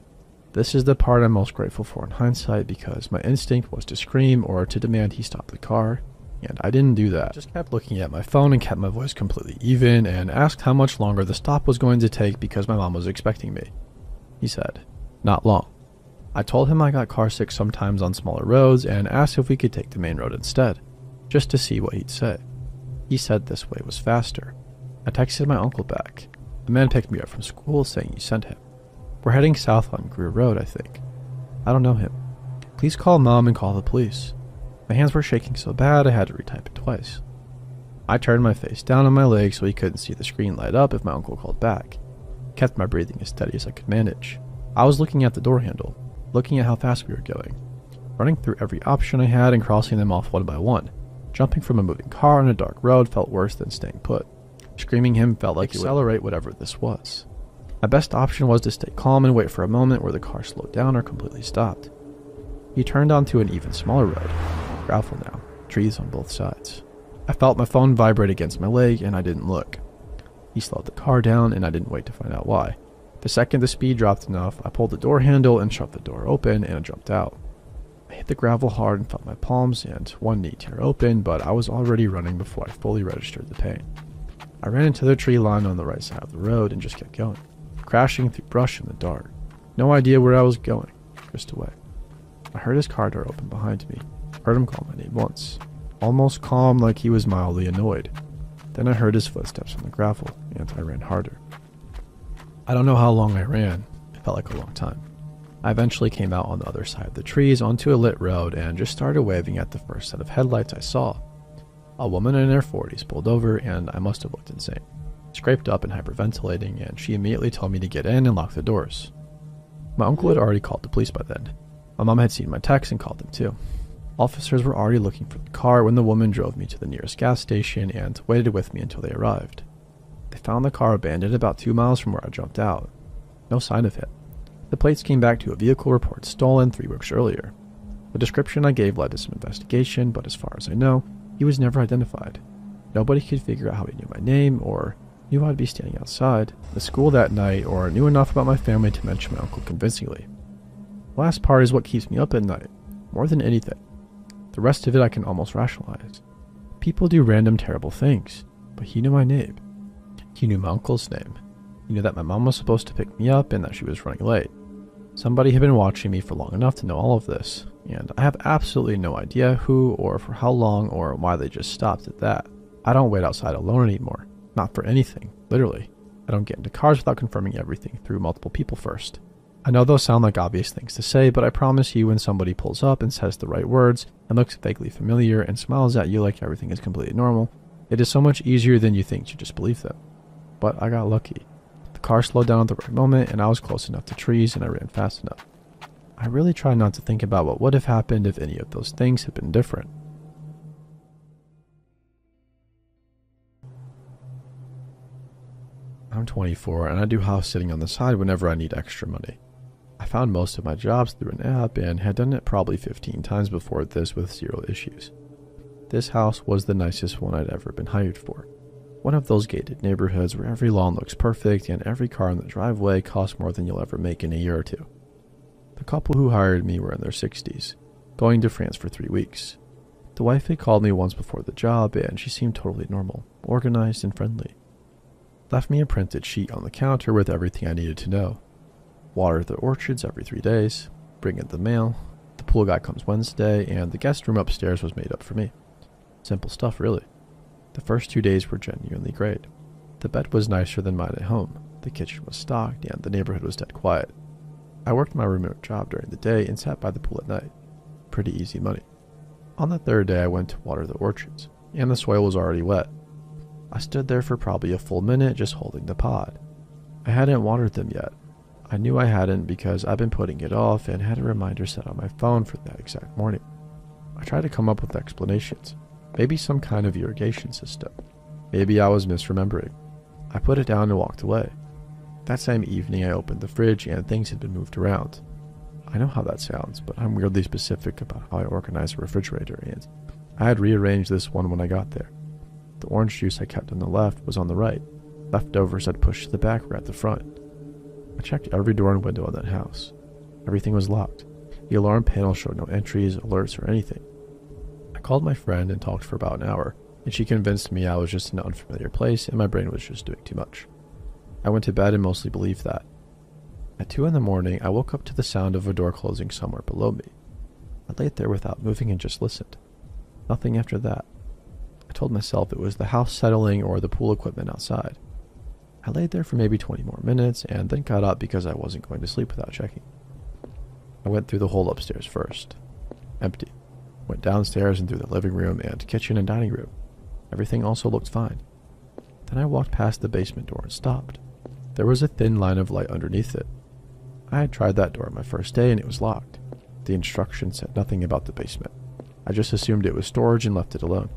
This is the part I'm most grateful for in hindsight, because my instinct was to scream or to demand he stop the car, and I didn't do that. I just kept looking at my phone and kept my voice completely even and asked how much longer the stop was going to take because my mom was expecting me. He said, Not long. I told him I got car sick sometimes on smaller roads and asked if we could take the main road instead, just to see what he'd say. He said this way was faster. I texted my uncle back. The man picked me up from school saying you sent him. We're heading south on Greer Road, I think. I don't know him. Please call Mom and call the police. My hands were shaking so bad I had to retype it twice. I turned my face down on my leg so he couldn't see the screen light up if my uncle called back. Kept my breathing as steady as I could manage. I was looking at the door handle, looking at how fast we were going, running through every option I had and crossing them off one by one. Jumping from a moving car on a dark road felt worse than staying put. Screaming him felt like accelerate whatever this was. My best option was to stay calm and wait for a moment where the car slowed down or completely stopped. He turned onto an even smaller road. Gravel now, trees on both sides. I felt my phone vibrate against my leg and I didn't look. He slowed the car down and I didn't wait to find out why. The second the speed dropped enough, I pulled the door handle and shoved the door open and I jumped out. I hit the gravel hard and felt my palms and one knee tear open, but I was already running before I fully registered the pain. I ran into the tree line on the right side of the road and just kept going, crashing through brush in the dark. No idea where I was going, just away. I heard his car door open behind me. Heard him call my name once, almost calm like he was mildly annoyed. Then I heard his footsteps on the gravel and I ran harder. I don't know how long I ran. It felt like a long time. I eventually came out on the other side of the trees onto a lit road and just started waving at the first set of headlights I saw. A woman in her 40s pulled over and I must have looked insane. Scraped up and hyperventilating, and she immediately told me to get in and lock the doors. My uncle had already called the police by then. My mom had seen my text and called them too. Officers were already looking for the car when the woman drove me to the nearest gas station and waited with me until they arrived. They found the car abandoned about 2 miles from where I jumped out. No sign of him. The plates came back to a vehicle report stolen 3 weeks earlier. The description I gave led to some investigation, but as far as I know, he was never identified. Nobody could figure out how he knew my name, or knew I'd be standing outside the school that night, or knew enough about my family to mention my uncle convincingly. The last part is what keeps me up at night, more than anything. The rest of it I can almost rationalize. People do random terrible things, but he knew my name. He knew my uncle's name. He knew that my mom was supposed to pick me up and that she was running late. Somebody had been watching me for long enough to know all of this, and I have absolutely no idea who or for how long or why they just stopped at that. I don't wait outside alone anymore. Not for anything, literally. I don't get into cars without confirming everything through multiple people first. I know those sound like obvious things to say, but I promise you when somebody pulls up and says the right words and looks vaguely familiar and smiles at you like everything is completely normal, it is so much easier than you think to just believe them. But I got lucky. The car slowed down at the right moment and I was close enough to trees and I ran fast enough. I really try not to think about what would have happened if any of those things had been different. I'm 24 and I do house sitting on the side whenever I need extra money. I found most of my jobs through an app and had done it probably 15 times before this with zero issues. This house was the nicest one I'd ever been hired for. One of those gated neighborhoods where every lawn looks perfect and every car in the driveway costs more than you'll ever make in a year or two. The couple who hired me were in their 60s, going to France for 3 weeks. The wife had called me once before the job and she seemed totally normal, organized and friendly. Left me a printed sheet on the counter with everything I needed to know. Water the orchards every 3 days, bring in the mail, the pool guy comes Wednesday, and the guest room upstairs was made up for me. Simple stuff, really. The first 2 days were genuinely great. The bed was nicer than mine at home, the kitchen was stocked, and the neighborhood was dead quiet. I worked my remote job during the day and sat by the pool at night. Pretty easy money. On the third day I went to water the orchards, and the soil was already wet. I stood there for probably a full minute just holding the pod. I hadn't watered them yet. I knew I hadn't because I'd been putting it off and had a reminder set on my phone for that exact morning. I tried to come up with explanations. Maybe some kind of irrigation system. Maybe I was misremembering. I put it down and walked away. That same evening I opened the fridge and things had been moved around. I know how that sounds, but I'm weirdly specific about how I organize a refrigerator, and I had rearranged this one when I got there. The orange juice I kept on the left was on the right. Leftovers I'd pushed to the back were at the front. I checked every door and window in that house. Everything was locked. The alarm panel showed no entries, alerts, or anything. I called my friend and talked for about an hour, and she convinced me I was just in an unfamiliar place and my brain was just doing too much. I went to bed and mostly believed that. At 2 in the morning, I woke up to the sound of a door closing somewhere below me. I laid there without moving and just listened. Nothing after that. I told myself it was the house settling or the pool equipment outside. I laid there for maybe 20 more minutes and then got up because I wasn't going to sleep without checking. I went through the hole upstairs first. Empty. Went downstairs and through the living room and kitchen and dining room. Everything also looked fine. Then I walked past the basement door and stopped. There was a thin line of light underneath it. I had tried that door my first day and it was locked. The instructions said nothing about the basement. I just assumed it was storage and left it alone.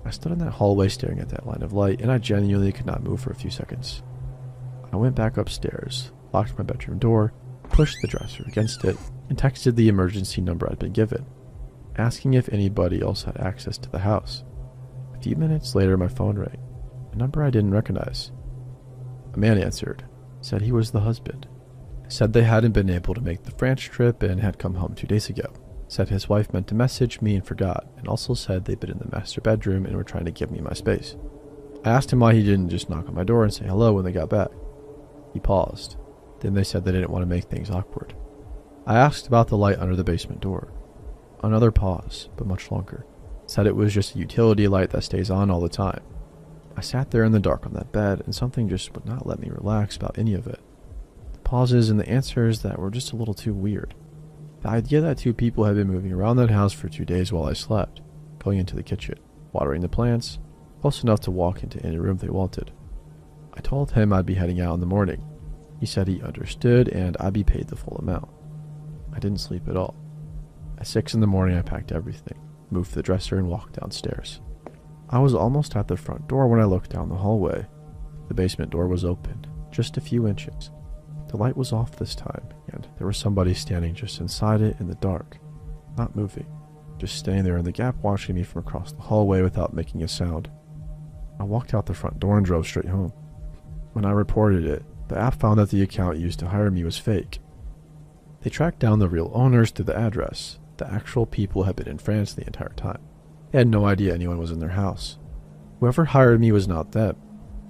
I stood in that hallway staring at that line of light and I genuinely could not move for a few seconds. I went back upstairs, locked my bedroom door, pushed the dresser against it, and texted the emergency number I'd been given, asking if anybody else had access to the house. A few minutes later my phone rang, a number I didn't recognize. A man answered, said he was the husband. Said they hadn't been able to make the France trip and had come home 2 days ago. Said his wife meant to message me and forgot, and also said they'd been in the master bedroom and were trying to give me my space. I asked him why he didn't just knock on my door and say hello when they got back. He paused. Then they said they didn't want to make things awkward. I asked about the light under the basement door. Another pause, but much longer. Said it was just a utility light that stays on all the time. I sat there in the dark on that bed, and something just would not let me relax about any of it. The pauses and the answers that were just a little too weird. The idea that 2 people had been moving around that house for 2 days while I slept, going into the kitchen, watering the plants, close enough to walk into any room they wanted. I told him I'd be heading out in the morning. He said he understood and I'd be paid the full amount. I didn't sleep at all. At 6 in the morning I packed everything, moved the dresser and walked downstairs. I was almost at the front door when I looked down the hallway. The basement door was open, just a few inches. The light was off this time, and there was somebody standing just inside it in the dark, not moving, just standing there in the gap watching me from across the hallway without making a sound. I walked out the front door and drove straight home. When I reported it, the app found that the account used to hire me was fake. They tracked down the real owners to the address. The actual people had been in France the entire time. They had no idea anyone was in their house. Whoever hired me was not them.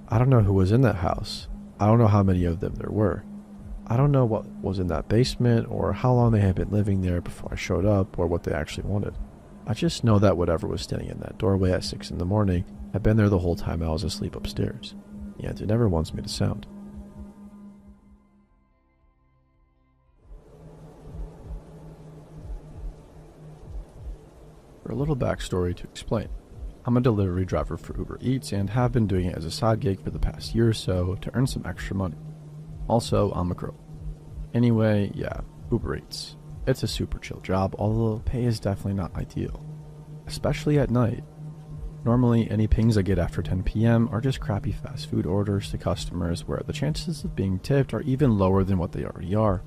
I don't know who was in that house. I don't know how many of them there were. I don't know what was in that basement or how long they had been living there before I showed up or what they actually wanted. I just know that whatever was standing in that doorway at 6 in the morning had been there the whole time I was asleep upstairs, and it never once made a sound. For a little backstory to explain, I'm a delivery driver for Uber Eats and have been doing it as a side gig for the past year or so to earn some extra money. Also, I'm a girl. Anyway, yeah, Uber Eats. It's a super chill job, although pay is definitely not ideal. Especially at night. Normally, any pings I get after 10 p.m. are just crappy fast food orders to customers where the chances of being tipped are even lower than what they already are,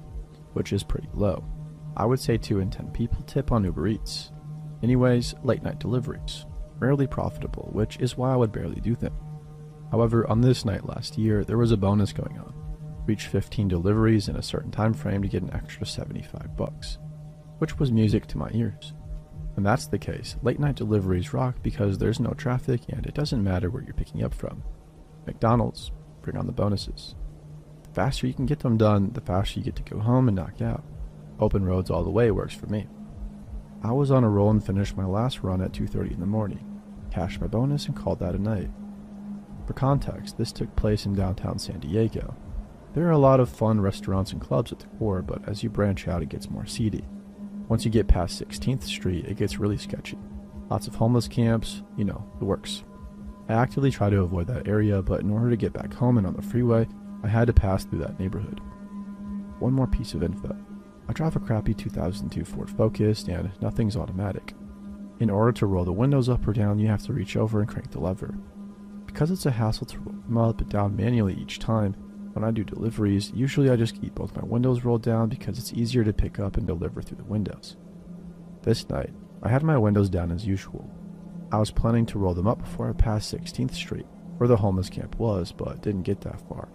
which is pretty low. I would say 2 in 10 people tip on Uber Eats. Anyways, late night deliveries. Rarely profitable, which is why I would barely do them. However, on this night last year, there was a bonus going on. Reach 15 deliveries in a certain time frame to get an extra $75, which was music to my ears. When that's the case, late night deliveries rock because there's no traffic and it doesn't matter where you're picking up from. McDonald's, bring on the bonuses. The faster you can get them done, the faster you get to go home and knock out. Open roads all the way works for me. I was on a roll and finished my last run at 2:30 in the morning, cashed my bonus and called that a night. For context, this took place in downtown San Diego. There are a lot of fun restaurants and clubs at the core, but as you branch out it gets more seedy. Once you get past 16th Street, it gets really sketchy. Lots of homeless camps, the works. I actively try to avoid that area, but in order to get back home and on the freeway, I had to pass through that neighborhood. One more piece of info. I drive a crappy 2002 Ford Focus, and nothing's automatic. In order to roll the windows up or down, you have to reach over and crank the lever. Because it's a hassle to roll them up and down manually each time, when I do deliveries, usually I just keep both my windows rolled down because it's easier to pick up and deliver through the windows. This night, I had my windows down as usual. I was planning to roll them up before I passed 16th Street, where the homeless camp was, but didn't get that far.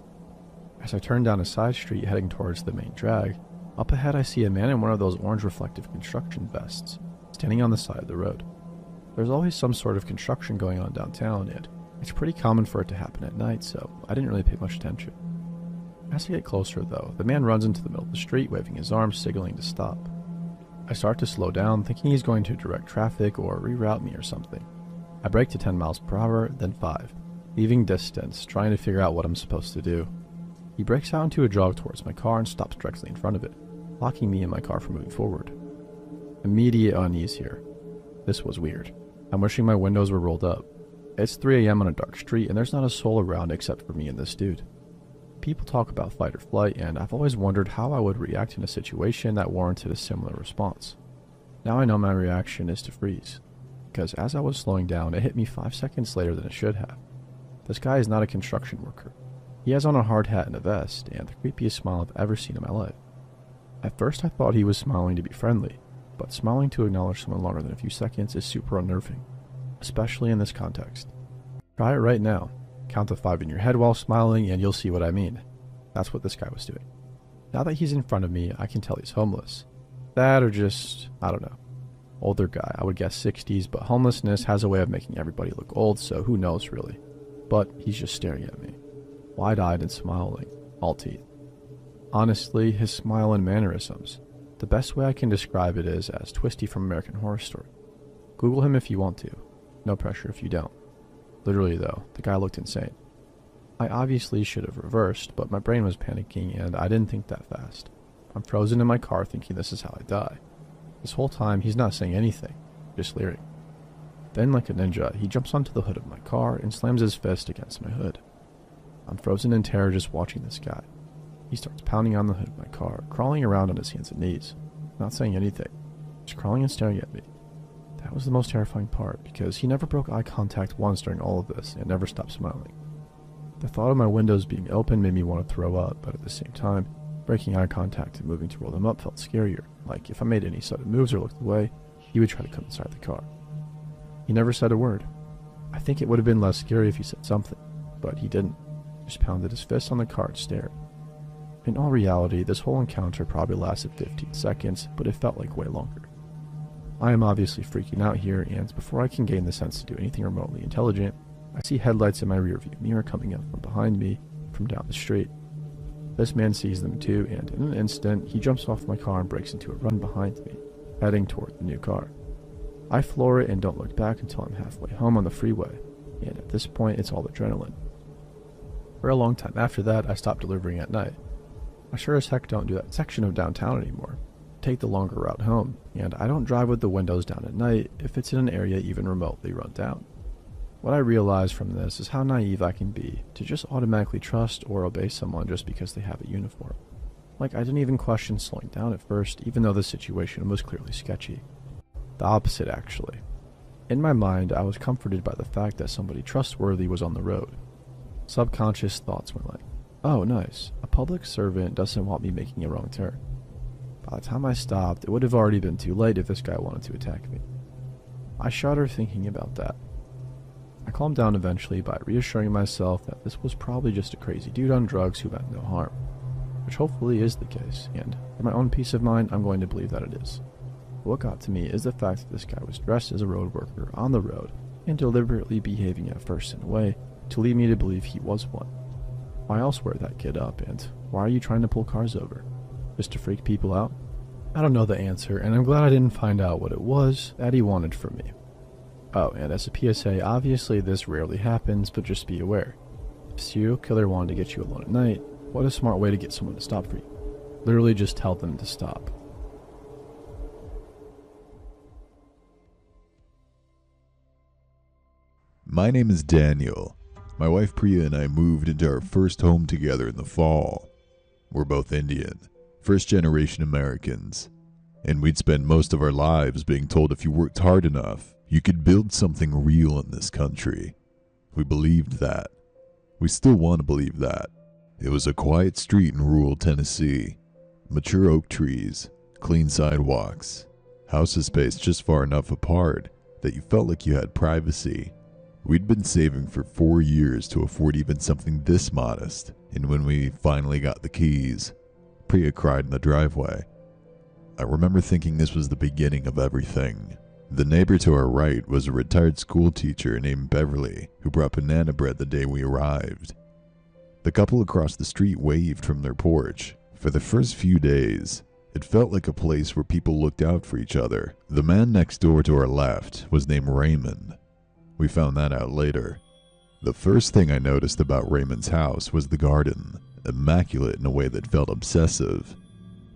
As I turned down a side street heading towards the main drag, up ahead I see a man in one of those orange reflective construction vests, standing on the side of the road. There's always some sort of construction going on downtown, and it's pretty common for it to happen at night, so I didn't really pay much attention. As I get closer, though, the man runs into the middle of the street, waving his arms, signaling to stop. I start to slow down, thinking he's going to direct traffic or reroute me or something. I brake to 10 miles per hour, then 5, leaving distance, trying to figure out what I'm supposed to do. He breaks out into a jog towards my car and stops directly in front of it, blocking me and my car from moving forward. Immediate unease here. This was weird. I'm wishing my windows were rolled up. It's 3 a.m. on a dark street, and there's not a soul around except for me and this dude. People talk about fight or flight, and I've always wondered how I would react in a situation that warranted a similar response. Now I know my reaction is to freeze, because as I was slowing down, it hit me 5 seconds later than it should have. This guy is not a construction worker. He has on a hard hat and a vest, and the creepiest smile I've ever seen in my life. At first I thought he was smiling to be friendly, but smiling to acknowledge someone longer than a few seconds is super unnerving, especially in this context. Try it right now. Count to 5 in your head while smiling and you'll see what I mean. That's what this guy was doing. Now that he's in front of me, I can tell he's homeless. That or just, I don't know. Older guy, I would guess 60s, but homelessness has a way of making everybody look old, so who knows really. But he's just staring at me, wide-eyed and smiling, all teeth. Honestly, his smile and mannerisms, the best way I can describe it is as Twisty from American Horror Story. Google him if you want to. No pressure if you don't. Literally though, the guy looked insane. I obviously should have reversed, but my brain was panicking and I didn't think that fast. I'm frozen in my car thinking this is how I die. This whole time he's not saying anything, just leering. Then like a ninja, he jumps onto the hood of my car and slams his fist against my hood. I'm frozen in terror just watching this guy. He starts pounding on the hood of my car, crawling around on his hands and knees, not saying anything, just crawling and staring at me. That was the most terrifying part, because he never broke eye contact once during all of this and never stopped smiling. The thought of my windows being open made me want to throw up, but at the same time, breaking eye contact and moving to roll them up felt scarier, like if I made any sudden moves or looked away, he would try to come inside the car. He never said a word. I think it would have been less scary if he said something, but he didn't. He just pounded his fist on the car and stared. In all reality, this whole encounter probably lasted 15 seconds, but it felt like way longer. I am obviously freaking out here, and before I can gain the sense to do anything remotely intelligent, I see headlights in my rearview mirror coming up from behind me from down the street. This man sees them too, and in an instant, he jumps off my car and breaks into a run behind me, heading toward the new car. I floor it and don't look back until I'm halfway home on the freeway, and at this point, it's all adrenaline. For a long time after that, I stopped delivering at night. I sure as heck don't do that section of downtown anymore. Take the longer route home, and I don't drive with the windows down at night if it's in an area even remotely run down. What I realize from this is how naive I can be to just automatically trust or obey someone just because they have a uniform. Like, I didn't even question slowing down at first, even though the situation was clearly sketchy. The opposite, actually. In my mind, I was comforted by the fact that somebody trustworthy was on the road. Subconscious thoughts went like, oh nice, a public servant doesn't want me making a wrong turn. By the time I stopped, it would have already been too late if this guy wanted to attack me. I shudder thinking about that. I calmed down eventually by reassuring myself that this was probably just a crazy dude on drugs who meant no harm, which hopefully is the case, and for my own peace of mind, I'm going to believe that it is. But what got to me is the fact that this guy was dressed as a road worker on the road and deliberately behaving at first in a way to lead me to believe he was one. Why else wear that kid up, and why are you trying to pull cars over? Just to freak people out? I don't know the answer, and I'm glad I didn't find out what it was that he wanted from me. Oh, and as a PSA, obviously this rarely happens, but just be aware. If a serial killer wanted to get you alone at night, what a smart way to get someone to stop for you. Literally just tell them to stop. My name is Daniel. My wife Priya and I moved into our first home together in the fall. We're both Indian, first-generation Americans, and we'd spend most of our lives being told if you worked hard enough, you could build something real in this country. We believed that. We still want to believe that. It was a quiet street in rural Tennessee. Mature oak trees, clean sidewalks, houses spaced just far enough apart that you felt like you had privacy. We'd been saving for 4 years to afford even something this modest, and when we finally got the keys, Priya cried in the driveway. I remember thinking this was the beginning of everything. The neighbor to our right was a retired school teacher named Beverly, who brought banana bread the day we arrived. The couple across the street waved from their porch. For the first few days, it felt like a place where people looked out for each other. The man next door to our left was named Raymond. We found that out later. The first thing I noticed about Raymond's house was the garden, immaculate in a way that felt obsessive.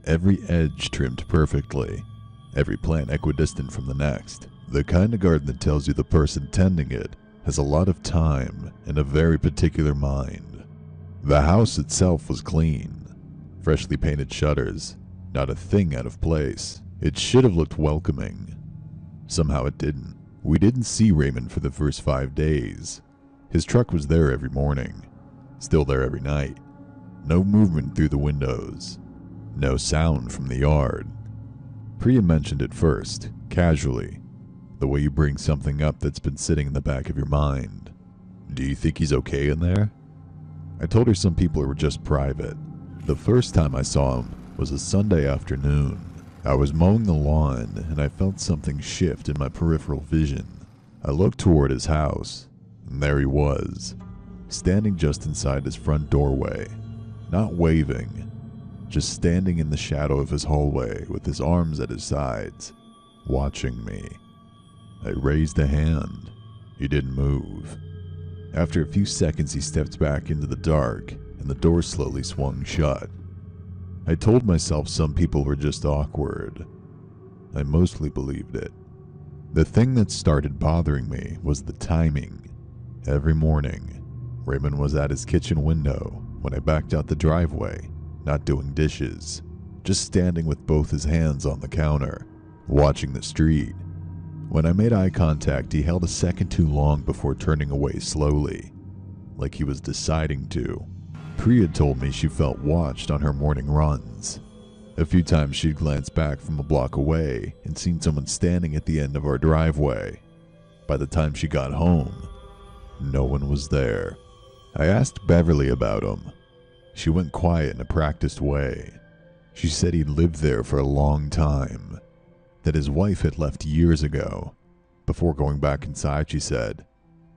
Every edge trimmed perfectly, every plant equidistant from the next. The kind of garden that tells you the person tending it has a lot of time and a very particular mind. The house itself was clean, freshly painted shutters, not a thing out of place. It should have looked welcoming. Somehow it didn't. We didn't see Raymond for the first 5 days. His truck was there every morning, still there every night. No movement through the windows, no sound from the yard. Priya mentioned it first, casually, the way you bring something up that's been sitting in the back of your mind. Do you think he's okay in there? I told her some people were just private. The first time I saw him was a Sunday afternoon. I was mowing the lawn and I felt something shift in my peripheral vision. I looked toward his house, and there he was, standing just inside his front doorway, not waving, just standing in the shadow of his hallway with his arms at his sides, watching me. I raised a hand. He didn't move. After a few seconds, he stepped back into the dark, and the door slowly swung shut. I told myself some people were just awkward. I mostly believed it. The thing that started bothering me was the timing. Every morning, Raymond was at his kitchen window when I backed out the driveway, not doing dishes, just standing with both his hands on the counter, watching the street. When I made eye contact, he held a second too long before turning away slowly, like he was deciding to. Priya told me she felt watched on her morning runs. A few times she'd glanced back from a block away and seen someone standing at the end of our driveway. By the time she got home, no one was there. I asked Beverly about him. She went quiet in a practiced way. She said he'd lived there for a long time, that his wife had left years ago. Before going back inside, she said,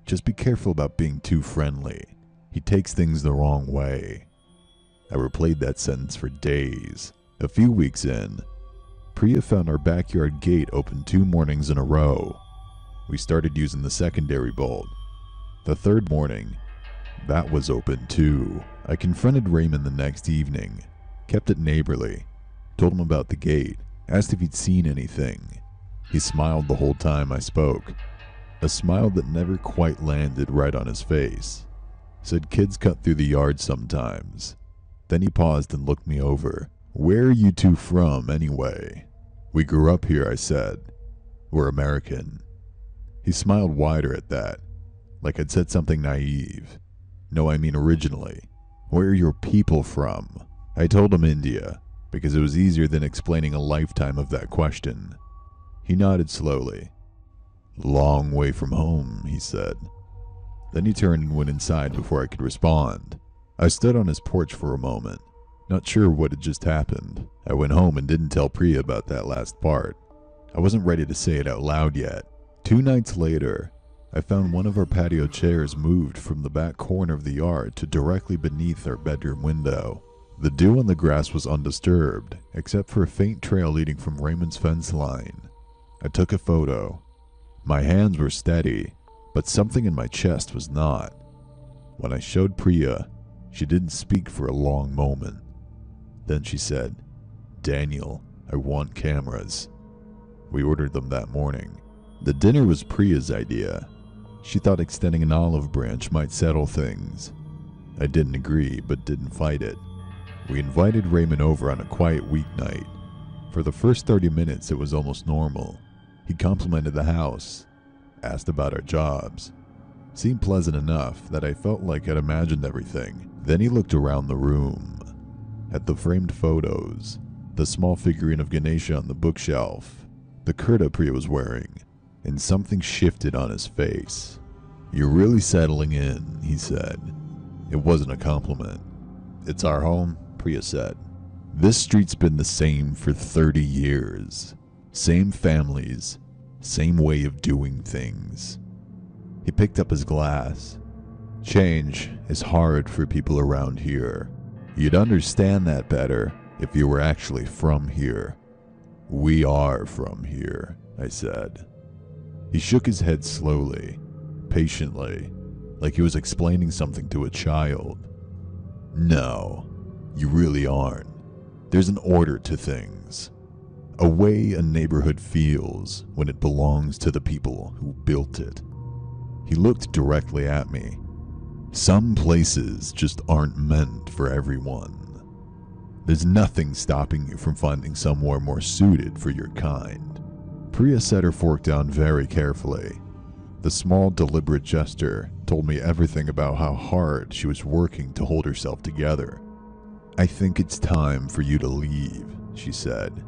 "Just be careful about being too friendly. He takes things the wrong way." I replayed that sentence for days. A few weeks in, Priya found our backyard gate open 2 mornings in a row. We started using the secondary bolt. The third morning, that was open too. I confronted Raymond the next evening, kept it neighborly, told him about the gate, asked if he'd seen anything. He smiled the whole time I spoke, a smile that never quite landed right on his face. Said kids cut through the yard sometimes. Then he paused and looked me over. "Where are you two from, anyway?" "We grew up here," I said. "We're American." He smiled wider at that, like I'd said something naive. No, I mean originally. Where are your people from? I told him India, because it was easier than explaining a lifetime of that question. He nodded slowly. Long way from home, he said. Then he turned and went inside before I could respond. I stood on his porch for a moment, not sure what had just happened. I went home and didn't tell Priya about that last part. I wasn't ready to say it out loud yet. 2 nights later, I found one of our patio chairs moved from the back corner of the yard to directly beneath our bedroom window. The dew on the grass was undisturbed, except for a faint trail leading from Raymond's fence line. I took a photo. My hands were steady, but something in my chest was not. When I showed Priya, she didn't speak for a long moment. Then she said, "Daniel, I want cameras." We ordered them that morning. The dinner was Priya's idea. She thought extending an olive branch might settle things. I didn't agree, but didn't fight it. We invited Raymond over on a quiet weeknight. For the first 30 minutes, it was almost normal. He complimented the house, asked about our jobs. Seemed pleasant enough that I felt like I'd imagined everything. Then he looked around the room, at the framed photos, the small figurine of Ganesha on the bookshelf, the kurta Priya was wearing, and something shifted on his face. "You're really settling in," he said. It wasn't a compliment. "It's our home," Priya said. "This street's been the same for 30 years. Same families, same way of doing things." He picked up his glass. "Change is hard for people around here. You'd understand that better if you were actually from here." "We are from here," I said. He shook his head slowly, patiently, like he was explaining something to a child. "No, you really aren't. There's an order to things. A way a neighborhood feels when it belongs to the people who built it." He looked directly at me. "Some places just aren't meant for everyone. There's nothing stopping you from finding somewhere more suited for your kind." Priya set her fork down very carefully. The small, deliberate gesture told me everything about how hard she was working to hold herself together. "I think it's time for you to leave," she said.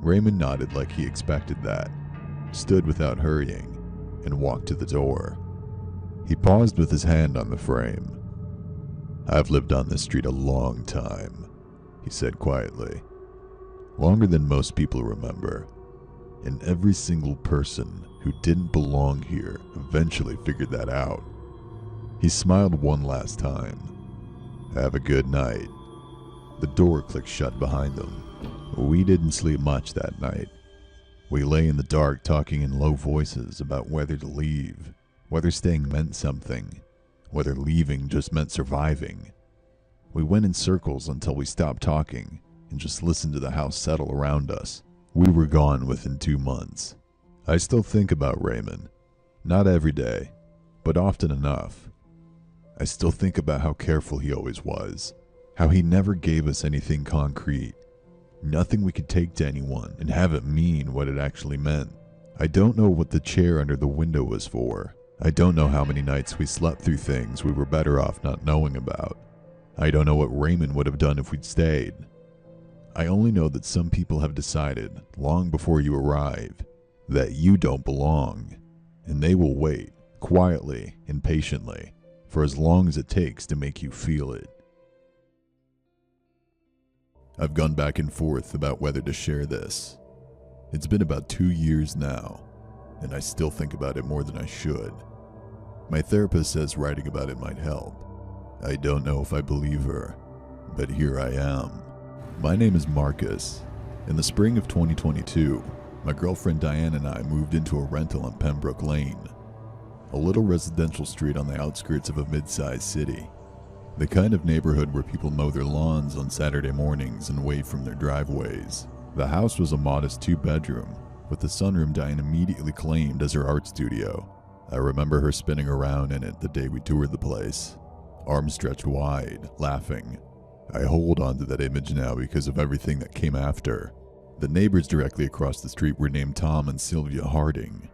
Raymond nodded like he expected that, stood without hurrying, and walked to the door. He paused with his hand on the frame. "I've lived on this street a long time," he said quietly. "Longer than most people remember. And every single person who didn't belong here eventually figured that out." He smiled one last time. "Have a good night." The door clicked shut behind them. We didn't sleep much that night. We lay in the dark talking in low voices about whether to leave, whether staying meant something, whether leaving just meant surviving. We went in circles until we stopped talking and just listened to the house settle around us. We were gone within 2 months. I still think about Raymond. Not every day, but often enough. I still think about how careful he always was, how he never gave us anything concrete. Nothing we could take to anyone and have it mean what it actually meant. I don't know what the chair under the window was for. I don't know how many nights we slept through things we were better off not knowing about. I don't know what Raymond would have done if we'd stayed. I only know that some people have decided, long before you arrive, that you don't belong, and they will wait, quietly and patiently, for as long as it takes to make you feel it. I've gone back and forth about whether to share this. It's been about 2 years now, and I still think about it more than I should. My therapist says writing about it might help. I don't know if I believe her, but here I am. My name is Marcus. In the spring of 2022, my girlfriend Diane and I moved into a rental on Pembroke Lane, a little residential street on the outskirts of a mid-sized city. The kind of neighborhood where people mow their lawns on Saturday mornings and wave from their driveways. The house was a modest 2-bedroom, with the sunroom Diane immediately claimed as her art studio. I remember her spinning around in it the day we toured the place, arms stretched wide, laughing. I hold on to that image now because of everything that came after. The neighbors directly across the street were named Tom and Sylvia Harding.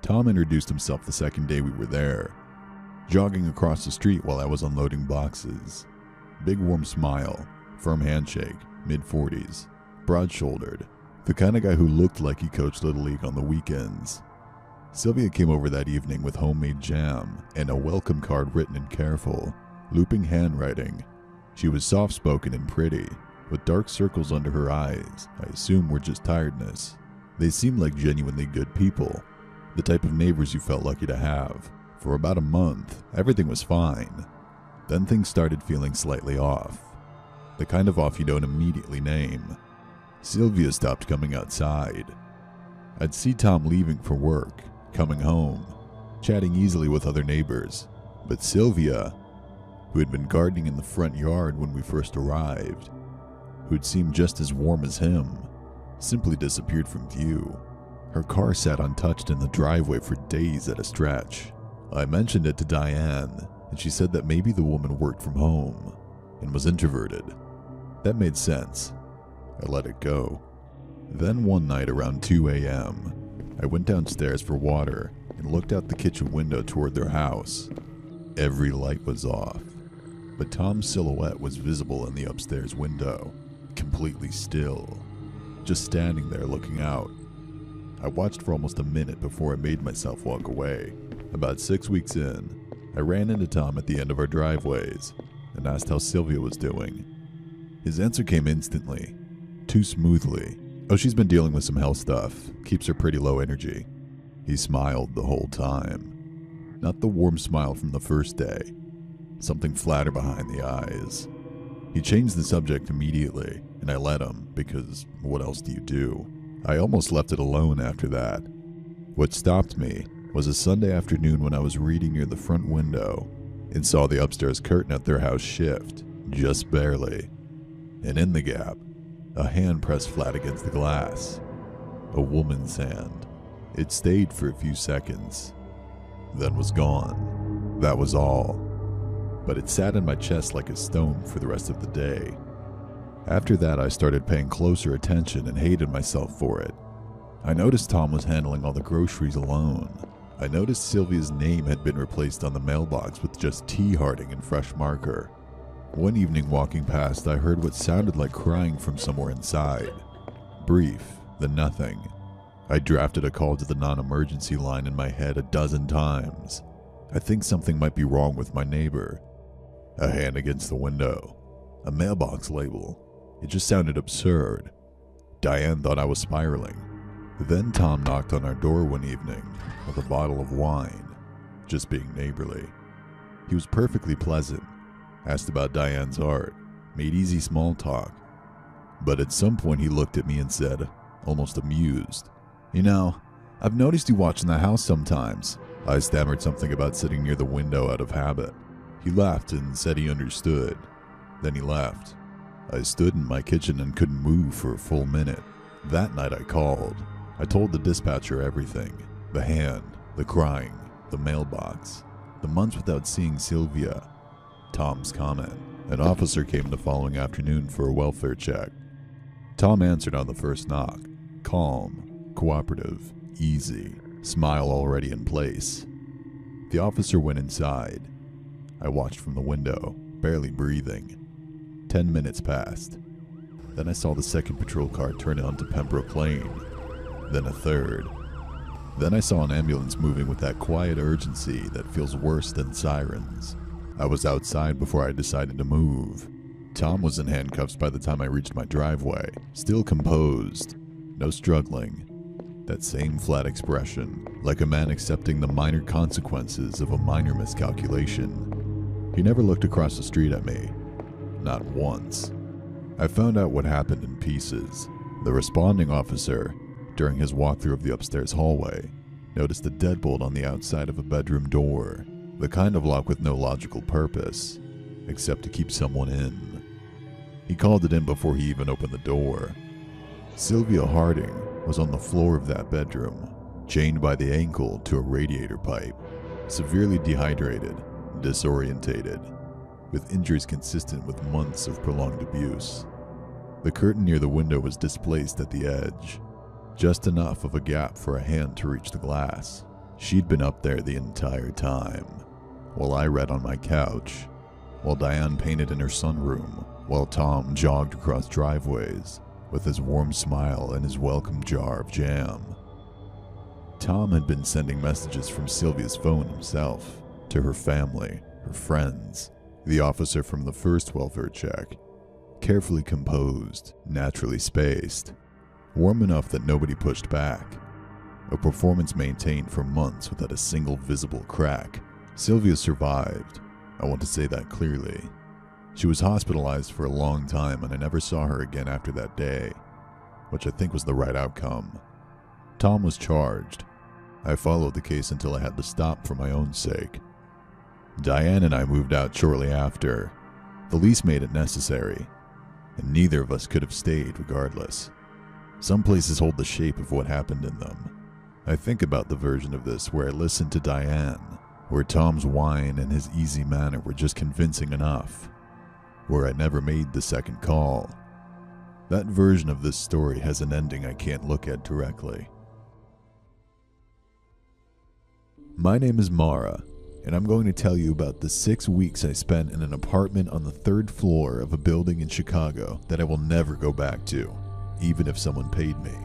Tom introduced himself the second day we were there, jogging across the street while I was unloading boxes. Big warm smile, firm handshake, mid-40s, broad-shouldered, the kind of guy who looked like he coached Little League on the weekends. Sylvia came over that evening with homemade jam and a welcome card written in careful, looping handwriting. She was soft-spoken and pretty, with dark circles under her eyes I assume were just tiredness. They seemed like genuinely good people, the type of neighbors you felt lucky to have. For about a month, everything was fine. Then things started feeling slightly off. The kind of off you don't immediately name. Sylvia stopped coming outside. I'd see Tom leaving for work, coming home, chatting easily with other neighbors. But Sylvia, who had been gardening in the front yard when we first arrived, who'd seemed just as warm as him, simply disappeared from view. Her car sat untouched in the driveway for days at a stretch. I mentioned it to Diane, and she said that maybe the woman worked from home and was introverted. That made sense. I let it go. Then one night around 2 a.m., I went downstairs for water and looked out the kitchen window toward their house. Every light was off, but Tom's silhouette was visible in the upstairs window, completely still, just standing there looking out. I watched for almost a minute before I made myself walk away. About 6 weeks in, I ran into Tom at the end of our driveways and asked how Sylvia was doing. His answer came instantly, too smoothly. Oh, she's been dealing with some health stuff, keeps her pretty low energy. He smiled the whole time. Not the warm smile from the first day, something flatter behind the eyes. He changed the subject immediately, and I let him, because what else do you do? I almost left it alone after that. What stopped me was a Sunday afternoon when I was reading near the front window and saw the upstairs curtain at their house shift, just barely. And in the gap, a hand pressed flat against the glass. A woman's hand. It stayed for a few seconds, then was gone. That was all. But it sat in my chest like a stone for the rest of the day. After that, I started paying closer attention and hated myself for it. I noticed Tom was handling all the groceries alone. I noticed Sylvia's name had been replaced on the mailbox with just T. Harding in fresh marker. One evening walking past, I heard what sounded like crying from somewhere inside. Brief, then nothing. I drafted a call to the non-emergency line in my head a dozen times. I think something might be wrong with my neighbor. A hand against the window. A mailbox label. It just sounded absurd. Diane thought I was spiraling. Then Tom knocked on our door one evening with a bottle of wine, just being neighborly. He was perfectly pleasant, asked about Diane's art, made easy small talk. But at some point he looked at me and said, almost amused, "You know, I've noticed you watching the house sometimes." I stammered something about sitting near the window out of habit. He laughed and said he understood. Then he left. I stood in my kitchen and couldn't move for a full minute. That night I called. I told the dispatcher everything. The hand, the crying, the mailbox, the months without seeing Sylvia, Tom's comment. An officer came the following afternoon for a welfare check. Tom answered on the first knock. Calm, cooperative, easy, smile already in place. The officer went inside. I watched from the window, barely breathing. 10 minutes passed. Then I saw the second patrol car turn onto Pembroke Lane. Then a third. Then I saw an ambulance moving with that quiet urgency that feels worse than sirens. I was outside before I decided to move. Tom was in handcuffs by the time I reached my driveway, still composed, no struggling. That same flat expression, like a man accepting the minor consequences of a minor miscalculation. He never looked across the street at me. Not once. I found out what happened in pieces. The responding officer, during his walkthrough of the upstairs hallway, noticed a deadbolt on the outside of a bedroom door, the kind of lock with no logical purpose, except to keep someone in. He called it in before he even opened the door. Sylvia Harding was on the floor of that bedroom, chained by the ankle to a radiator pipe, severely dehydrated, disorientated, with injuries consistent with months of prolonged abuse. The curtain near the window was displaced at the edge, just enough of a gap for a hand to reach the glass. She'd been up there the entire time, while I read on my couch, while Diane painted in her sunroom, while Tom jogged across driveways with his warm smile and his welcome jar of jam. Tom had been sending messages from Sylvia's phone himself to her family, her friends, the officer from the first welfare check, carefully composed, naturally spaced, warm enough that nobody pushed back. A performance maintained for months without a single visible crack. Sylvia survived. I want to say that clearly. She was hospitalized for a long time and I never saw her again after that day, which I think was the right outcome. Tom was charged. I followed the case until I had to stop for my own sake. Diane and I moved out shortly after. The lease made it necessary, and neither of us could have stayed regardless. Some places hold the shape of what happened in them. I think about the version of this where I listened to Diane, where Tom's whine and his easy manner were just convincing enough, where I never made the second call. That version of this story has an ending I can't look at directly. My name is Mara, and I'm going to tell you about the 6 weeks I spent in an apartment on the 3rd floor of a building in Chicago that I will never go back to, even if someone paid me.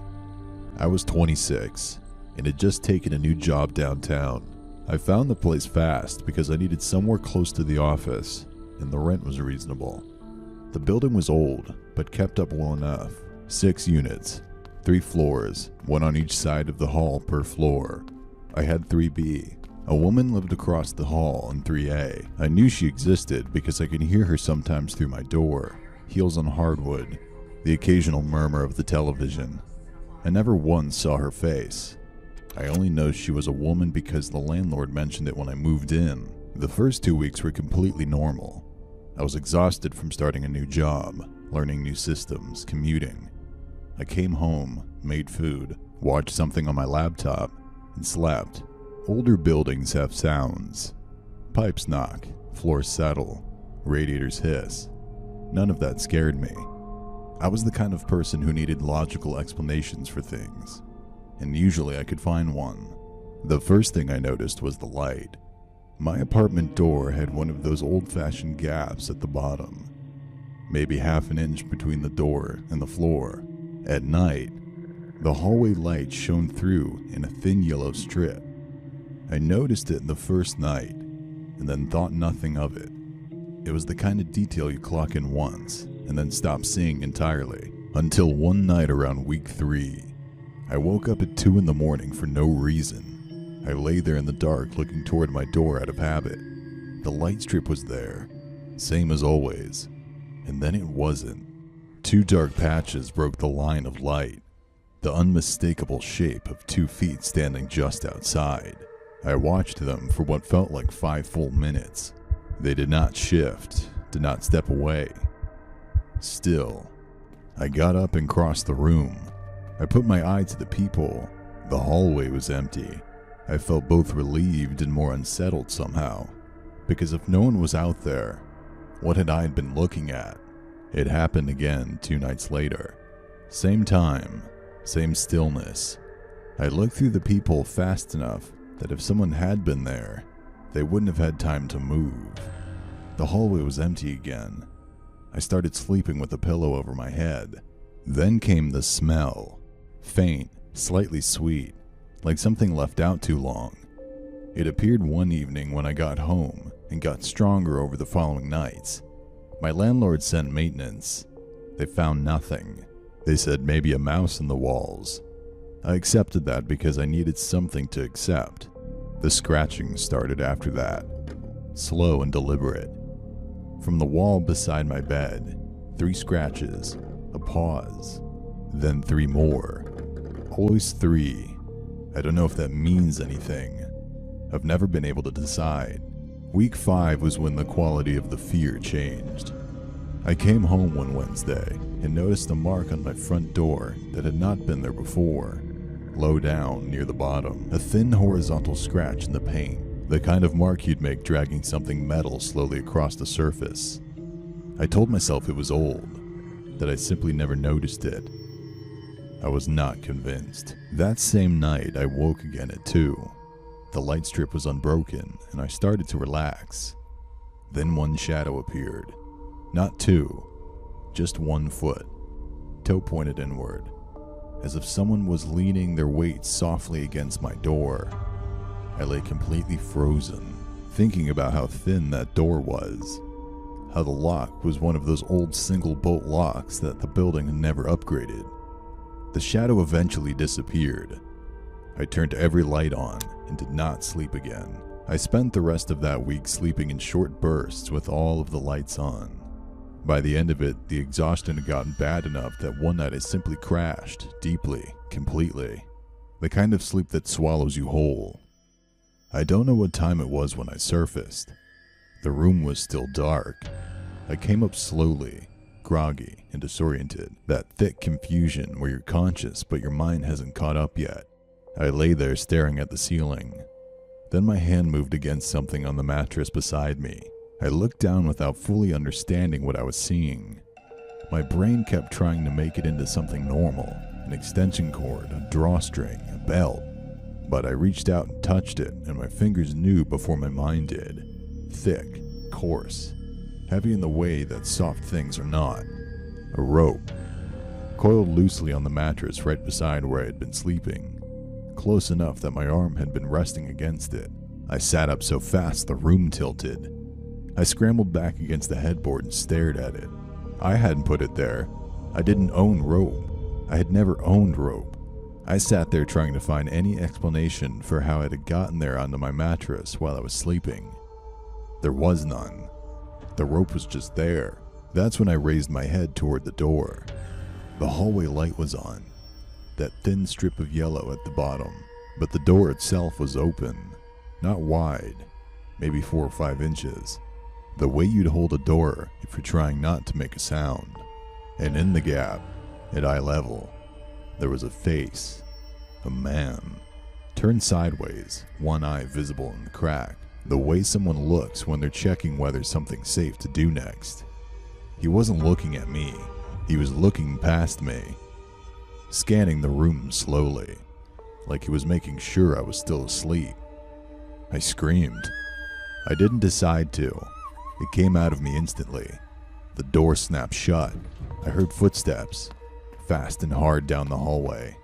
I was 26, and had just taken a new job downtown. I found the place fast because I needed somewhere close to the office, and the rent was reasonable. The building was old, but kept up well enough. 6 units, 3 floors, 1 on each side of the hall per floor. I had 3B. A woman lived across the hall in 3A. I knew she existed because I could hear her sometimes through my door, heels on hardwood, the occasional murmur of the television. I never once saw her face. I only know she was a woman because the landlord mentioned it when I moved in. The first 2 weeks were completely normal. I was exhausted from starting a new job, learning new systems, commuting. I came home, made food, watched something on my laptop, and slept. Older buildings have sounds. Pipes knock, floors settle, radiators hiss. None of that scared me. I was the kind of person who needed logical explanations for things, and usually I could find one. The first thing I noticed was the light. My apartment door had one of those old-fashioned gaps at the bottom, maybe half an inch between the door and the floor. At night, the hallway light shone through in a thin yellow strip. I noticed it the first night, and then thought nothing of it. It was the kind of detail you clock in once, and then stop seeing entirely. Until one night around week 3, I woke up at 2 in the morning for no reason. I lay there in the dark looking toward my door out of habit. The light strip was there, same as always, and then it wasn't. 2 dark patches broke the line of light, the unmistakable shape of 2 feet standing just outside. I watched them for what felt like 5 full minutes. They did not shift, did not step away. Still, I got up and crossed the room. I put my eye to the peephole. The hallway was empty. I felt both relieved and more unsettled somehow, because if no one was out there, what had I been looking at? It happened again 2 nights later. Same time, same stillness. I looked through the peephole fast enough that if someone had been there, they wouldn't have had time to move. The hallway was empty again. I started sleeping with a pillow over my head. Then came the smell. Faint, slightly sweet, like something left out too long. It appeared one evening when I got home and got stronger over the following nights. My landlord sent maintenance. They found nothing. They said maybe a mouse in the walls. I accepted that because I needed something to accept. The scratching started after that, slow and deliberate. From the wall beside my bed, 3 scratches, a pause, then 3 more. Always 3. I don't know if that means anything. I've never been able to decide. Week 5 was when the quality of the fear changed. I came home one Wednesday and noticed a mark on my front door that had not been there before. Low down, near the bottom, a thin horizontal scratch in the paint, the kind of mark you'd make dragging something metal slowly across the surface. I told myself it was old, that I simply never noticed it. I was not convinced. That same night, I woke again at 2. The light strip was unbroken, and I started to relax. Then one shadow appeared. Not two, just 1 foot, toe pointed inward, as if someone was leaning their weight softly against my door. I lay completely frozen, thinking about how thin that door was, how the lock was one of those old single bolt locks that the building had never upgraded. The shadow eventually disappeared. I turned every light on and did not sleep again. I spent the rest of that week sleeping in short bursts with all of the lights on. By the end of it, the exhaustion had gotten bad enough that one night I simply crashed, deeply, completely. The kind of sleep that swallows you whole. I don't know what time it was when I surfaced. The room was still dark. I came up slowly, groggy and disoriented, that thick confusion where you're conscious but your mind hasn't caught up yet. I lay there staring at the ceiling. Then my hand moved against something on the mattress beside me. I looked down without fully understanding what I was seeing. My brain kept trying to make it into something normal, an extension cord, a drawstring, a belt. But I reached out and touched it, and my fingers knew before my mind did. Thick, coarse, heavy in the way that soft things are not. A rope, coiled loosely on the mattress right beside where I had been sleeping, close enough that my arm had been resting against it. I sat up so fast the room tilted. I scrambled back against the headboard and stared at it. I hadn't put it there. I didn't own rope. I had never owned rope. I sat there trying to find any explanation for how it had gotten there onto my mattress while I was sleeping. There was none. The rope was just there. That's when I raised my head toward the door. The hallway light was on, that thin strip of yellow at the bottom, but the door itself was open, not wide, maybe 4 or 5 inches. The way you'd hold a door if you're trying not to make a sound. And in the gap, at eye level, there was a face, a man, turned sideways, one eye visible in the crack, the way someone looks when they're checking whether something's safe to do next. He wasn't looking at me, he was looking past me, scanning the room slowly, like he was making sure I was still asleep. I screamed. I didn't decide to. It came out of me instantly. The door snapped shut. I heard footsteps, fast and hard down the hallway,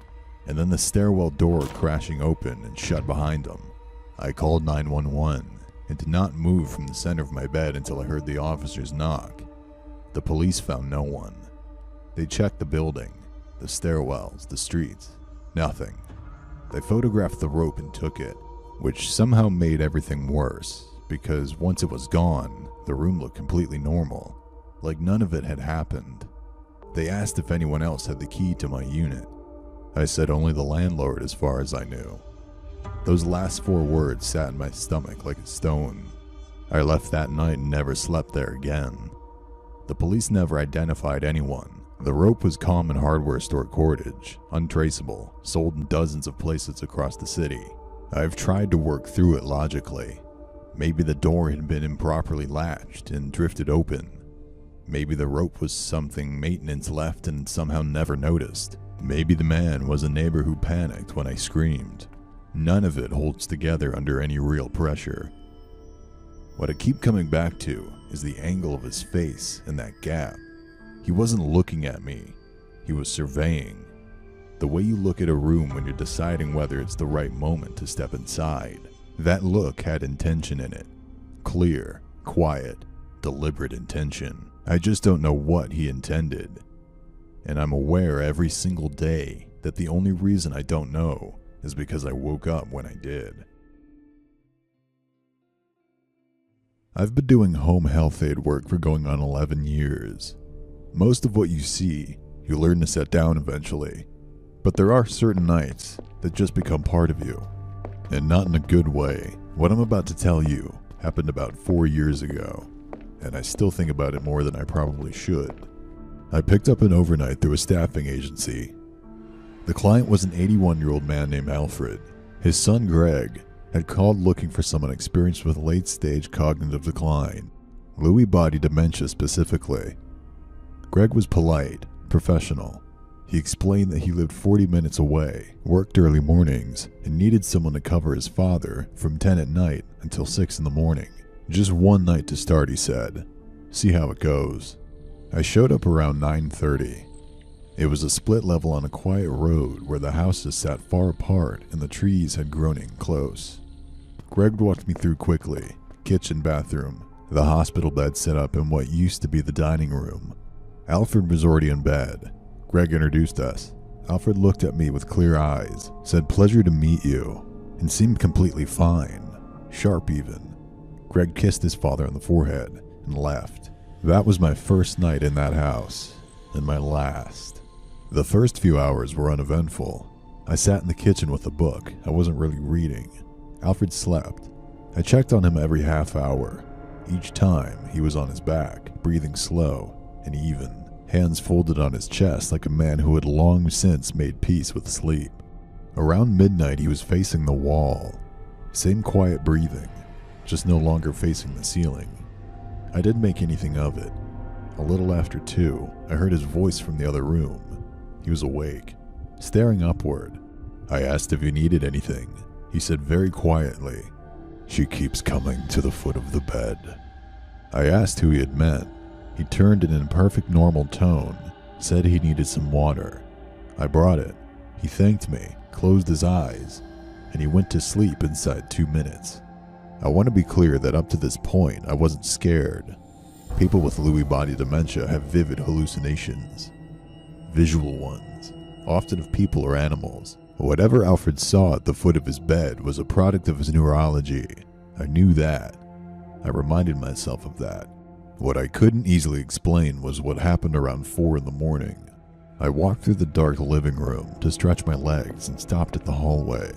and then the stairwell door crashing open and shut behind him. I called 911 and did not move from the center of my bed until I heard the officers knock. The police found no one. They checked the building, the stairwells, the streets. Nothing. They photographed the rope and took it, which somehow made everything worse, because once it was gone, the room looked completely normal, like none of it had happened. They asked if anyone else had the key to my unit. I said only the landlord as far as I knew. Those last 4 words sat in my stomach like a stone. I left that night and never slept there again. The police never identified anyone. The rope was common hardware store cordage, untraceable, sold in dozens of places across the city. I've tried to work through it logically. Maybe the door had been improperly latched and drifted open. Maybe the rope was something maintenance left and somehow never noticed. Maybe the man was a neighbor who panicked when I screamed. None of it holds together under any real pressure. What I keep coming back to is the angle of his face in that gap. He wasn't looking at me. He was surveying. The way you look at a room when you're deciding whether it's the right moment to step inside. That look had intention in it. Clear, quiet, deliberate intention. I just don't know what he intended. And I'm aware every single day that the only reason I don't know is because I woke up when I did. I've been doing home health aide work for going on 11 years. Most of what you see, you learn to set down eventually. But there are certain nights that just become part of you. And not in a good way. What I'm about to tell you happened about 4 years ago, and I still think about it more than I probably should. I picked up an overnight through a staffing agency. The client was an 81-year-old man named Alfred. His son, Greg, had called looking for someone experienced with late-stage cognitive decline, Lewy body dementia specifically. Greg was polite, professional. He explained that he lived 40 minutes away, worked early mornings, and needed someone to cover his father from 10 at night until 6 in the morning. Just one night to start, he said. See how it goes. I showed up around 9:30. It was a split level on a quiet road where the houses sat far apart and the trees had grown in close. Greg walked me through quickly. Kitchen, bathroom, the hospital bed set up in what used to be the dining room. Alfred was already in bed. Greg introduced us. Alfred looked at me with clear eyes, said pleasure to meet you, and seemed completely fine, sharp even. Greg kissed his father on the forehead and left. That was my first night in that house, and my last. The first few hours were uneventful. I sat in the kitchen with a book. I wasn't really reading. Alfred slept. I checked on him every half hour. Each time, he was on his back, breathing slow and even, hands folded on his chest like a man who had long since made peace with sleep. Around midnight, he was facing the wall. Same quiet breathing, just no longer facing the ceiling. I didn't make anything of it. A little after 2, I heard his voice from the other room. He was awake, staring upward. I asked if he needed anything. He said very quietly, "She keeps coming to the foot of the bed." I asked who he had meant. He turned in a perfect normal tone, said he needed some water. I brought it. He thanked me, closed his eyes, and he went to sleep inside 2 minutes. I want to be clear that up to this point, I wasn't scared. People with Lewy body dementia have vivid hallucinations. Visual ones, often of people or animals. Whatever Alfred saw at the foot of his bed was a product of his neurology. I knew that. I reminded myself of that. What I couldn't easily explain was what happened around 4 in the morning. I walked through the dark living room to stretch my legs and stopped at the hallway.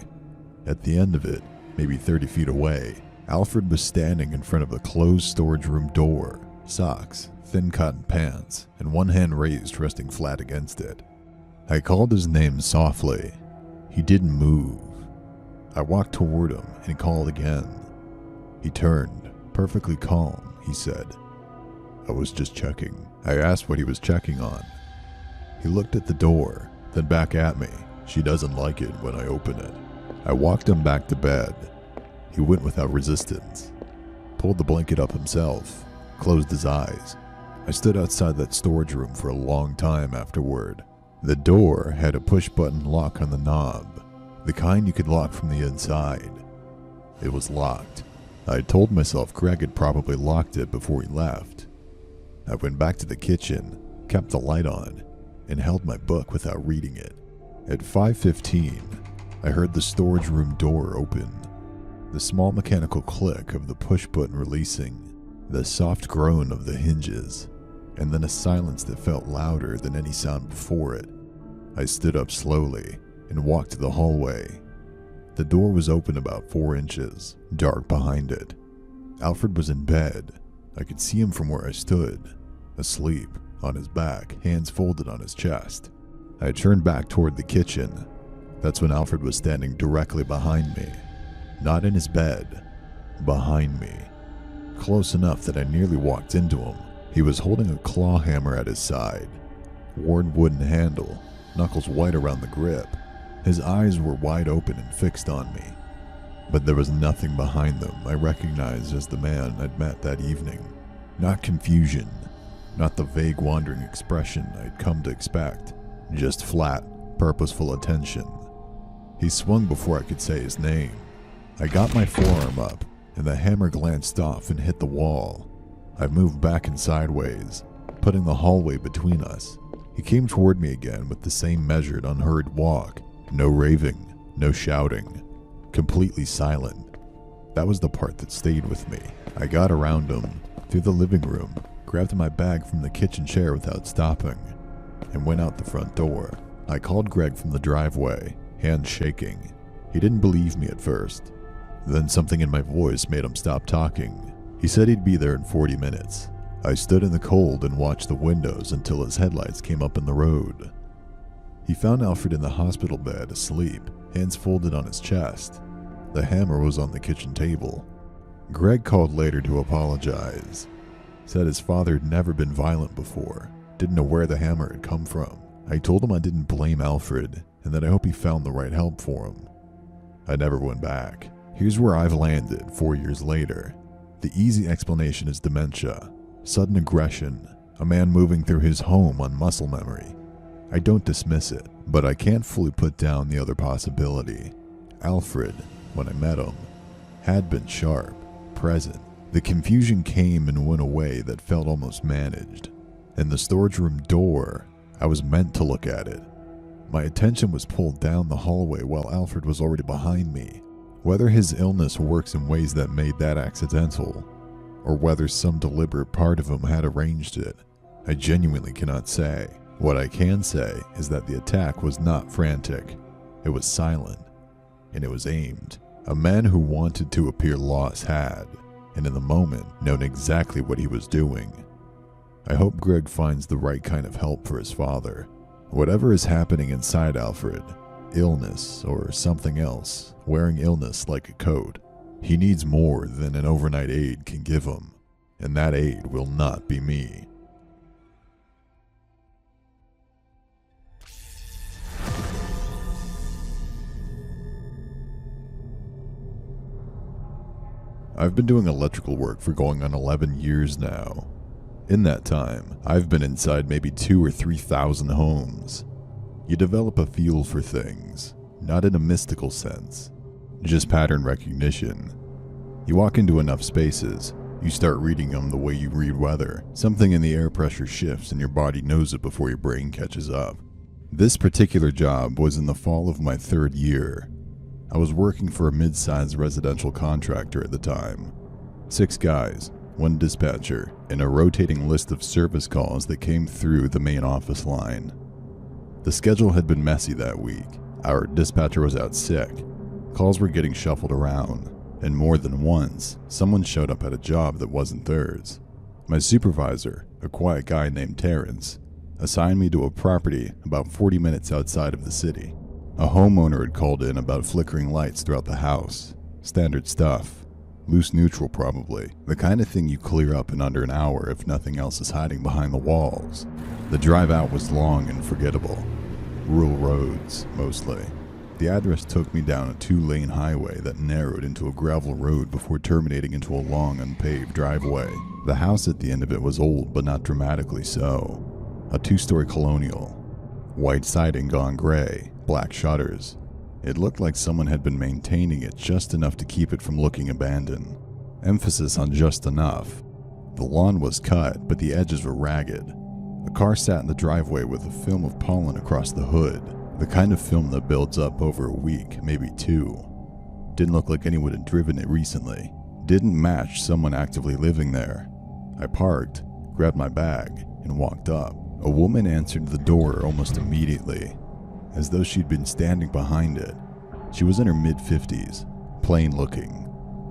At the end of it, maybe 30 feet away, Alfred was standing in front of a closed storage room door, socks, thin cotton pants, and one hand raised resting flat against it. I called his name softly. He didn't move. I walked toward him and called again. He turned, perfectly calm, he said. I was just checking. I asked what he was checking on. He looked at the door, then back at me. She doesn't like it when I open it. I walked him back to bed. He went without resistance, pulled the blanket up himself, closed his eyes. I stood outside that storage room for a long time afterward. The door had a push-button lock on the knob, the kind you could lock from the inside. It was locked. I had told myself Greg had probably locked it before he left. I went back to the kitchen, kept the light on, and held my book without reading it. At 5:15, I heard the storage room door open, the small mechanical click of the push button releasing, the soft groan of the hinges, and then a silence that felt louder than any sound before it. I stood up slowly and walked to the hallway. The door was open about 4 inches, dark behind it. Alfred was in bed. I could see him from where I stood, asleep, on his back, hands folded on his chest. I turned back toward the kitchen. That's when Alfred was standing directly behind me. Not in his bed, behind me. Close enough that I nearly walked into him. He was holding a claw hammer at his side, worn wooden handle, knuckles white around the grip. His eyes were wide open and fixed on me. But there was nothing behind them I recognized as the man I'd met that evening. Not confusion, not the vague wandering expression I'd come to expect. Just flat, purposeful attention. He swung before I could say his name. I got my forearm up, and the hammer glanced off and hit the wall. I moved back and sideways, putting the hallway between us. He came toward me again with the same measured, unhurried walk. No raving, no shouting. Completely silent. That was the part that stayed with me. I got around him, through the living room, grabbed my bag from the kitchen chair without stopping, and went out the front door. I called Greg from the driveway, hands shaking. He didn't believe me at first. Then something in my voice made him stop talking. He said he'd be there in 40 minutes. I stood in the cold and watched the windows until his headlights came up in the road. He found Alfred in the hospital bed, asleep, hands folded on his chest. The hammer was on the kitchen table. Greg called later to apologize. Said his father had never been violent before, didn't know where the hammer had come from. I told him I didn't blame Alfred and that I hope he found the right help for him. I never went back. Here's where I've landed 4 years later. The easy explanation is dementia, sudden aggression, a man moving through his home on muscle memory. I don't dismiss it, but I can't fully put down the other possibility. Alfred, when I met him, had been sharp, present. The confusion came and went away that felt almost managed. In the storage room door, I was meant to look at it. My attention was pulled down the hallway while Alfred was already behind me. Whether his illness works in ways that made that accidental, or whether some deliberate part of him had arranged it, I genuinely cannot say. What I can say is that the attack was not frantic. It was silent, and it was aimed. A man who wanted to appear lost had, and in the moment, known exactly what he was doing. I hope Greg finds the right kind of help for his father. Whatever is happening inside Alfred, illness or something else, wearing illness like a coat, he needs more than an overnight aid can give him, and that aid will not be me. I've been doing electrical work for going on 11 years now. In that time, I've been inside maybe 2,000 or 3,000 homes. You develop a feel for things, not in a mystical sense, just pattern recognition. You walk into enough spaces, you start reading them the way you read weather. Something in the air pressure shifts and your body knows it before your brain catches up. This particular job was in the fall of my 3rd year. I was working for a mid-sized residential contractor at the time. 6 guys, 1 dispatcher, and a rotating list of service calls that came through the main office line. The schedule had been messy that week. Our dispatcher was out sick. Calls were getting shuffled around, and more than once, someone showed up at a job that wasn't theirs. My supervisor, a quiet guy named Terrence, assigned me to a property about 40 minutes outside of the city. A homeowner had called in about flickering lights throughout the house. Standard stuff. Loose neutral probably. The kind of thing you clear up in under an hour if nothing else is hiding behind the walls. The drive out was long and forgettable. Rural roads, mostly. The address took me down a 2-lane highway that narrowed into a gravel road before terminating into a long unpaved driveway. The house at the end of it was old but not dramatically so. A 2-story colonial. White siding gone gray, black shutters. It looked like someone had been maintaining it just enough to keep it from looking abandoned. Emphasis on just enough. The lawn was cut, but the edges were ragged. A car sat in the driveway with a film of pollen across the hood, the kind of film that builds up over a week, maybe 2. Didn't look like anyone had driven it recently. Didn't match someone actively living there. I parked, grabbed my bag, and walked up. A woman answered the door almost immediately, as though she'd been standing behind it. She was in her mid-50s, plain looking,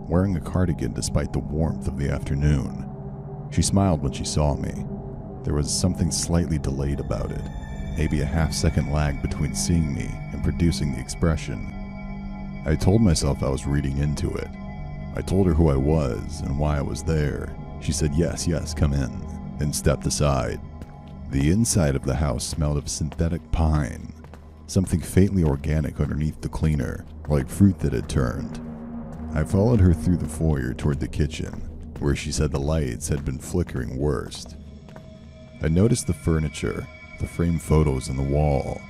wearing a cardigan despite the warmth of the afternoon. She smiled when she saw me. There was something slightly delayed about it, maybe a half-second lag between seeing me and producing the expression. I told myself I was reading into it. I told her who I was and why I was there. She said, yes, come in, and stepped aside. The inside of the house smelled of synthetic pine, something faintly organic underneath the cleaner, like fruit that had turned. I followed her through the foyer toward the kitchen, where she said the lights had been flickering worst. I noticed the furniture, the framed photos on the wall,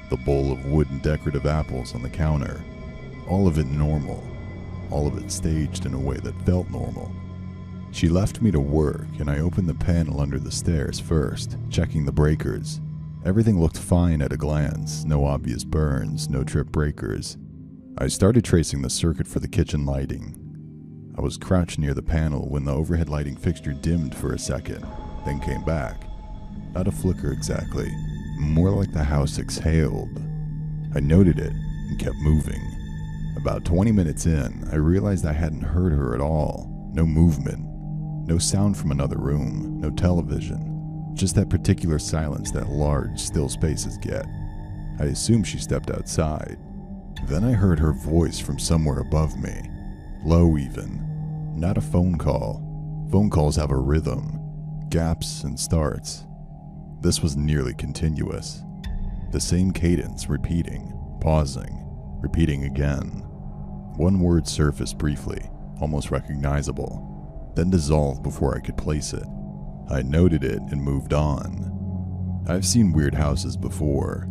the bowl of wood and decorative apples on the counter. All of it normal, all of it staged in a way that felt normal. She left me to work, and I opened the panel under the stairs first, checking the breakers. Everything looked fine at a glance, no obvious burns, no trip breakers. I started tracing the circuit for the kitchen lighting. I was crouched near the panel when the overhead lighting fixture dimmed for a second, then came back. Not a flicker exactly, more like the house exhaled. I noted it and kept moving. About 20 minutes in, I realized I hadn't heard her at all. No movement, no sound from another room, no television. Just that particular silence that large, still spaces get. I assumed she stepped outside. Then I heard her voice from somewhere above me. Low even. Not a phone call. Phone calls have a rhythm. Gaps and starts. This was nearly continuous. The same cadence, repeating, pausing, repeating again. One word surfaced briefly, almost recognizable, then dissolved before I could place it. I noted it and moved on. I've seen weird houses before.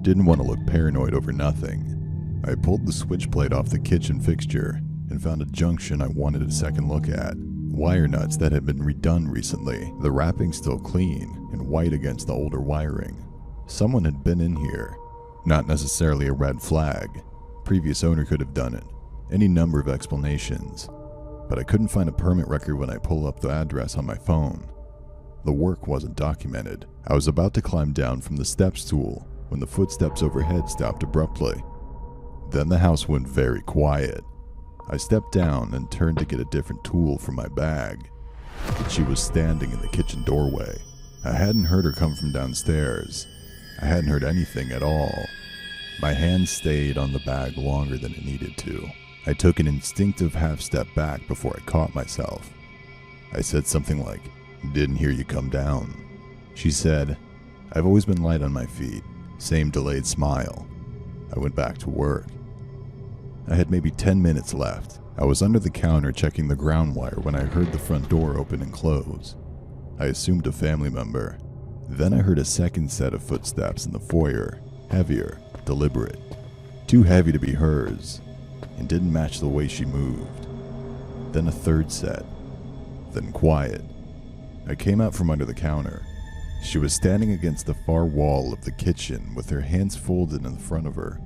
Didn't want to look paranoid over nothing. I pulled the switch plate off the kitchen fixture and found a junction I wanted a second look at. Wire nuts that had been redone recently, the wrapping still clean and white against the older wiring. Someone had been in here. Not necessarily a red flag. Previous owner could have done it. Any number of explanations. But I couldn't find a permit record when I pulled up the address on my phone. The work wasn't documented. I was about to climb down from the step stool when the footsteps overhead stopped abruptly. Then the house went very quiet. I stepped down and turned to get a different tool from my bag, but she was standing in the kitchen doorway. I hadn't heard her come from downstairs. I hadn't heard anything at all. My hand stayed on the bag longer than it needed to. I took an instinctive half step back before I caught myself. I said something like, "Didn't hear you come down." She said, "I've always been light on my feet." Same delayed smile. I went back to work. I had maybe 10 minutes left. I was under the counter checking the ground wire when I heard the front door open and close. I assumed a family member. Then I heard a second set of footsteps in the foyer, heavier, deliberate. Too heavy to be hers, and didn't match the way she moved. Then a third set, then quiet. I came out from under the counter. She was standing against the far wall of the kitchen with her hands folded in front of her,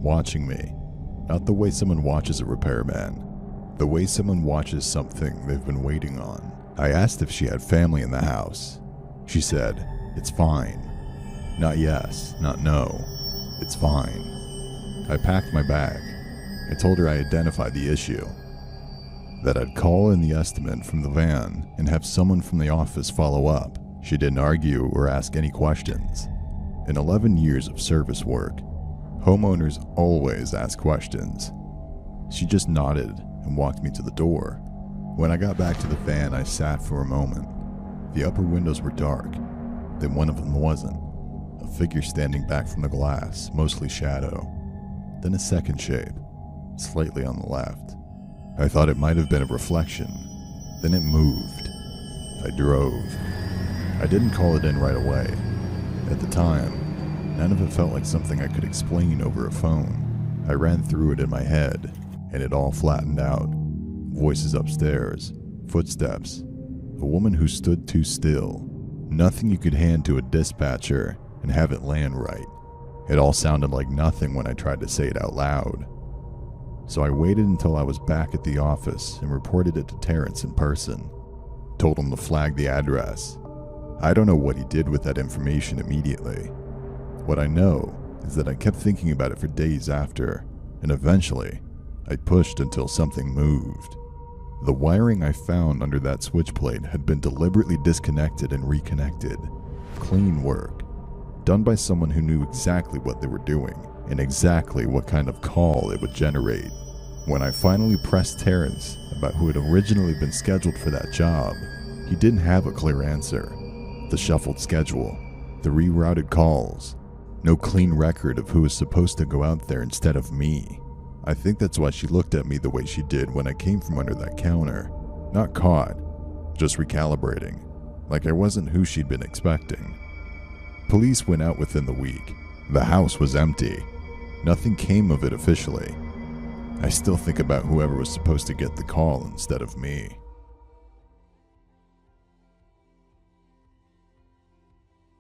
watching me. Not the way someone watches a repairman, the way someone watches something they've been waiting on. I asked if she had family in the house. She said, "It's fine." Not yes, not no. It's fine. I packed my bag. I told her I identified the issue. That I'd call in the estimate from the van and have someone from the office follow up. She didn't argue or ask any questions. In 11 years of service work, homeowners always ask questions. She just nodded and walked me to the door. When I got back to the van, I sat for a moment. The upper windows were dark. Then one of them wasn't. A figure standing back from the glass, mostly shadow. Then a second shape, slightly on the left. I thought it might have been a reflection. Then it moved. I drove. I didn't call it in right away. At the time, none of it felt like something I could explain over a phone. I ran through it in my head, and it all flattened out. Voices upstairs, footsteps, a woman who stood too still. Nothing you could hand to a dispatcher and have it land right. It all sounded like nothing when I tried to say it out loud. So I waited until I was back at the office and reported it to Terrence in person. Told him to flag the address. I don't know what he did with that information immediately. What I know is that I kept thinking about it for days after, and eventually, I pushed until something moved. The wiring I found under that switch plate had been deliberately disconnected and reconnected. Clean work. Done by someone who knew exactly what they were doing, and exactly what kind of call it would generate. When I finally pressed Terrence about who had originally been scheduled for that job, he didn't have a clear answer. The shuffled schedule, the rerouted calls, no clean record of who was supposed to go out there instead of me. I think that's why she looked at me the way she did when I came from under that counter. Not caught, just recalibrating, like I wasn't who she'd been expecting. Police went out within the week. The house was empty. Nothing came of it officially. I still think about whoever was supposed to get the call instead of me.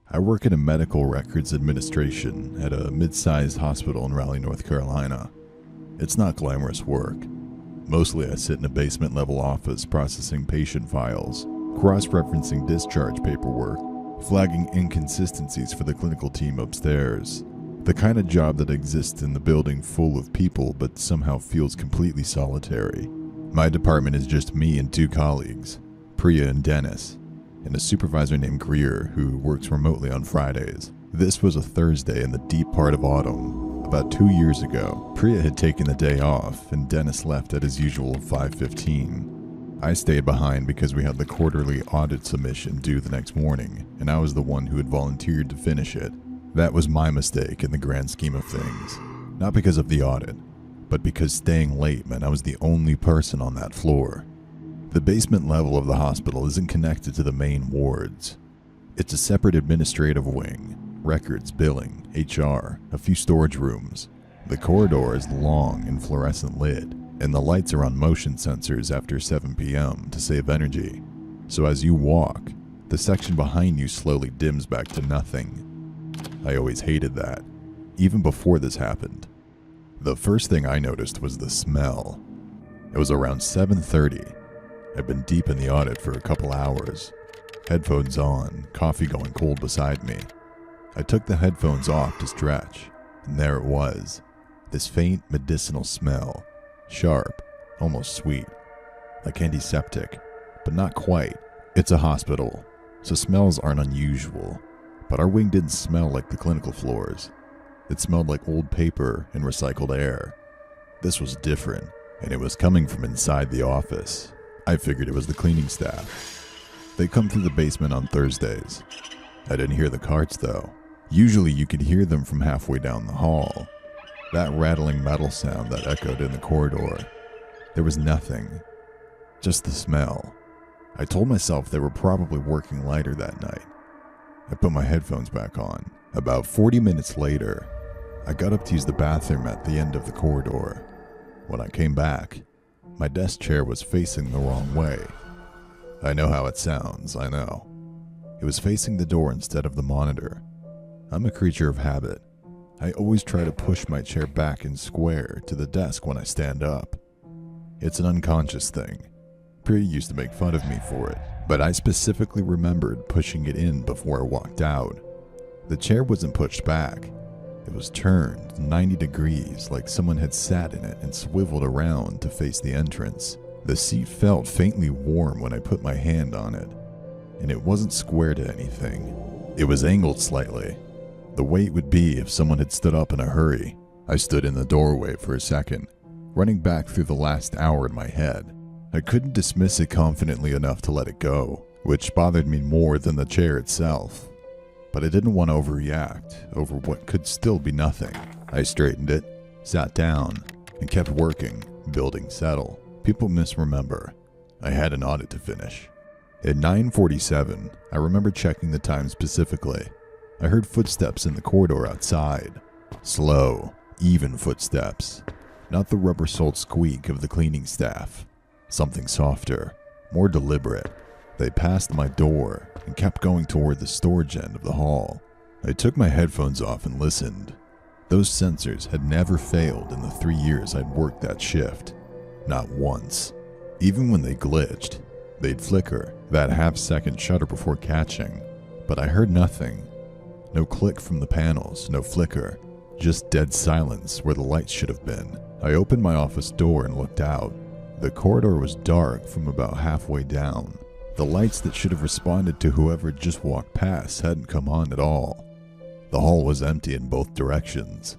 I work in a medical records administration at a mid-sized hospital in Raleigh, North Carolina. It's not glamorous work. Mostly I sit in a basement-level office processing patient files, cross-referencing discharge paperwork, flagging inconsistencies for the clinical team upstairs. The kind of job that exists in the building full of people but somehow feels completely solitary. My department is just me and 2 colleagues, Priya and Dennis, and a supervisor named Greer who works remotely on Fridays. This was a Thursday in the deep part of autumn. About 2 years ago, Priya had taken the day off and Dennis left at his usual 5:15. I stayed behind because we had the quarterly audit submission due the next morning, and I was the one who had volunteered to finish it. That was my mistake in the grand scheme of things. Not because of the audit, but because staying late meant I was the only person on that floor. The basement level of the hospital isn't connected to the main wards. It's a separate administrative wing, records, billing, HR, a few storage rooms. The corridor is long and fluorescent lit, and the lights are on motion sensors after 7 p.m. to save energy. So as you walk, the section behind you slowly dims back to nothing. I always hated that, even before this happened. The first thing I noticed was the smell. It was around 7:30. I'd been deep in the audit for a couple hours. Headphones on, coffee going cold beside me. I took the headphones off to stretch, and there it was. This faint medicinal smell. Sharp, almost sweet. Like antiseptic, but not quite. It's a hospital, so smells aren't unusual. But our wing didn't smell like the clinical floors. It smelled like old paper and recycled air. This was different, and it was coming from inside the office. I figured it was the cleaning staff. They come through the basement on Thursdays. I didn't hear the carts though. Usually you could hear them from halfway down the hall. That rattling metal sound that echoed in the corridor. There was nothing. Just the smell. I told myself they were probably working lighter that night. I put my headphones back on. About 40 minutes later, I got up to use the bathroom at the end of the corridor. When I came back, my desk chair was facing the wrong way. I know how it sounds, I know. It was facing the door instead of the monitor. I'm a creature of habit. I always try to push my chair back and square to the desk when I stand up. It's an unconscious thing. Pri used to make fun of me for it, but I specifically remembered pushing it in before I walked out. The chair wasn't pushed back. It was turned 90 degrees like someone had sat in it and swiveled around to face the entrance. The seat felt faintly warm when I put my hand on it, and it wasn't square to anything. It was angled slightly, the way it would be if someone had stood up in a hurry. I stood in the doorway for a second, running back through the last hour in my head. I couldn't dismiss it confidently enough to let it go, which bothered me more than the chair itself. But I didn't want to overreact over what could still be nothing. I straightened it, sat down, and kept working, building settle. People misremember. I had an audit to finish. At 9:47, I remember checking the time specifically. I heard footsteps in the corridor outside. Slow, even footsteps. Not the rubber-soled squeak of the cleaning staff. Something softer, more deliberate. They passed my door and kept going toward the storage end of the hall. I took my headphones off and listened. Those sensors had never failed in the 3 years I'd worked that shift. Not once. Even when they glitched, they'd flicker, that half-second shudder before catching. But I heard nothing. No click from the panels, no flicker. Just dead silence where the lights should have been. I opened my office door and looked out. The corridor was dark from about halfway down. The lights that should have responded to whoever just walked past hadn't come on at all. The hall was empty in both directions.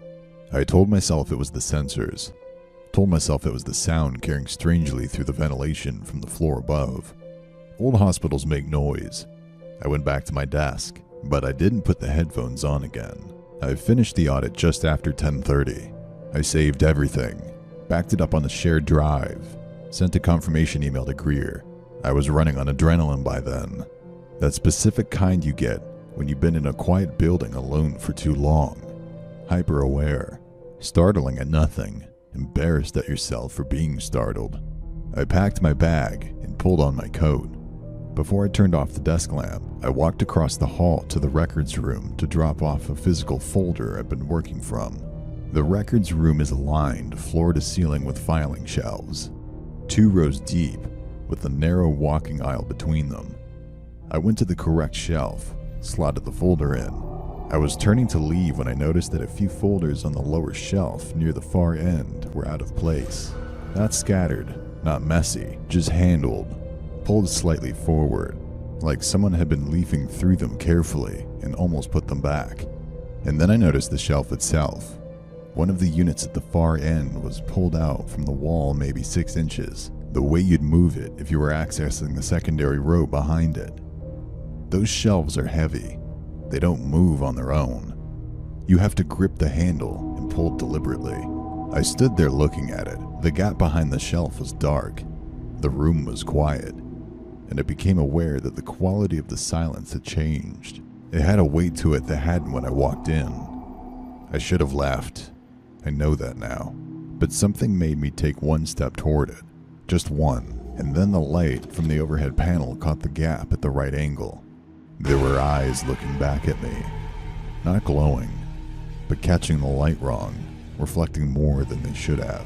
I told myself it was the sensors. Told myself it was the sound carrying strangely through the ventilation from the floor above. Old hospitals make noise. I went back to my desk, but I didn't put the headphones on again. I finished the audit just after 10:30. I saved everything, backed it up on a shared drive, sent a confirmation email to Greer. I was running on adrenaline by then. That specific kind you get when you've been in a quiet building alone for too long. Hyper-aware, startling at nothing, embarrassed at yourself for being startled. I packed my bag and pulled on my coat. Before I turned off the desk lamp, I walked across the hall to the records room to drop off a physical folder I'd been working from. The records room is lined floor to ceiling with filing shelves, 2 rows deep, with a narrow walking aisle between them. I went to the correct shelf, slotted the folder in. I was turning to leave when I noticed that a few folders on the lower shelf near the far end were out of place. Not scattered, not messy, just handled, pulled slightly forward, like someone had been leafing through them carefully and almost put them back. And then I noticed the shelf itself. One of the units at the far end was pulled out from the wall maybe 6 inches, the way you'd move it if you were accessing the secondary row behind it. Those shelves are heavy. They don't move on their own. You have to grip the handle and pull deliberately. I stood there looking at it. The gap behind the shelf was dark. The room was quiet, and I became aware that the quality of the silence had changed. It had a weight to it that hadn't when I walked in. I should have left. I know that now. But something made me take one step toward it. Just one. And then the light from the overhead panel caught the gap at the right angle. There were eyes looking back at me. Not glowing, but catching the light wrong, reflecting more than they should have.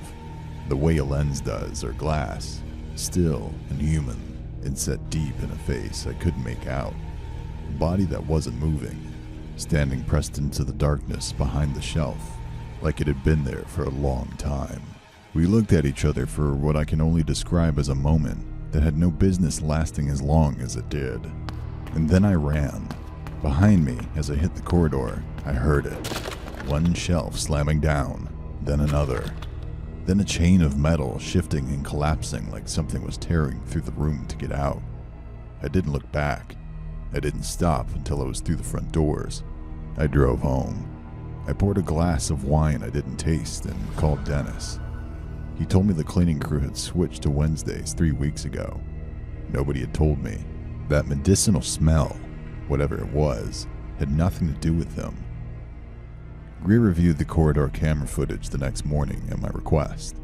The way a lens does, or glass. Still and human, and set deep in a face I couldn't make out. A body that wasn't moving, standing pressed into the darkness behind the shelf, like it had been there for a long time. We looked at each other for what I can only describe as a moment that had no business lasting as long as it did. And then I ran. Behind me, as I hit the corridor, I heard it. One shelf slamming down, then another. Then a chain of metal shifting and collapsing like something was tearing through the room to get out. I didn't look back. I didn't stop until I was through the front doors. I drove home. I poured a glass of wine I didn't taste and called Dennis. He told me the cleaning crew had switched to Wednesdays 3 weeks ago. Nobody had told me. That medicinal smell, whatever it was, had nothing to do with them. Greer reviewed the corridor camera footage the next morning at my request.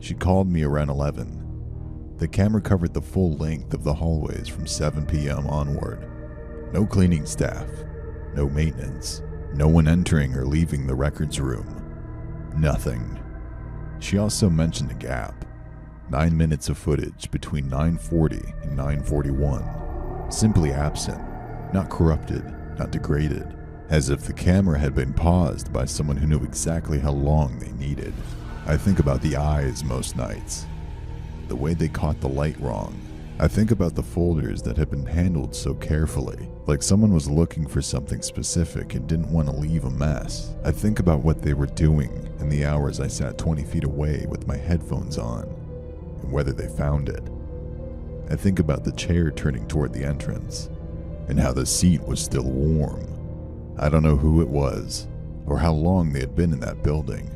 She called me around 11. The camera covered the full length of the hallways from 7 p.m. onward. No cleaning staff, no maintenance, no one entering or leaving the records room. Nothing. She also mentioned a gap. 9 minutes of footage between 9:40 and 9:41. Simply absent, not corrupted, not degraded, as if the camera had been paused by someone who knew exactly how long they needed. I think about the eyes most nights, the way they caught the light wrong. I think about the folders that had been handled so carefully, like someone was looking for something specific and didn't want to leave a mess. I think about what they were doing in the hours I sat 20 feet away with my headphones on, and whether they found it. I think about the chair turning toward the entrance, and how the seat was still warm. I don't know who it was, or how long they had been in that building,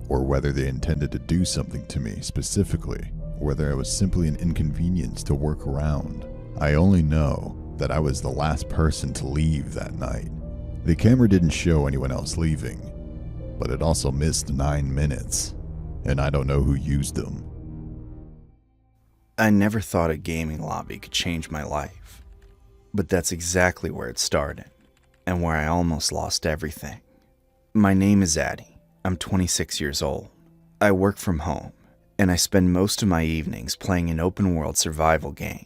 or whether they intended to do something to me specifically, or whether I was simply an inconvenience to work around. I only know that I was the last person to leave that night. The camera didn't show anyone else leaving, but it also missed 9 minutes, and I don't know who used them. I never thought a gaming lobby could change my life, but that's exactly where it started, and where I almost lost everything. My name is Addie. I'm 26 years old. I work from home, and I spend most of my evenings playing an open-world survival game.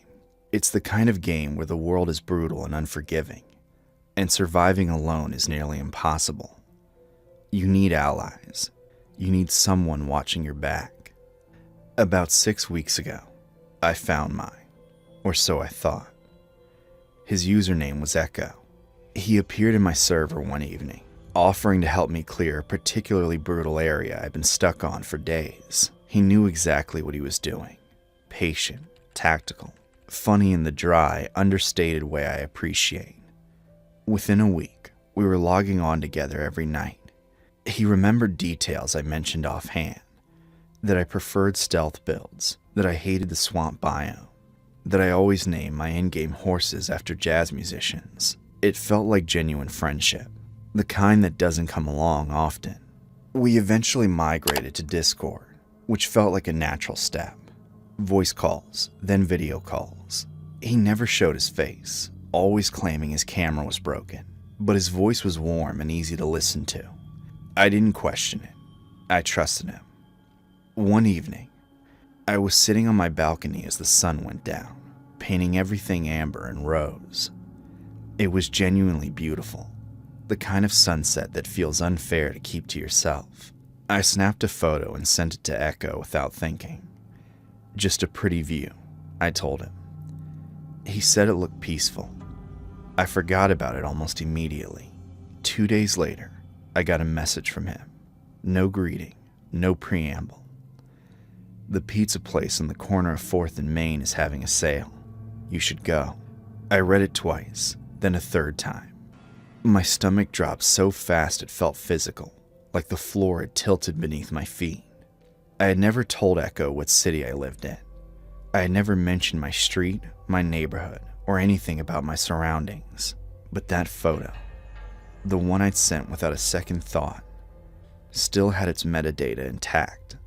It's the kind of game where the world is brutal and unforgiving, and surviving alone is nearly impossible. You need allies. You need someone watching your back. About 6 weeks ago, I found mine, or so I thought. His username was Echo. He appeared in my server one evening, offering to help me clear a particularly brutal area I'd been stuck on for days. He knew exactly what he was doing. Patient, tactical, funny in the dry, understated way I appreciate. Within a week, we were logging on together every night. He remembered details I mentioned offhand, that I preferred stealth builds, that I hated the swamp biome, that I always named my in-game horses after jazz musicians. It felt like genuine friendship, the kind that doesn't come along often. We eventually migrated to Discord, which felt like a natural step. Voice calls, then video calls. He never showed his face, always claiming his camera was broken, but his voice was warm and easy to listen to. I didn't question it. I trusted him. One evening, I was sitting on my balcony as the sun went down, painting everything amber and rose. It was genuinely beautiful, the kind of sunset that feels unfair to keep to yourself. I snapped a photo and sent it to Echo without thinking. Just a pretty view, I told him. He said it looked peaceful. I forgot about it almost immediately. 2 days later, I got a message from him. No greeting, no preamble. The pizza place on the corner of 4th and Main is having a sale. You should go. I read it twice, then a third time. My stomach dropped so fast it felt physical, like the floor had tilted beneath my feet. I had never told Echo what city I lived in. I had never mentioned my street, my neighborhood, or anything about my surroundings. But that photo, the one I'd sent without a second thought, still had its metadata intact.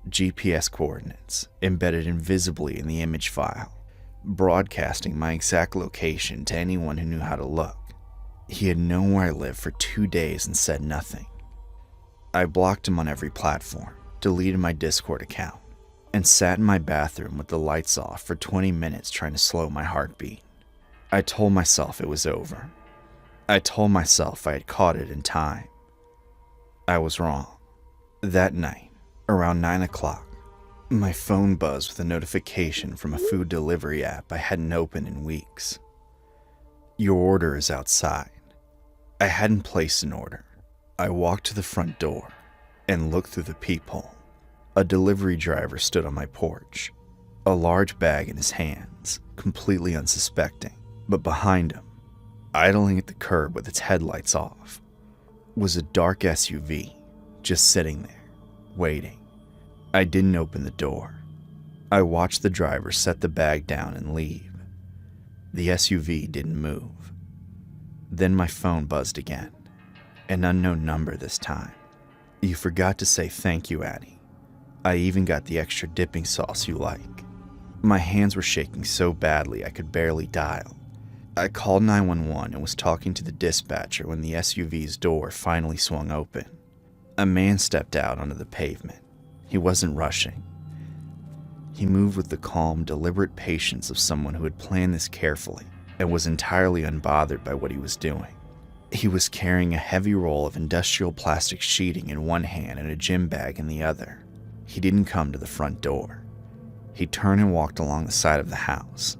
GPS coordinates embedded invisibly in the image file, broadcasting my exact location to anyone who knew how to look. He had known where I lived for 2 days and said nothing. I blocked him on every platform, deleted my Discord account, and sat in my bathroom with the lights off for 20 minutes trying to slow my heartbeat. I told myself it was over. I told myself I had caught it in time. I was wrong. That night, around 9 o'clock, my phone buzzed with a notification from a food delivery app I hadn't opened in weeks. Your order is outside. I hadn't placed an order. I walked to the front door and looked through the peephole. A delivery driver stood on my porch, a large bag in his hands, completely unsuspecting. But behind him, idling at the curb with its headlights off, was a dark SUV just sitting there, waiting. I didn't open the door. I watched the driver set the bag down and leave. The SUV didn't move. Then my phone buzzed again. An unknown number this time. You forgot to say thank you, Addie. I even got the extra dipping sauce you like. My hands were shaking so badly I could barely dial. I called 911 and was talking to the dispatcher when the SUV's door finally swung open. A man stepped out onto the pavement. He wasn't rushing. He moved with the calm, deliberate patience of someone who had planned this carefully and was entirely unbothered by what he was doing. He was carrying a heavy roll of industrial plastic sheeting in one hand and a gym bag in the other. He didn't come to the front door. He turned and walked along the side of the house,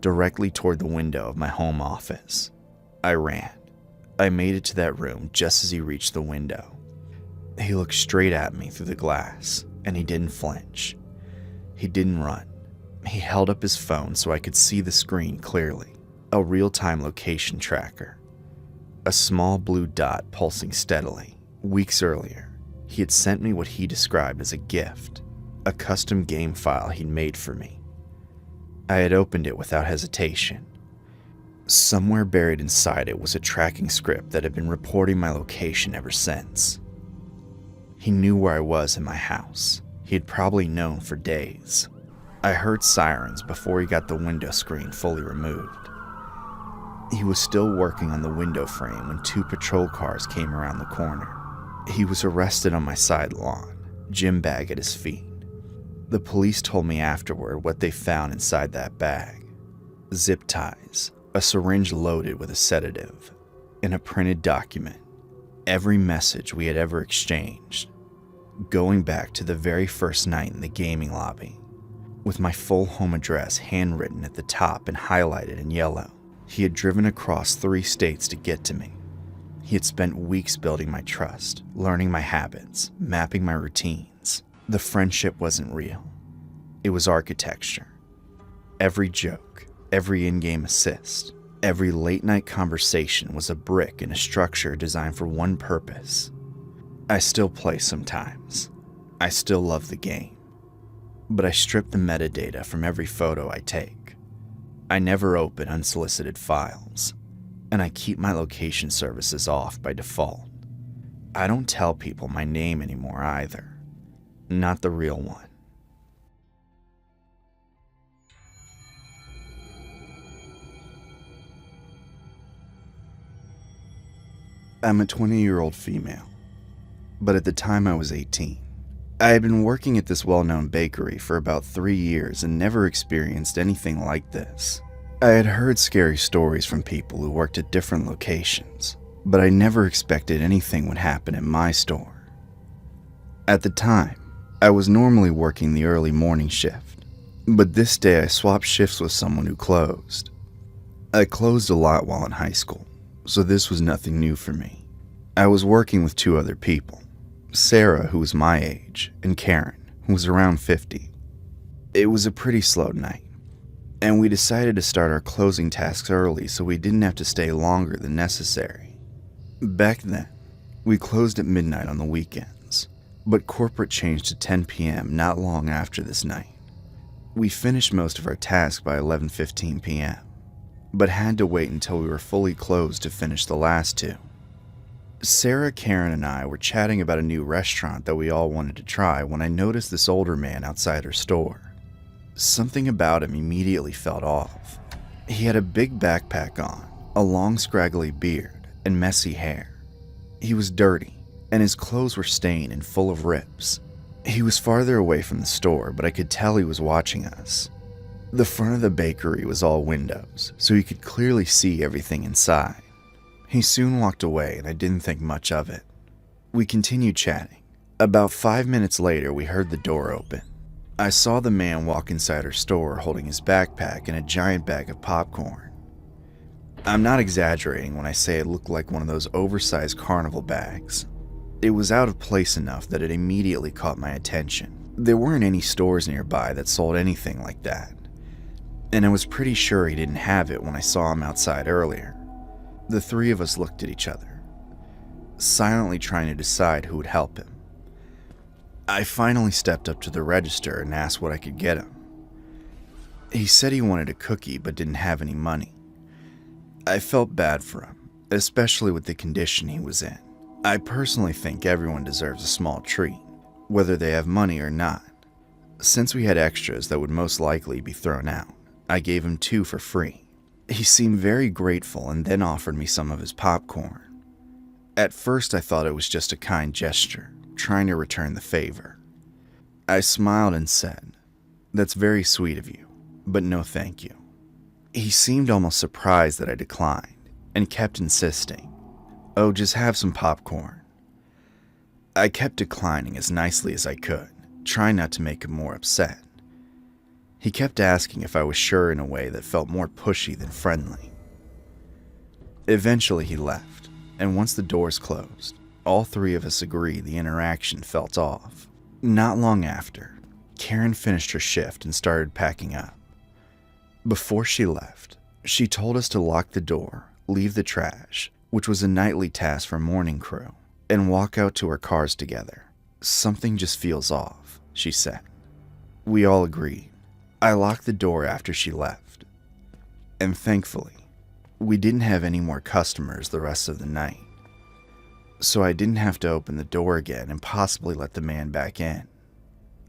directly toward the window of my home office. I ran. I made it to that room just as he reached the window. He looked straight at me through the glass, and he didn't flinch. He didn't run. He held up his phone so I could see the screen clearly. A real-time location tracker. A small blue dot pulsing steadily. Weeks earlier, he had sent me what he described as a gift, a custom game file he'd made for me. I had opened it without hesitation. Somewhere buried inside it was a tracking script that had been reporting my location ever since. He knew where I was in my house. He had probably known for days. I heard sirens before he got the window screen fully removed. He was still working on the window frame when 2 patrol cars came around the corner. He was arrested on my side lawn, gym bag at his feet. The police told me afterward what they found inside that bag. Zip ties, a syringe loaded with a sedative, and a printed document. Every message we had ever exchanged, going back to the very first night in the gaming lobby, with my full home address handwritten at the top and highlighted in yellow. He had driven across 3 states to get to me. He had spent weeks building my trust, learning my habits, mapping my routines. The friendship wasn't real. It was architecture. Every joke, every in-game assist, every late-night conversation was a brick in a structure designed for one purpose. I still play sometimes. I still love the game. But I strip the metadata from every photo I take. I never open unsolicited files, and I keep my location services off by default. I don't tell people my name anymore either. Not the real one. I'm a 20-year-old female, but at the time I was 18. I had been working at this well-known bakery for about 3 years and never experienced anything like this. I had heard scary stories from people who worked at different locations, but I never expected anything would happen at my store. At the time, I was normally working the early morning shift, but this day I swapped shifts with someone who closed. I closed a lot while in high school, so this was nothing new for me. I was working with 2 other people. Sarah, who was my age, and Karen, who was around 50. It was a pretty slow night. and we decided to start our closing tasks early so we didn't have to stay longer than necessary. Back then, we closed at midnight on the weekends, but corporate changed to 10 p.m. not long after this night. We finished most of our tasks by 11:15 p.m., but had to wait until we were fully closed to finish the last two. Sarah, Karen, and I were chatting about a new restaurant that we all wanted to try when I noticed this older man outside her store. Something about him immediately felt off. He had a big backpack on, a long scraggly beard, and messy hair. He was dirty, and his clothes were stained and full of rips. He was farther away from the store, but I could tell he was watching us. The front of the bakery was all windows, so you could clearly see everything inside. He soon walked away, and I didn't think much of it. We continued chatting. About 5 minutes later, we heard the door open. I saw the man walk inside her store holding his backpack and a giant bag of popcorn. I'm not exaggerating when I say it looked like one of those oversized carnival bags. It was out of place enough that it immediately caught my attention. There weren't any stores nearby that sold anything like that, and I was pretty sure he didn't have it when I saw him outside earlier. The three of us looked at each other, silently trying to decide who would help him. I finally stepped up to the register and asked what I could get him. He said he wanted a cookie but didn't have any money. I felt bad for him, especially with the condition he was in. I personally think everyone deserves a small treat, whether they have money or not. Since we had extras that would most likely be thrown out, I gave him 2 for free. He seemed very grateful and then offered me some of his popcorn. At first I thought it was just a kind gesture, trying to return the favor. I smiled and said, "That's very sweet of you, but no thank you." He seemed almost surprised that I declined, and kept insisting, "Oh, just have some popcorn." I kept declining as nicely as I could, trying not to make him more upset. He kept asking if I was sure in a way that felt more pushy than friendly. Eventually he left, and once the doors closed, all 3 of us agreed the interaction felt off. Not long after, Karen finished her shift and started packing up. Before she left, she told us to lock the door, leave the trash, which was a nightly task for morning crew, and walk out to our cars together. "Something just feels off," she said. We all agreed. I locked the door after she left, and thankfully, we didn't have any more customers the rest of the night, so I didn't have to open the door again and possibly let the man back in.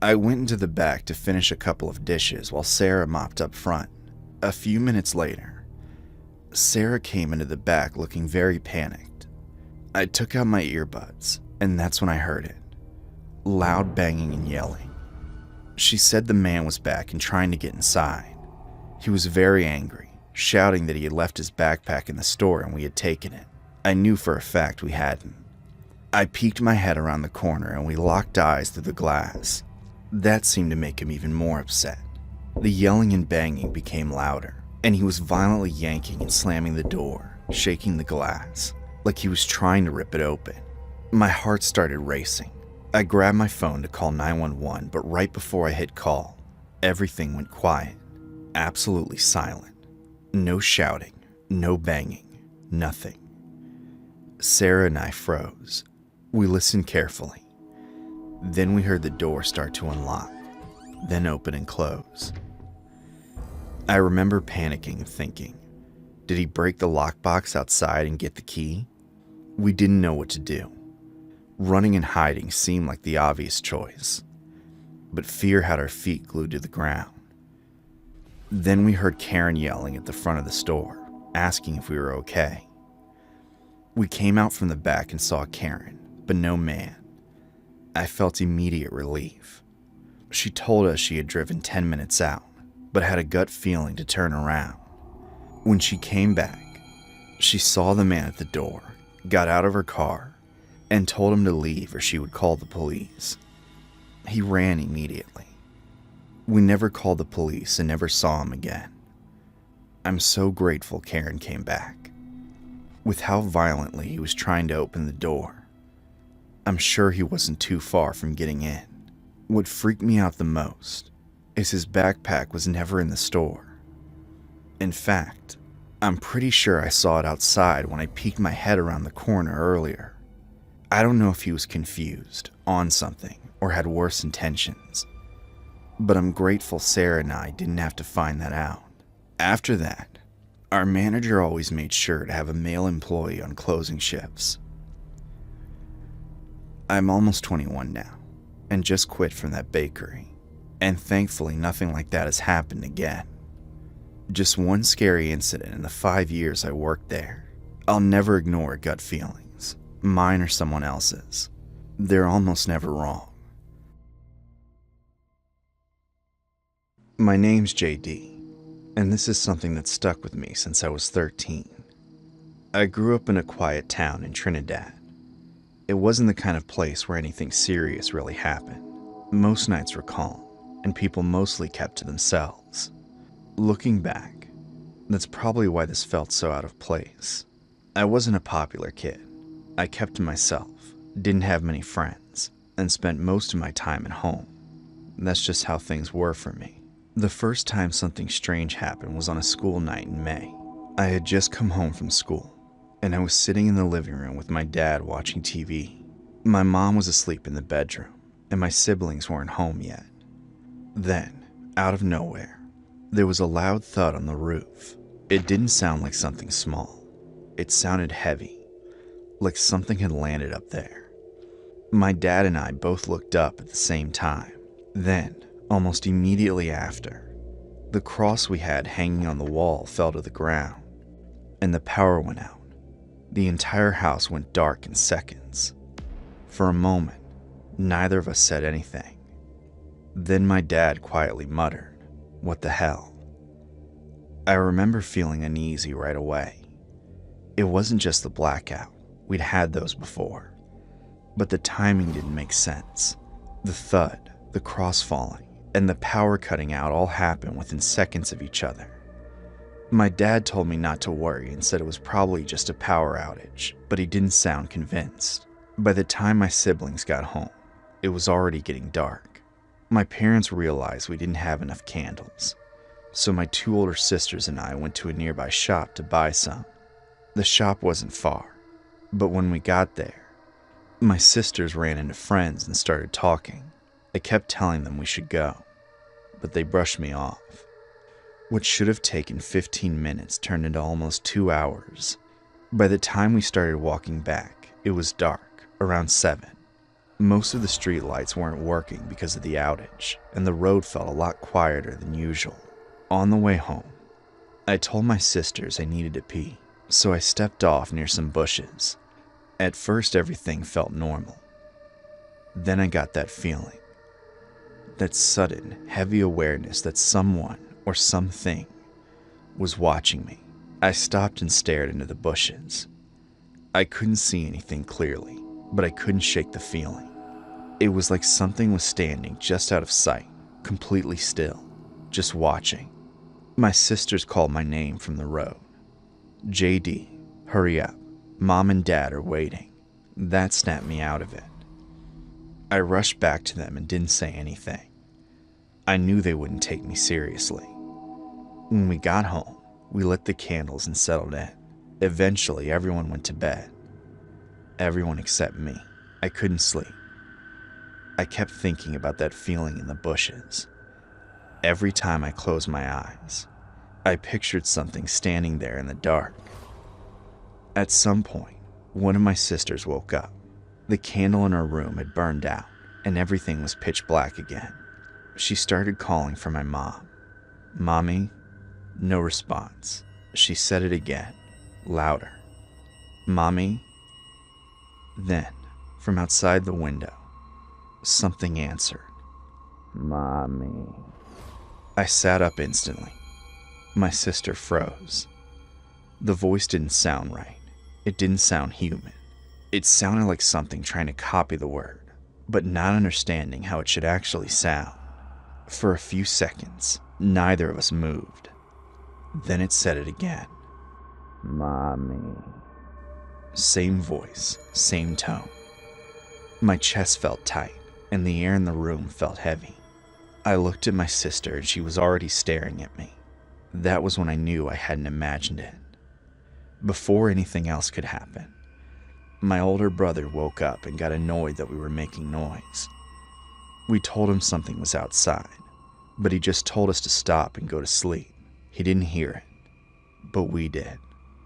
I went into the back to finish a couple of dishes while Sarah mopped up front. A few minutes later, Sarah came into the back looking very panicked. I took out my earbuds, and that's when I heard it. Loud banging and yelling. She said the man was back and trying to get inside. He was very angry, shouting that he had left his backpack in the store and we had taken it. I knew for a fact we hadn't. I peeked my head around the corner and we locked eyes through the glass. That seemed to make him even more upset. The yelling and banging became louder, and he was violently yanking and slamming the door, shaking the glass, like he was trying to rip it open. My heart started racing. I grabbed my phone to call 911, but right before I hit call, everything went quiet, absolutely silent. No shouting, no banging, nothing. Sarah and I froze. We listened carefully. Then we heard the door start to unlock, then open and close. I remember panicking and thinking, did he break the lockbox outside and get the key? We didn't know what to do. Running and hiding seemed like the obvious choice, but fear had our feet glued to the ground. Then we heard Karen yelling at the front of the store, asking if we were okay. We came out from the back and saw Karen, but no man. I felt immediate relief. She told us she had driven 10 minutes out, but had a gut feeling to turn around. When she came back, she saw the man at the door, got out of her car, and told him to leave or she would call the police. He ran immediately. We never called the police and never saw him again. I'm so grateful Karen came back. With how violently he was trying to open the door, I'm sure he wasn't too far from getting in. What freaked me out the most is his backpack was never in the store. In fact, I'm pretty sure I saw it outside when I peeked my head around the corner earlier. I don't know if he was confused, on something, or had worse intentions. But I'm grateful Sarah and I didn't have to find that out. After that, our manager always made sure to have a male employee on closing shifts. I'm almost 21 now, and just quit from that bakery, and thankfully nothing like that has happened again. Just one scary incident in the 5 years I worked there. I'll never ignore gut feelings, mine or someone else's. They're almost never wrong. My name's JD, and this is something that stuck with me since I was 13. I grew up in a quiet town in Trinidad. It wasn't the kind of place where anything serious really happened. Most nights were calm, and people mostly kept to themselves. Looking back, that's probably why this felt so out of place. I wasn't a popular kid. I kept to myself, didn't have many friends, and spent most of my time at home. That's just how things were for me. The first time something strange happened was on a school night in May. I had just come home from school, and I was sitting in the living room with my dad watching TV. My mom was asleep in the bedroom, and my siblings weren't home yet. Then, out of nowhere, there was a loud thud on the roof. It didn't sound like something small. It sounded heavy, like something had landed up there. My dad and I both looked up at the same time. Then, almost immediately after, the cross we had hanging on the wall fell to the ground, and the power went out. The entire house went dark in seconds. For a moment, neither of us said anything. Then my dad quietly muttered, "What the hell?" I remember feeling uneasy right away. It wasn't just the blackout. We'd had those before. But the timing didn't make sense. The thud, the cross falling, and the power cutting out all happened within seconds of each other. My dad told me not to worry and said it was probably just a power outage, but he didn't sound convinced. By the time my siblings got home, it was already getting dark. My parents realized we didn't have enough candles, so my 2 older sisters and I went to a nearby shop to buy some. The shop wasn't far, but when we got there, my sisters ran into friends and started talking. I kept telling them we should go, but they brushed me off. What should have taken 15 minutes turned into almost 2 hours. By the time we started walking back, it was dark, around 7. Most of the street lights weren't working because of the outage, and the road felt a lot quieter than usual. On the way home, I told my sisters I needed to pee, so I stepped off near some bushes. At first, everything felt normal. Then I got that feeling. That sudden, heavy awareness that someone or something was watching me. I stopped and stared into the bushes. I couldn't see anything clearly, but I couldn't shake the feeling. It was like something was standing just out of sight, completely still, just watching. My sisters called my name from the road. "JD, hurry up. Mom and Dad are waiting." That snapped me out of it. I rushed back to them and didn't say anything. I knew they wouldn't take me seriously. When we got home, we lit the candles and settled in. Eventually, everyone went to bed. Everyone except me. I couldn't sleep. I kept thinking about that feeling in the bushes. Every time I closed my eyes, I pictured something standing there in the dark. At some point, one of my sisters woke up. The candle in her room had burned out, and everything was pitch black again. She started calling for my mom. "Mommy?" No response. She said it again, louder. "Mommy?" Then, from outside the window, something answered. "Mommy." I sat up instantly. My sister froze. The voice didn't sound right. It didn't sound human. It sounded like something trying to copy the word, but not understanding how it should actually sound. For a few seconds, neither of us moved. Then it said it again. "Mommy." Same voice, same tone. My chest felt tight, and the air in the room felt heavy. I looked at my sister, and she was already staring at me. That was when I knew I hadn't imagined it. Before anything else could happen, my older brother woke up and got annoyed that we were making noise. We told him something was outside, but he just told us to stop and go to sleep. He didn't hear it, but we did.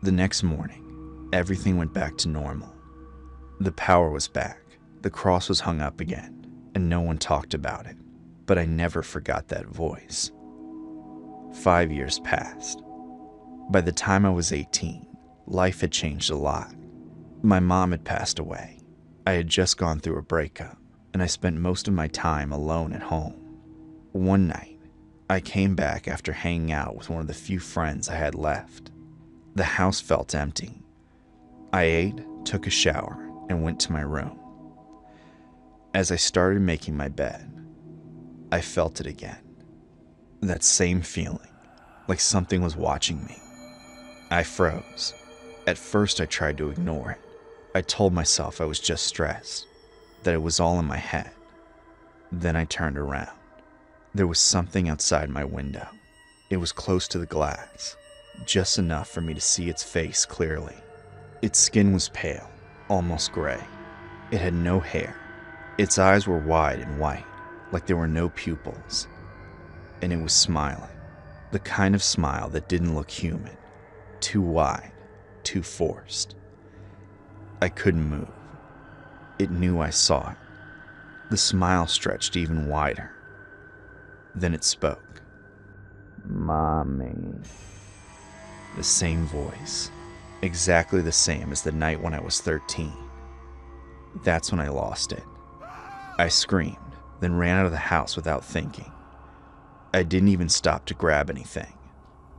The next morning, everything went back to normal. The power was back, the cross was hung up again, and no one talked about it. But I never forgot that voice. 5 years passed. By the time I was 18, life had changed a lot. My mom had passed away. I had just gone through a breakup, and I spent most of my time alone at home. One night, I came back after hanging out with one of the few friends I had left. The house felt empty. I ate, took a shower, and went to my room. As I started making my bed, I felt it again. That same feeling, like something was watching me. I froze. At first, I tried to ignore it. I told myself I was just stressed, that it was all in my head. Then I turned around. There was something outside my window. It was close to the glass, just enough for me to see its face clearly. Its skin was pale, almost gray. It had no hair. Its eyes were wide and white, like there were no pupils. And it was smiling, the kind of smile that didn't look human, too wide, too forced. I couldn't move. It knew I saw it. The smile stretched even wider. Then it spoke. "Mommy." The same voice, exactly the same as the night when I was 13. That's when I lost it. I screamed, then ran out of the house without thinking. I didn't even stop to grab anything.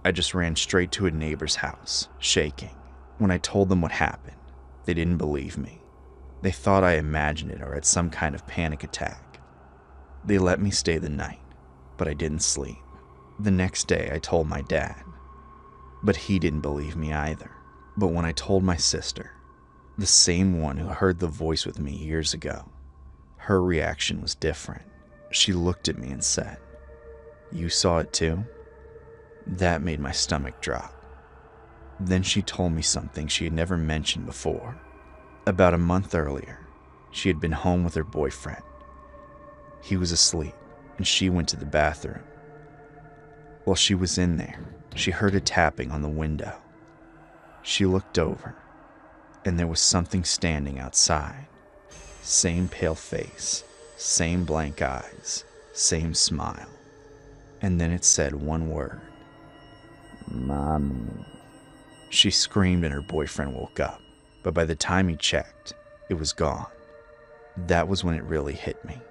I just ran straight to a neighbor's house, shaking. When I told them what happened, they didn't believe me. They thought I imagined it or had some kind of panic attack. They let me stay the night, but I didn't sleep. The next day, I told my dad, but he didn't believe me either. But when I told my sister, the same one who heard the voice with me years ago, her reaction was different. She looked at me and said, "You saw it too?" That made my stomach drop. Then she told me something she had never mentioned before. About a month earlier, she had been home with her boyfriend. He was asleep, and she went to the bathroom. While she was in there, she heard a tapping on the window. She looked over, and there was something standing outside. Same pale face, same blank eyes, same smile. And then it said one word. "Mommy." She screamed and her boyfriend woke up, but by the time he checked, it was gone. That was when it really hit me.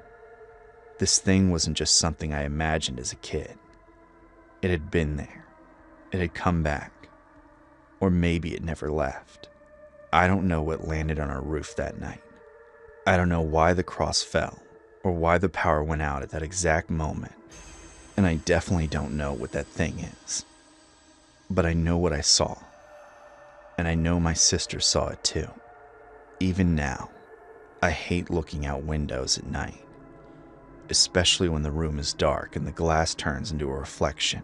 This thing wasn't just something I imagined as a kid. It had been there. It had come back. Or maybe it never left. I don't know what landed on our roof that night. I don't know why the cross fell, or why the power went out at that exact moment. And I definitely don't know what that thing is. But I know what I saw. And I know my sister saw it too. Even now, I hate looking out windows at night. Especially when the room is dark and the glass turns into a reflection.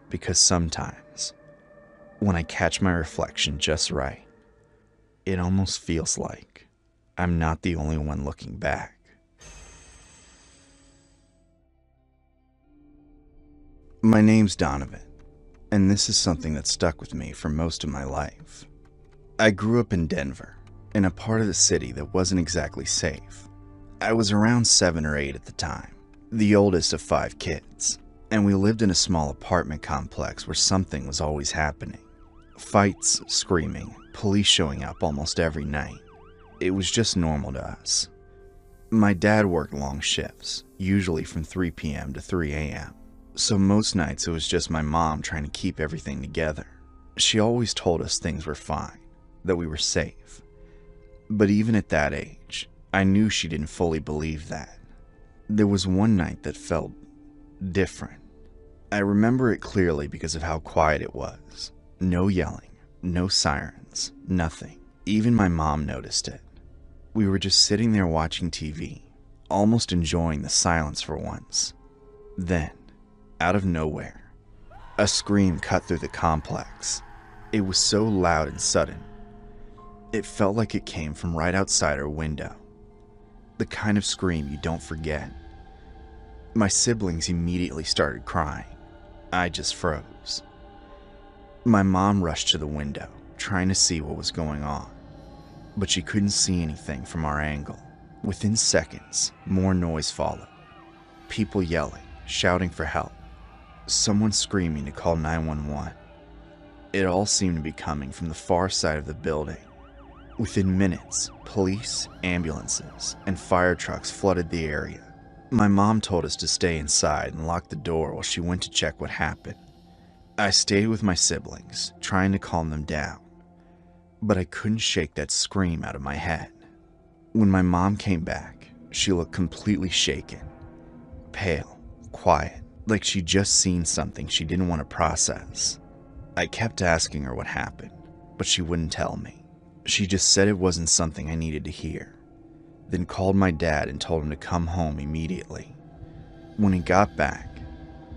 Because sometimes, when I catch my reflection just right, it almost feels like I'm not the only one looking back. My name's Donovan, and this is something that stuck with me for most of my life. I grew up in Denver, in a part of the city that wasn't exactly safe. I was around 7 or 8 at the time, the oldest of 5 kids, and we lived in a small apartment complex where something was always happening. Fights, screaming, police showing up almost every night. It was just normal to us. My dad worked long shifts, usually from 3 p.m. to 3 a.m., so most nights it was just my mom trying to keep everything together. She always told us things were fine, that we were safe. But even at that age, I knew she didn't fully believe that. There was one night that felt different. I remember it clearly because of how quiet it was. No yelling, no sirens, nothing. Even my mom noticed it. We were just sitting there watching TV, almost enjoying the silence for once. Then, out of nowhere, A scream cut through the complex. It was so loud and sudden. It felt like it came from right outside our window. The kind of scream you don't forget. My siblings immediately started crying. I just froze. My mom rushed to the window, trying to see what was going on, but she couldn't see anything from our angle. Within seconds, more noise followed. People yelling, shouting for help. Someone screaming to call 911. It all seemed to be coming from the far side of the building. Within minutes, police, ambulances, and fire trucks flooded the area. My mom told us to stay inside and lock the door while she went to check what happened. I stayed with my siblings, trying to calm them down, but I couldn't shake that scream out of my head. When my mom came back, she looked completely shaken, pale, quiet, like she'd just seen something she didn't want to process. I kept asking her what happened, but she wouldn't tell me. She just said it wasn't something I needed to hear, then called my dad and told him to come home immediately. When he got back,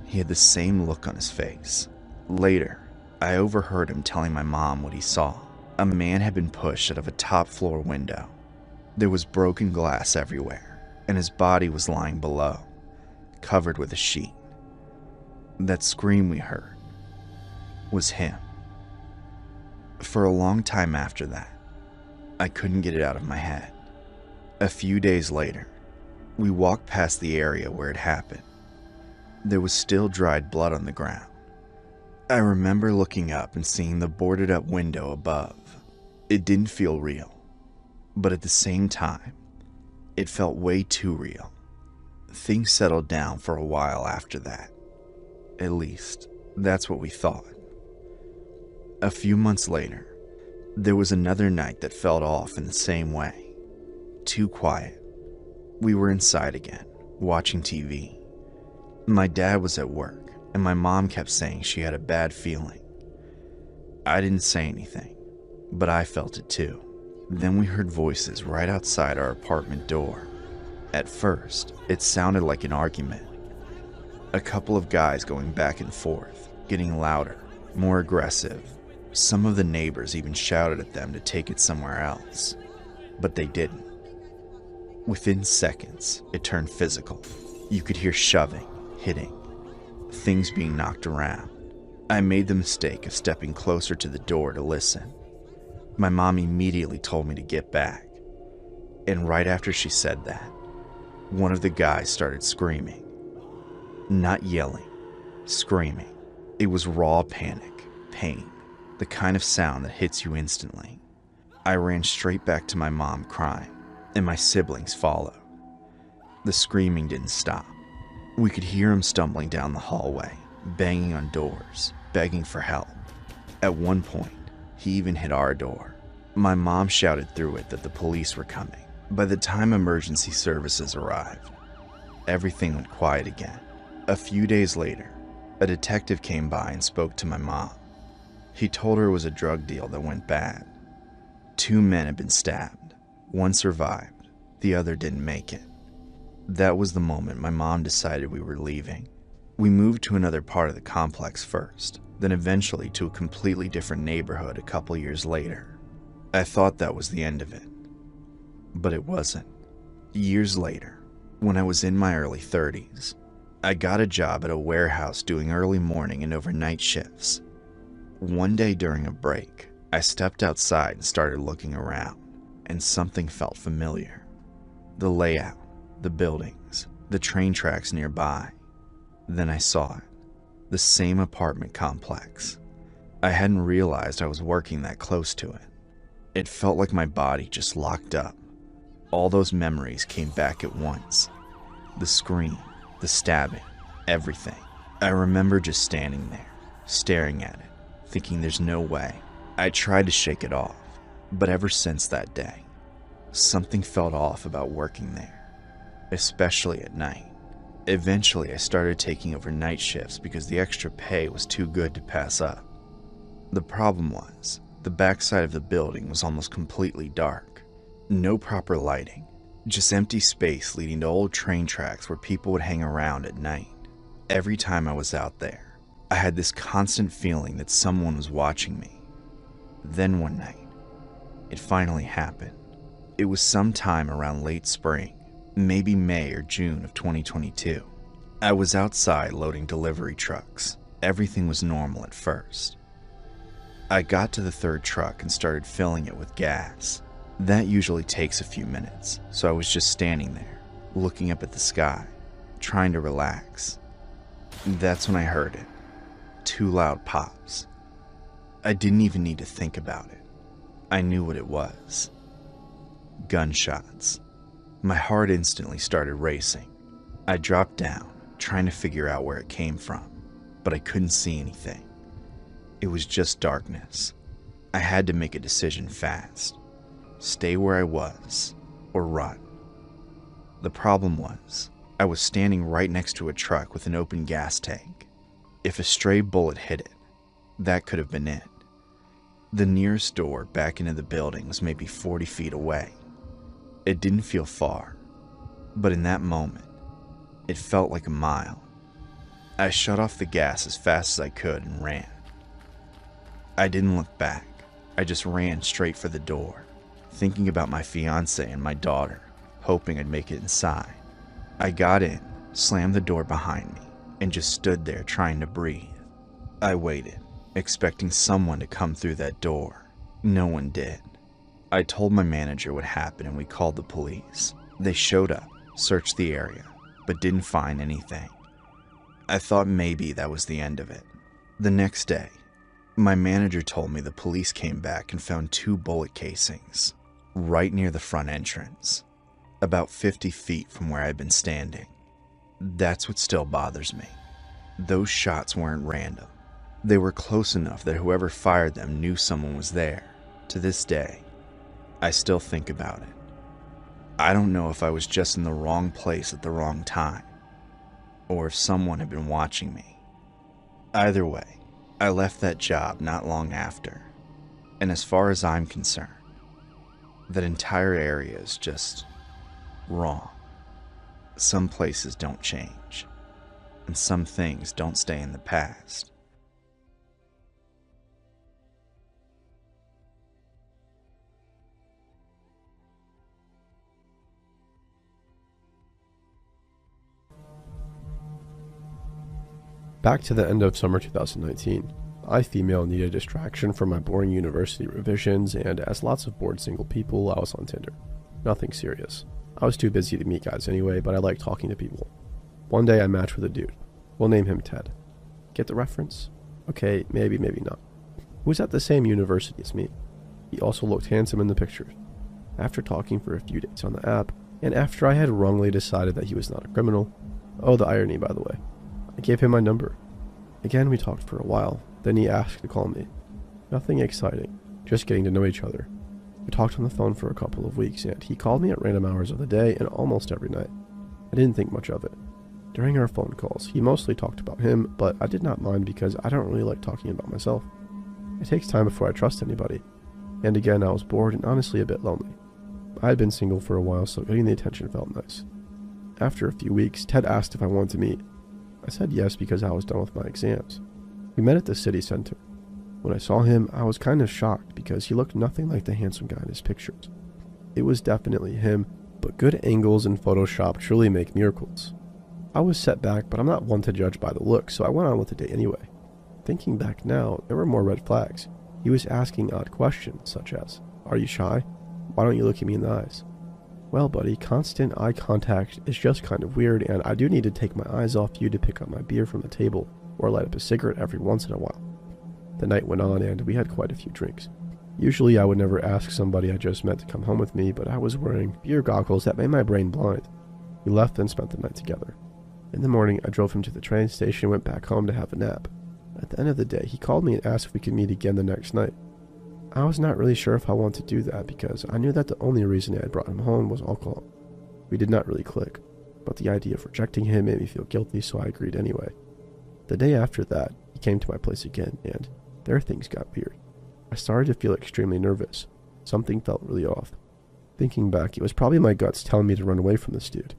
he had the same look on his face. Later, I overheard him telling my mom what he saw. A man had been pushed out of a top-floor window. There was broken glass everywhere, and his body was lying below, covered with a sheet. That scream we heard was him. For a long time after that, I couldn't get it out of my head. A few days later, we walked past the area where it happened. There was still dried blood on the ground. I remember looking up and seeing the boarded up window above. It didn't feel real, but at the same time, it felt way too real. Things settled down for a while after that. At least, that's what we thought. A few months later, there was another night that felt off in the same way. Too quiet. We were inside again, watching TV. My dad was at work, and my mom kept saying she had a bad feeling. I didn't say anything, but I felt it too. Then we heard voices right outside our apartment door. At first, it sounded like an argument. A couple of guys going back and forth, getting louder, more aggressive. Some of the neighbors even shouted at them to take it somewhere else, but they didn't. Within seconds, it turned physical. You could hear shoving, hitting, things being knocked around. I made the mistake of stepping closer to the door to listen. My mom immediately told me to get back, and right after she said that, one of the guys started screaming. Not yelling, screaming. It was raw panic, pain. The kind of sound that hits you instantly. I ran straight back to my mom crying, and my siblings followed. The screaming didn't stop. We could hear him stumbling down the hallway, banging on doors, begging for help. At one point, he even hit our door. My mom shouted through it that the police were coming. By the time emergency services arrived, everything went quiet again. A few days later, a detective came by and spoke to my mom. He told her it was a drug deal that went bad. 2 men had been stabbed. One survived. The other didn't make it. That was the moment my mom decided we were leaving. We moved to another part of the complex first, then eventually to a completely different neighborhood a couple years later. I thought that was the end of it, but it wasn't. Years later, when I was in my early 30s, I got a job at a warehouse doing early morning and overnight shifts. One day during a break, I stepped outside and started looking around, and something felt familiar. The layout, the buildings, the train tracks nearby. Then I saw it. The same apartment complex. I hadn't realized I was working that close to it. It felt like my body just locked up. All those memories came back at once. The scream, the stabbing, everything. I remember just standing there, staring at it, thinking there's no way. I tried to shake it off, but ever since that day, something felt off about working there, especially at night. Eventually, I started taking overnight shifts because the extra pay was too good to pass up. The problem was, the backside of the building was almost completely dark. No proper lighting, just empty space leading to old train tracks where people would hang around at night. Every time I was out there, I had this constant feeling that someone was watching me. Then one night, it finally happened. It was sometime around late spring, maybe May or June of 2022. I was outside loading delivery trucks. Everything was normal at first. I got to the third truck and started filling it with gas. That usually takes a few minutes, so I was just standing there, looking up at the sky, trying to relax. That's when I heard it. 2 loud pops. I didn't even need to think about it. I knew what it was. Gunshots. My heart instantly started racing. I dropped down, trying to figure out where it came from, but I couldn't see anything. It was just darkness. I had to make a decision fast. Stay where I was, or run. The problem was, I was standing right next to a truck with an open gas tank. If a stray bullet hit it, that could have been it. The nearest door back into the building was maybe 40 feet away. It didn't feel far, but in that moment, it felt like a mile. I shut off the gas as fast as I could and ran. I didn't look back. I just ran straight for the door, thinking about my fiance and my daughter, hoping I'd make it inside. I got in, slammed the door behind me, and just stood there trying to breathe. I waited, expecting someone to come through that door. No one did. I told my manager what happened and we called the police. They showed up, searched the area, but didn't find anything. I thought maybe that was the end of it. The next day, my manager told me the police came back and found 2 bullet casings right near the front entrance, about 50 feet from where I'd been standing. That's what still bothers me. Those shots weren't random. They were close enough that whoever fired them knew someone was there. To this day, I still think about it. I don't know if I was just in the wrong place at the wrong time, or if someone had been watching me. Either way, I left that job not long after, and as far as I'm concerned, that entire area is just wrong. Some places don't change, and some things don't stay in the past. Back to the end of summer 2019, I, female, needed a distraction from my boring university revisions, and as lots of bored single people, I was on Tinder. Nothing serious. I was too busy to meet guys anyway, but I like talking to people. One day I matched with a dude. We'll name him Ted. Get the reference? Okay, maybe not. He was at the same university as me. He also looked handsome in the pictures. After talking for a few days on the app, and after I had wrongly decided that he was not a criminal, oh, the irony, by the way, I gave him my number. Again, we talked for a while, then he asked to call me. Nothing exciting, just getting to know each other. We talked on the phone for a couple of weeks, and he called me at random hours of the day and almost every night. I didn't think much of it. During our phone calls, he mostly talked about him, but I did not mind because I don't really like talking about myself. It takes time before I trust anybody. And again, I was bored and honestly a bit lonely. I had been single for a while, so getting the attention felt nice. After a few weeks, Ted asked if I wanted to meet. I said yes because I was done with my exams. We met at the city center. When I saw him, I was kind of shocked because he looked nothing like the handsome guy in his pictures. It was definitely him, but good angles in Photoshop truly make miracles. I was set back, but I'm not one to judge by the look, so I went on with the date anyway. Thinking back now, there were more red flags. He was asking odd questions, such as, "Are you shy? Why don't you look at me in the eyes?" Well, buddy, constant eye contact is just kind of weird, and I do need to take my eyes off you to pick up my beer from the table, or light up a cigarette every once in a while. The night went on, and we had quite a few drinks. Usually I would never ask somebody I just met to come home with me, but I was wearing beer goggles that made my brain blind. We left and spent the night together. In the morning, I drove him to the train station and went back home to have a nap. At the end of the day, he called me and asked if we could meet again the next night. I was not really sure if I wanted to do that because I knew that the only reason I had brought him home was alcohol. We did not really click, but the idea of rejecting him made me feel guilty, so I agreed anyway. The day after that, he came to my place again, and there things got weird. I started to feel extremely nervous. Something felt really off. Thinking back, it was probably my guts telling me to run away from this dude.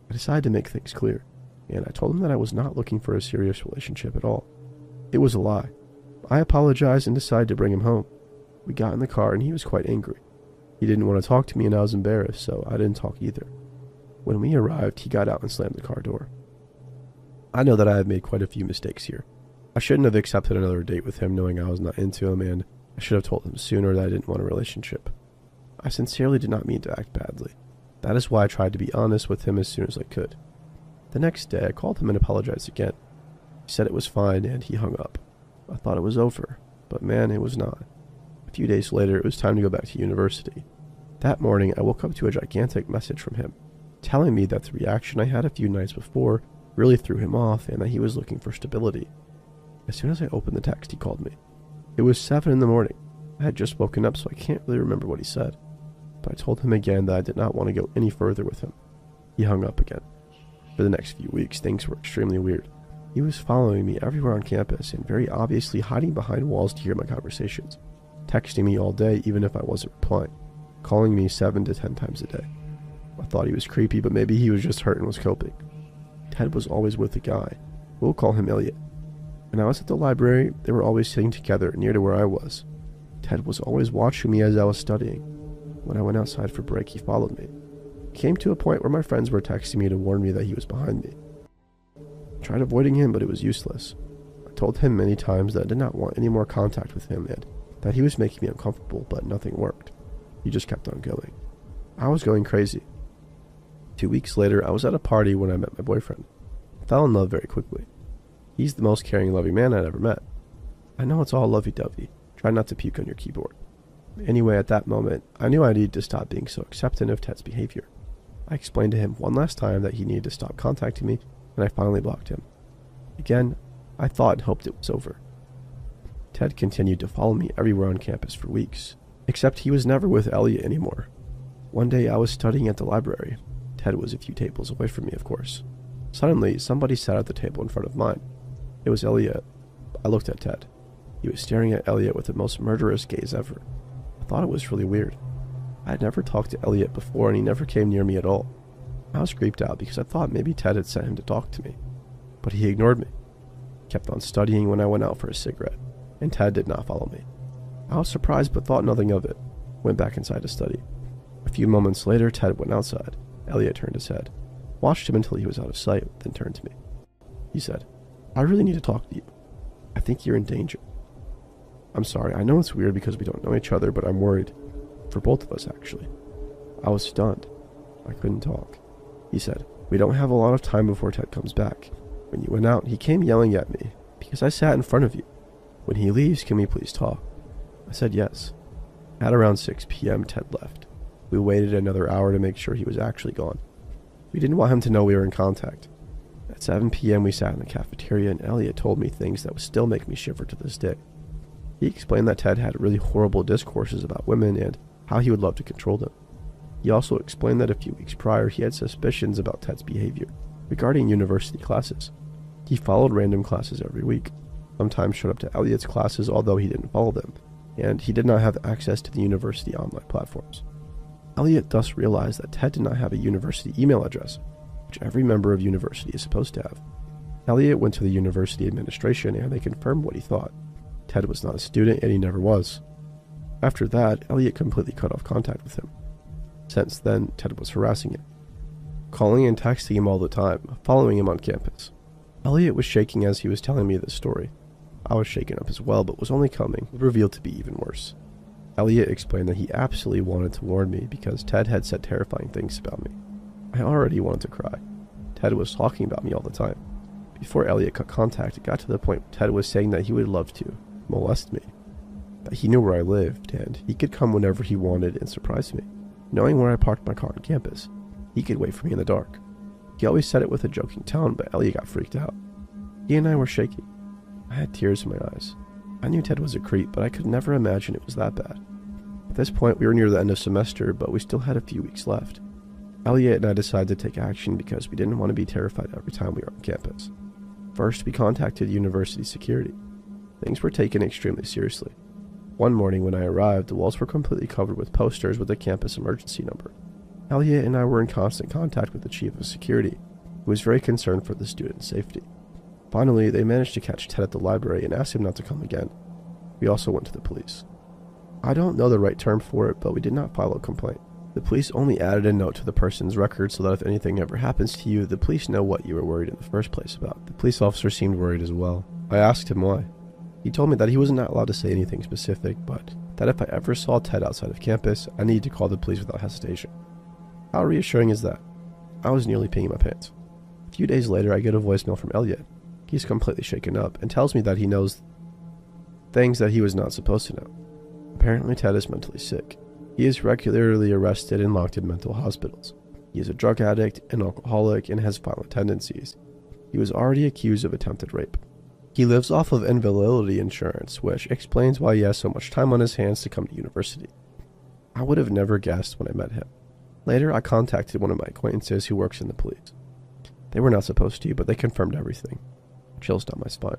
I decided to make things clear, and I told him that I was not looking for a serious relationship at all. It was a lie. I apologized and decided to bring him home. We got in the car and he was quite angry. He didn't want to talk to me and I was embarrassed, so I didn't talk either. When we arrived, he got out and slammed the car door. I know that I have made quite a few mistakes here. I shouldn't have accepted another date with him knowing I was not into him, and I should have told him sooner that I didn't want a relationship. I sincerely did not mean to act badly. That is why I tried to be honest with him as soon as I could. The next day, I called him and apologized again. He said it was fine and he hung up. I thought it was over, but man, it was not. A few days later, it was time to go back to university. That morning, I woke up to a gigantic message from him, telling me that the reaction I had a few nights before really threw him off and that he was looking for stability. As soon as I opened the text, he called me. It was 7 in the morning. I had just woken up, so I can't really remember what he said. But I told him again that I did not want to go any further with him. He hung up again. For the next few weeks, things were extremely weird. He was following me everywhere on campus and very obviously hiding behind walls to hear my conversations, texting me all day even if I wasn't replying, calling me 7 to 10 times a day. I thought he was creepy, but maybe he was just hurt and was coping. Ted was always with a guy. We'll call him Elliot. When I was at the library, they were always sitting together near to where I was. Ted was always watching me as I was studying. When I went outside for break, he followed me. It came to a point where my friends were texting me to warn me that he was behind me. I tried avoiding him, but it was useless. I told him many times that I did not want any more contact with him and that he was making me uncomfortable, but nothing worked. He just kept on going. I was going crazy. 2 weeks later, I was at a party when I met my boyfriend. I fell in love very quickly. He's the most caring, loving man I'd ever met. I know it's all lovey-dovey. Try not to puke on your keyboard. Anyway, at that moment, I knew I needed to stop being so accepting of Ted's behavior. I explained to him one last time that he needed to stop contacting me, and I finally blocked him. Again, I thought and hoped it was over. Ted continued to follow me everywhere on campus for weeks, except he was never with Elliot anymore. One day I was studying at the library. Ted was a few tables away from me, of course. Suddenly, somebody sat at the table in front of mine. It was Elliot. I looked at Ted. He was staring at Elliot with the most murderous gaze ever. I thought it was really weird. I had never talked to Elliot before and he never came near me at all. I was creeped out because I thought maybe Ted had sent him to talk to me. But he ignored me. He kept on studying when I went out for a cigarette, and Ted did not follow me. I was surprised but thought nothing of it. Went back inside to study. A few moments later, Ted went outside. Elliot turned his head, watched him until he was out of sight, then turned to me. He said, "I really need to talk to you. I think you're in danger." I'm sorry, I know it's weird because we don't know each other, but I'm worried. For both of us, actually. I was stunned. I couldn't talk. He said, "We don't have a lot of time before Ted comes back. When you went out, he came yelling at me because I sat in front of you. When he leaves, can we please talk?" I said yes. At around 6 p.m., Ted left. We waited another hour to make sure he was actually gone. We didn't want him to know we were in contact. At 7 p.m., we sat in the cafeteria and Elliot told me things that would still make me shiver to this day. He explained that Ted had really horrible discourses about women and how he would love to control them. He also explained that a few weeks prior he had suspicions about Ted's behavior regarding university classes. He followed random classes every week, sometimes showed up to Elliot's classes although he didn't follow them, and he did not have access to the university online platforms. Elliot thus realized that Ted did not have a university email address, which every member of university is supposed to have. Elliot went to the university administration and they confirmed what he thought. Ted was not a student and he never was. After that, Elliot completely cut off contact with him. Since then, Ted was harassing him, calling and texting him all the time, following him on campus. Elliot was shaking as he was telling me this story. I was shaken up as well, but was only coming, revealed to be even worse. Elliot explained that he absolutely wanted to warn me because Ted had said terrifying things about me. I already wanted to cry. Ted was talking about me all the time. Before Elliot cut contact, it got to the point where Ted was saying that he would love to molest me, that he knew where I lived and he could come whenever he wanted and surprise me. Knowing where I parked my car on campus, he could wait for me in the dark. He always said it with a joking tone, but Elliot got freaked out. He and I were shaking. I had tears in my eyes. I knew Ted was a creep, but I could never imagine it was that bad. At this point, we were near the end of semester, but we still had a few weeks left. Elliot and I decided to take action because we didn't want to be terrified every time we were on campus. First, we contacted university security. Things were taken extremely seriously. One morning when I arrived, the walls were completely covered with posters with the campus emergency number. Elliot and I were in constant contact with the chief of security, who was very concerned for the students' safety. Finally, they managed to catch Ted at the library and asked him not to come again. We also went to the police. I don't know the right term for it, but we did not file a complaint. The police only added a note to the person's record so that if anything ever happens to you, the police know what you were worried in the first place about. The police officer seemed worried as well. I asked him why. He told me that he was not allowed to say anything specific, but that if I ever saw Ted outside of campus, I needed to call the police without hesitation. How reassuring is that? I was nearly peeing my pants. A few days later, I get a voicemail from Elliot. He's completely shaken up and tells me that he knows things that he was not supposed to know. Apparently, Ted is mentally sick. He is regularly arrested and locked in mental hospitals. He is a drug addict, an alcoholic, and has violent tendencies. He was already accused of attempted rape. He lives off of invalidity insurance, which explains why he has so much time on his hands to come to university. I would have never guessed when I met him. Later, I contacted one of my acquaintances who works in the police. They were not supposed to, but they confirmed everything. Chills down my spine.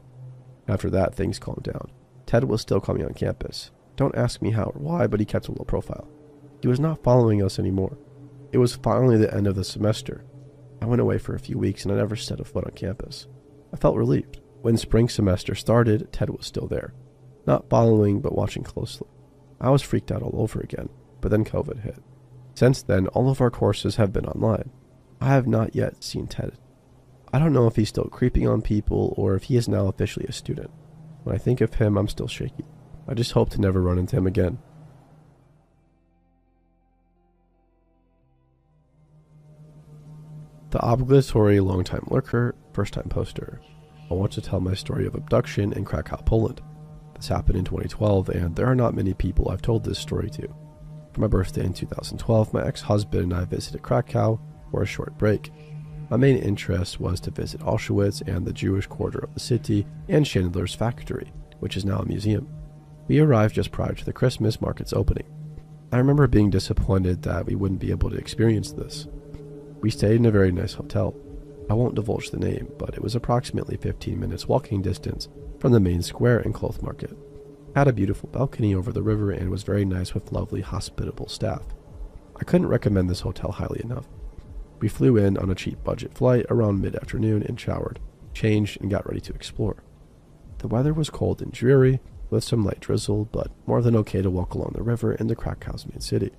After that, things calmed down. Ted was still coming on campus. Don't ask me how or why, but he kept a low profile. He was not following us anymore. It was finally the end of the semester. I went away for a few weeks and I never set a foot on campus. I felt relieved. When spring semester started, Ted was still there. Not following, but watching closely. I was freaked out all over again, but then COVID hit. Since then, all of our courses have been online. I have not yet seen Ted. I don't know if he's still creeping on people or if he is now officially a student. When I think of him, I'm still shaky. I just hope to never run into him again. The obligatory long-time lurker, first-time poster. I want to tell my story of abduction in Krakow, Poland. This happened in 2012, and there are not many people I've told this story to. For my birthday in 2012, my ex-husband and I visited Krakow for a short break. My main interest was to visit Auschwitz and the Jewish quarter of the city and Schindler's factory, which is now a museum. We arrived just prior to the Christmas market's opening. I remember being disappointed that we wouldn't be able to experience this. We stayed in a very nice hotel. I won't divulge the name, but it was approximately 15 minutes walking distance from the main square and cloth market. Had a beautiful balcony over the river and was very nice with lovely, hospitable staff. I couldn't recommend this hotel highly enough. We flew in on a cheap budget flight around mid-afternoon and showered, changed, and got ready to explore. The weather was cold and dreary, with some light drizzle, but more than okay to walk along the river into Krakow's main city.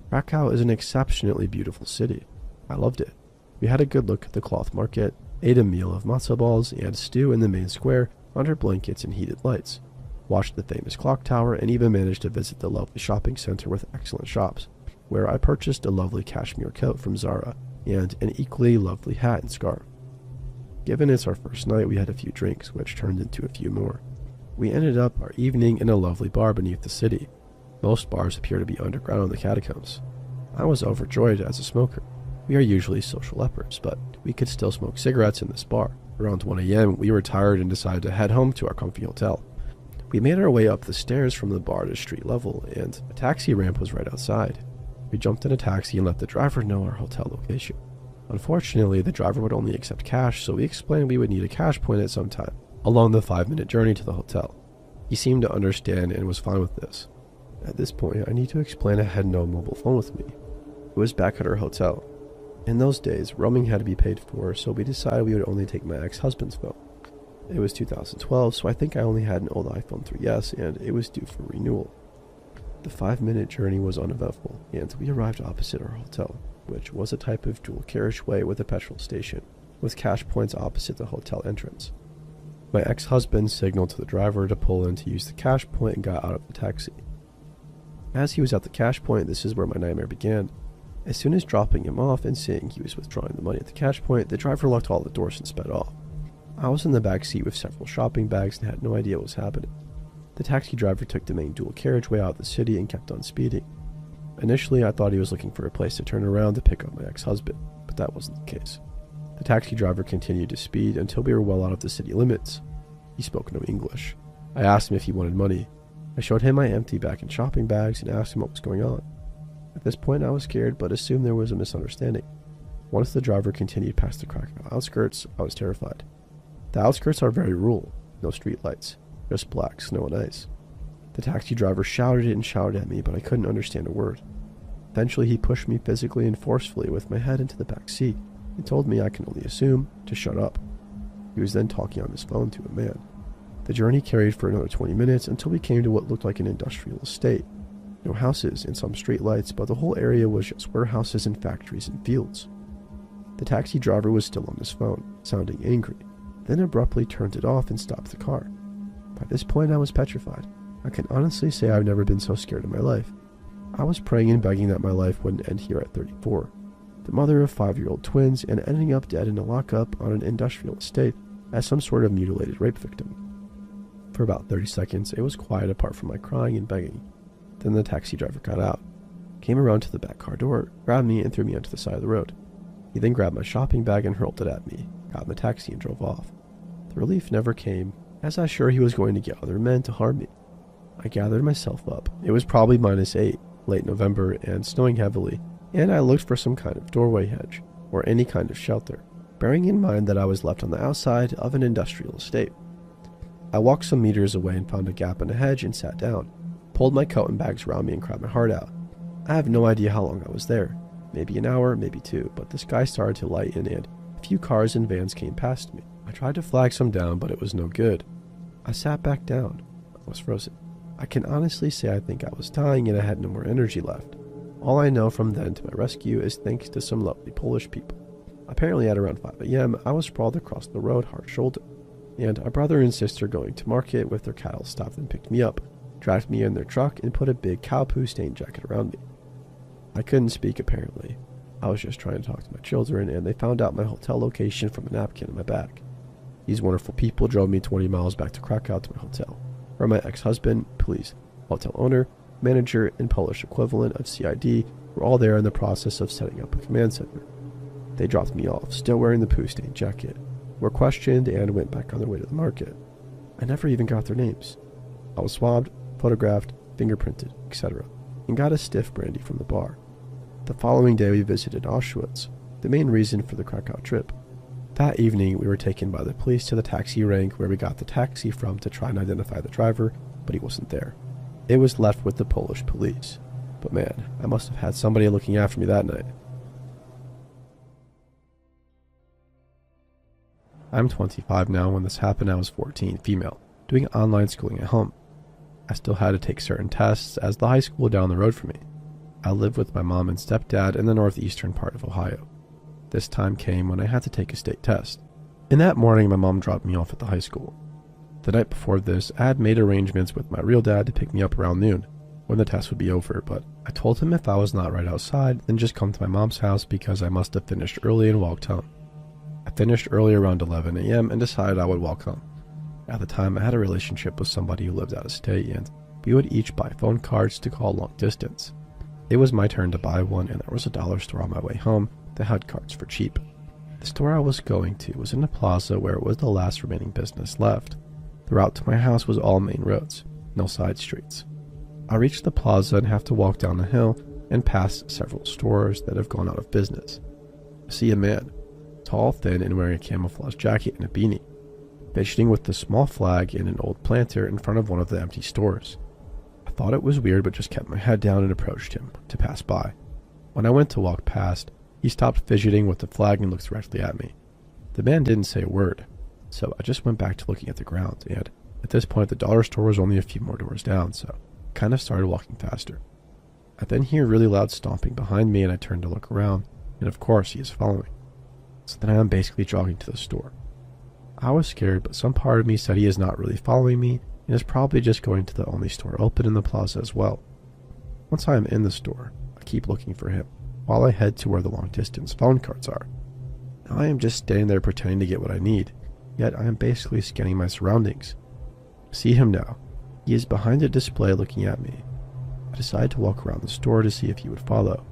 Krakow is an exceptionally beautiful city. I loved it. We had a good look at the cloth market, ate a meal of matzo balls and stew in the main square under blankets and heated lights, watched the famous clock tower, and even managed to visit the lovely shopping center with excellent shops, where I purchased a lovely cashmere coat from Zara and an equally lovely hat and scarf. Given it's our first night, we had a few drinks, which turned into a few more. We ended up our evening in a lovely bar beneath the city. Most bars appear to be underground in the catacombs. I was overjoyed as a smoker. We are usually social lepers, but we could still smoke cigarettes in this bar. Around 1 a.m., we were tired and decided to head home to our comfy hotel. We made our way up the stairs from the bar to street level, and a taxi ramp was right outside. We jumped in a taxi and let the driver know our hotel location. Unfortunately, the driver would only accept cash, so we explained we would need a cash point at some time along the 5-minute journey to the hotel. He seemed to understand and was fine with this. At this point, I need to explain I had no mobile phone with me. It was back at our hotel. In those days, roaming had to be paid for, so we decided we would only take my ex-husband's phone. It was 2012, so I think I only had an old iPhone 3S, and it was due for renewal. The 5-minute journey was uneventful, and we arrived opposite our hotel, which was a type of dual carriageway with a petrol station, with cash points opposite the hotel entrance. My ex-husband signaled to the driver to pull in to use the cash point and got out of the taxi. As he was at the cash point, this is where my nightmare began. As soon as dropping him off and seeing he was withdrawing the money at the cash point, the driver locked all the doors and sped off. I was in the back seat with several shopping bags and had no idea what was happening. The taxi driver took the main dual carriageway out of the city and kept on speeding. Initially, I thought he was looking for a place to turn around to pick up my ex-husband, but that wasn't the case. The taxi driver continued to speed until we were well out of the city limits. He spoke no English. I asked him if he wanted money. I showed him my empty bag and shopping bags and asked him what was going on. At this point, I was scared, but assumed there was a misunderstanding. Once the driver continued past the Krakow outskirts, I was terrified. The outskirts are very rural, no streetlights, just black snow and ice. The taxi driver shouted and shouted at me, but I couldn't understand a word. Eventually, he pushed me physically and forcefully with my head into the back seat and told me I can only assume to shut up. He was then talking on his phone to a man. The journey carried for another 20 minutes until we came to what looked like an industrial estate. No houses and some street lights, but the whole area was just warehouses and factories and fields. The taxi driver was still on his phone, sounding angry, then abruptly turned it off and stopped the car. By this point, I was petrified. I can honestly say I've never been so scared in my life. I was praying and begging that my life wouldn't end here at 34, the mother of 5-year-old twins, and ending up dead in a lockup on an industrial estate as some sort of mutilated rape victim. For about 30 seconds, it was quiet apart from my crying and begging. Then the taxi driver got out, came around to the back car door, grabbed me, and threw me onto the side of the road. He then grabbed my shopping bag and hurled it at me, got in the taxi, and drove off. The relief never came, as I was sure he was going to get other men to harm me. I gathered myself up. It was probably -8, late November, and snowing heavily, and I looked for some kind of doorway hedge, or any kind of shelter, bearing in mind that I was left on the outside of an industrial estate. I walked some meters away and found a gap in a hedge and sat down, pulled my coat and bags around me and cried my heart out. I have no idea how long I was there, maybe an hour, maybe 2, but the sky started to lighten and a few cars and vans came past me. I tried to flag some down, but it was no good. I sat back down. I was frozen. I can honestly say I think I was dying and I had no more energy left. All I know from then to my rescue is thanks to some lovely Polish people. Apparently at around 5 a.m., I was sprawled across the road, hard shouldered, and a brother and sister going to market with their cattle stopped and picked me up, dragged me in their truck, and put a big cow poo stained jacket around me. I couldn't speak apparently. I was just trying to talk to my children, and they found out my hotel location from a napkin in my bag. These wonderful people drove me 20 miles back to Krakow to my hotel, where my ex-husband, police, hotel owner, manager, and Polish equivalent of CID were all there in the process of setting up a command center. They dropped me off, still wearing the poo-stained jacket, were questioned, and went back on their way to the market. I never even got their names. I was swabbed, photographed, fingerprinted, etc., and got a stiff brandy from the bar. The following day we visited Auschwitz, the main reason for the Krakow trip. That evening we were taken by the police to the taxi rank where we got the taxi from to try and identify the driver, but he wasn't there. It was left with the Polish police. But man, I must have had somebody looking after me that night. I'm 25 now. When this happened, I was 14, female, doing online schooling at home. I still had to take certain tests as the high school down the road from me. I lived with my mom and stepdad in the northeastern part of Ohio. This time came when I had to take a state test. In that morning, my mom dropped me off at the high school. The night before this, I had made arrangements with my real dad to pick me up around noon, when the test would be over, but I told him if I was not right outside, then just come to my mom's house because I must have finished early and walked home. I finished early around 11 a.m. and decided I would walk home. At the time, I had a relationship with somebody who lived out of state, and we would each buy phone cards to call long distance. It was my turn to buy one, and there was a dollar store on my way home that had cards for cheap. The store I was going to was in a plaza where it was the last remaining business left. The route to my house was all main roads, no side streets. I reached the plaza and have to walk down a hill and past several stores that have gone out of business. I see a man, tall, thin, and wearing a camouflage jacket and a beanie, fidgeting with the small flag and an old planter in front of one of the empty stores. I thought it was weird but just kept my head down and approached him to pass by. When I went to walk past, he stopped fidgeting with the flag and looked directly at me. The man didn't say a word, so I just went back to looking at the ground, and at this point the dollar store was only a few more doors down, so I kind of started walking faster. I then hear really loud stomping behind me and I turn to look around, and of course he is following. So then I am basically jogging to the store. I was scared, but some part of me said he is not really following me and is probably just going to the only store open in the plaza as well. Once I am in the store, I keep looking for him, while I head to where the long-distance phone cards are. Now I am just standing there pretending to get what I need, yet I am basically scanning my surroundings. I see him now. He is behind a display looking at me. I decided to walk around the store to see if he would follow.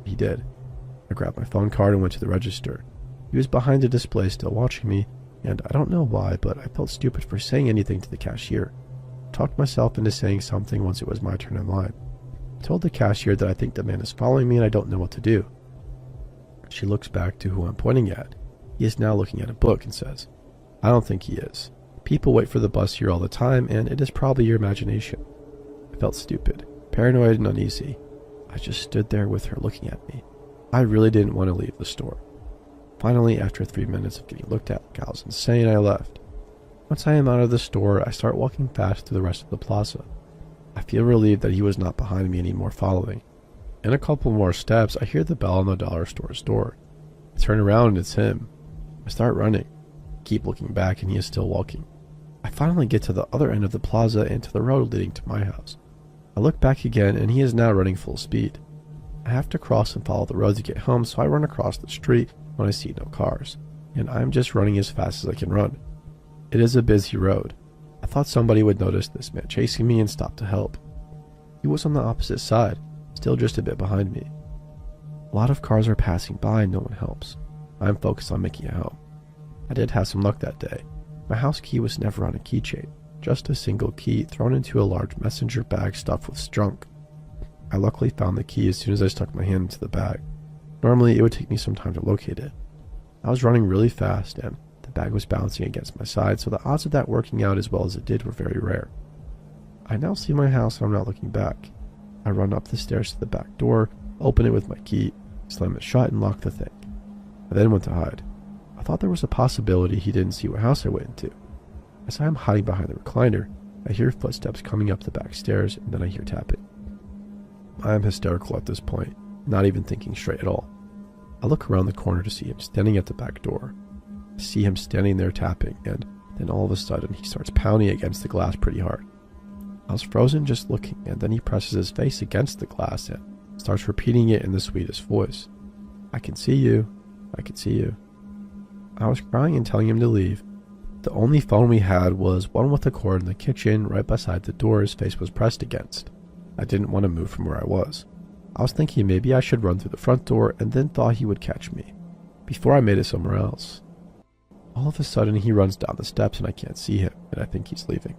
He did. I grabbed my phone card and went to the register. He was behind a display still watching me, and I don't know why, but I felt stupid for saying anything to the cashier. I talked myself into saying something once it was my turn in line. I told the cashier that I think the man is following me and I don't know what to do. She looks back to who I'm pointing at. He is now looking at a book and says, "I don't think he is. People wait for the bus here all the time, and it is probably your imagination." I felt stupid, paranoid, and uneasy. I just stood there with her looking at me. I really didn't want to leave the store. Finally, after 3 minutes of getting looked at like I was insane, I left. Once I am out of the store, I start walking fast through the rest of the plaza. I feel relieved that he was not behind me anymore following. In a couple more steps, I hear the bell on the dollar store's door. I turn around and it's him. I start running. Keep looking back and he is still walking. I finally get to the other end of the plaza and to the road leading to my house. I look back again and he is now running full speed. I have to cross and follow the road to get home, so I run across the street when I see no cars, and I'm just running as fast as I can run. It is a busy road. I thought somebody would notice this man chasing me and stop to help. He was on the opposite side, still just a bit behind me. A lot of cars are passing by and no one helps. I'm focused on making it home. I did have some luck that day. My house key was never on a keychain, just a single key thrown into a large messenger bag stuffed with junk. I luckily found the key as soon as I stuck my hand into the bag. Normally, it would take me some time to locate it. I was running really fast and the bag was bouncing against my side, so the odds of that working out as well as it did were very rare. I now see my house and I'm not looking back. I run up the stairs to the back door, open it with my key, slam it shut and lock the thing. I then went to hide. I thought there was a possibility he didn't see what house I went into. As I am hiding behind the recliner, I hear footsteps coming up the back stairs and then I hear tapping. I am hysterical at this point, not even thinking straight at all. I look around the corner to see him standing at the back door. I see him standing there tapping, and then all of a sudden he starts pounding against the glass pretty hard. I was frozen just looking, and then he presses his face against the glass and starts repeating it in the sweetest voice. "I can see you. I can see you." I was crying and telling him to leave. The only phone we had was one with a cord in the kitchen right beside the door his face was pressed against. I didn't want to move from where I was. I was thinking maybe I should run through the front door and then thought he would catch me before I made it somewhere else. All of a sudden he runs down the steps and I can't see him and I think he's leaving.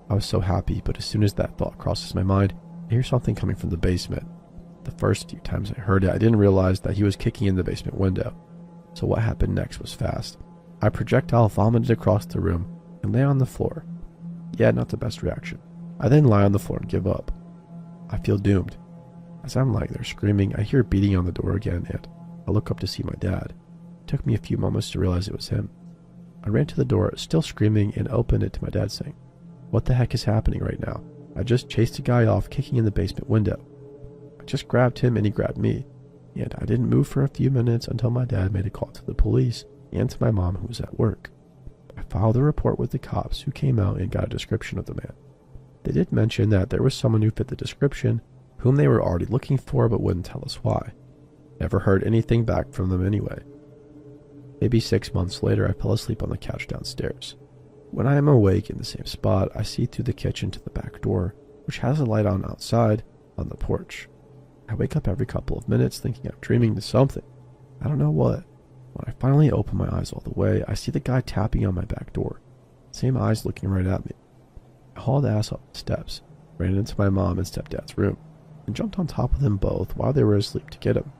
I was so happy, but as soon as that thought crosses my mind, I hear something coming from the basement. The first few times I heard it, I didn't realize that he was kicking in the basement window. So what happened next was fast. I projectile vomited across the room and lay on the floor. Yeah, not the best reaction. I then lie on the floor and give up. I feel doomed. As I'm lying there screaming, I hear beating on the door again and I look up to see my dad. It took me a few moments to realize it was him. I ran to the door, still screaming, and opened it to my dad saying, "What the heck is happening right now? I just chased a guy off kicking in the basement window." I just grabbed him and he grabbed me, and I didn't move for a few minutes until my dad made a call to the police and to my mom who was at work. I filed a report with the cops who came out and got a description of the man. They did mention that there was someone who fit the description, whom they were already looking for but wouldn't tell us why. Never heard anything back from them anyway. Maybe 6 months later, I fell asleep on the couch downstairs. When I am awake in the same spot, I see through the kitchen to the back door, which has a light on outside, on the porch. I wake up every couple of minutes thinking I'm dreaming to something. I don't know what. When I finally open my eyes all the way, I see the guy tapping on my back door. Same eyes looking right at me. I hauled ass up the steps, ran into my mom and stepdad's room, and jumped on top of them both while they were asleep to get him.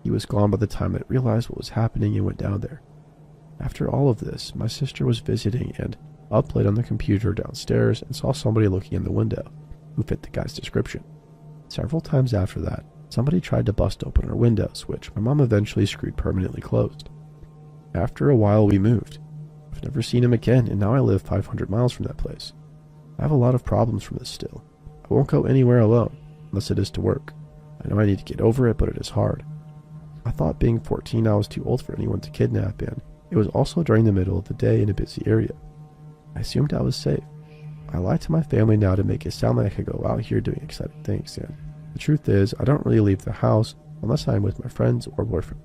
He was gone by the time I realized what was happening and went down there. After all of this, my sister was visiting and up late on the computer downstairs and saw somebody looking in the window who fit the guy's description. Several times after that, somebody tried to bust open our windows, which my mom eventually screwed permanently closed. After a while, we moved. I've never seen him again, and now I live 500 miles from that place. I have a lot of problems from this still. I won't go anywhere alone, unless it is to work. I know I need to get over it, but it is hard. I thought being 14 I was too old for anyone to kidnap, and it was also during the middle of the day in a busy area. I assumed I was safe. I lie to my family now to make it sound like I could go out here doing exciting things, and the truth is, I don't really leave the house unless I am with my friends or boyfriend.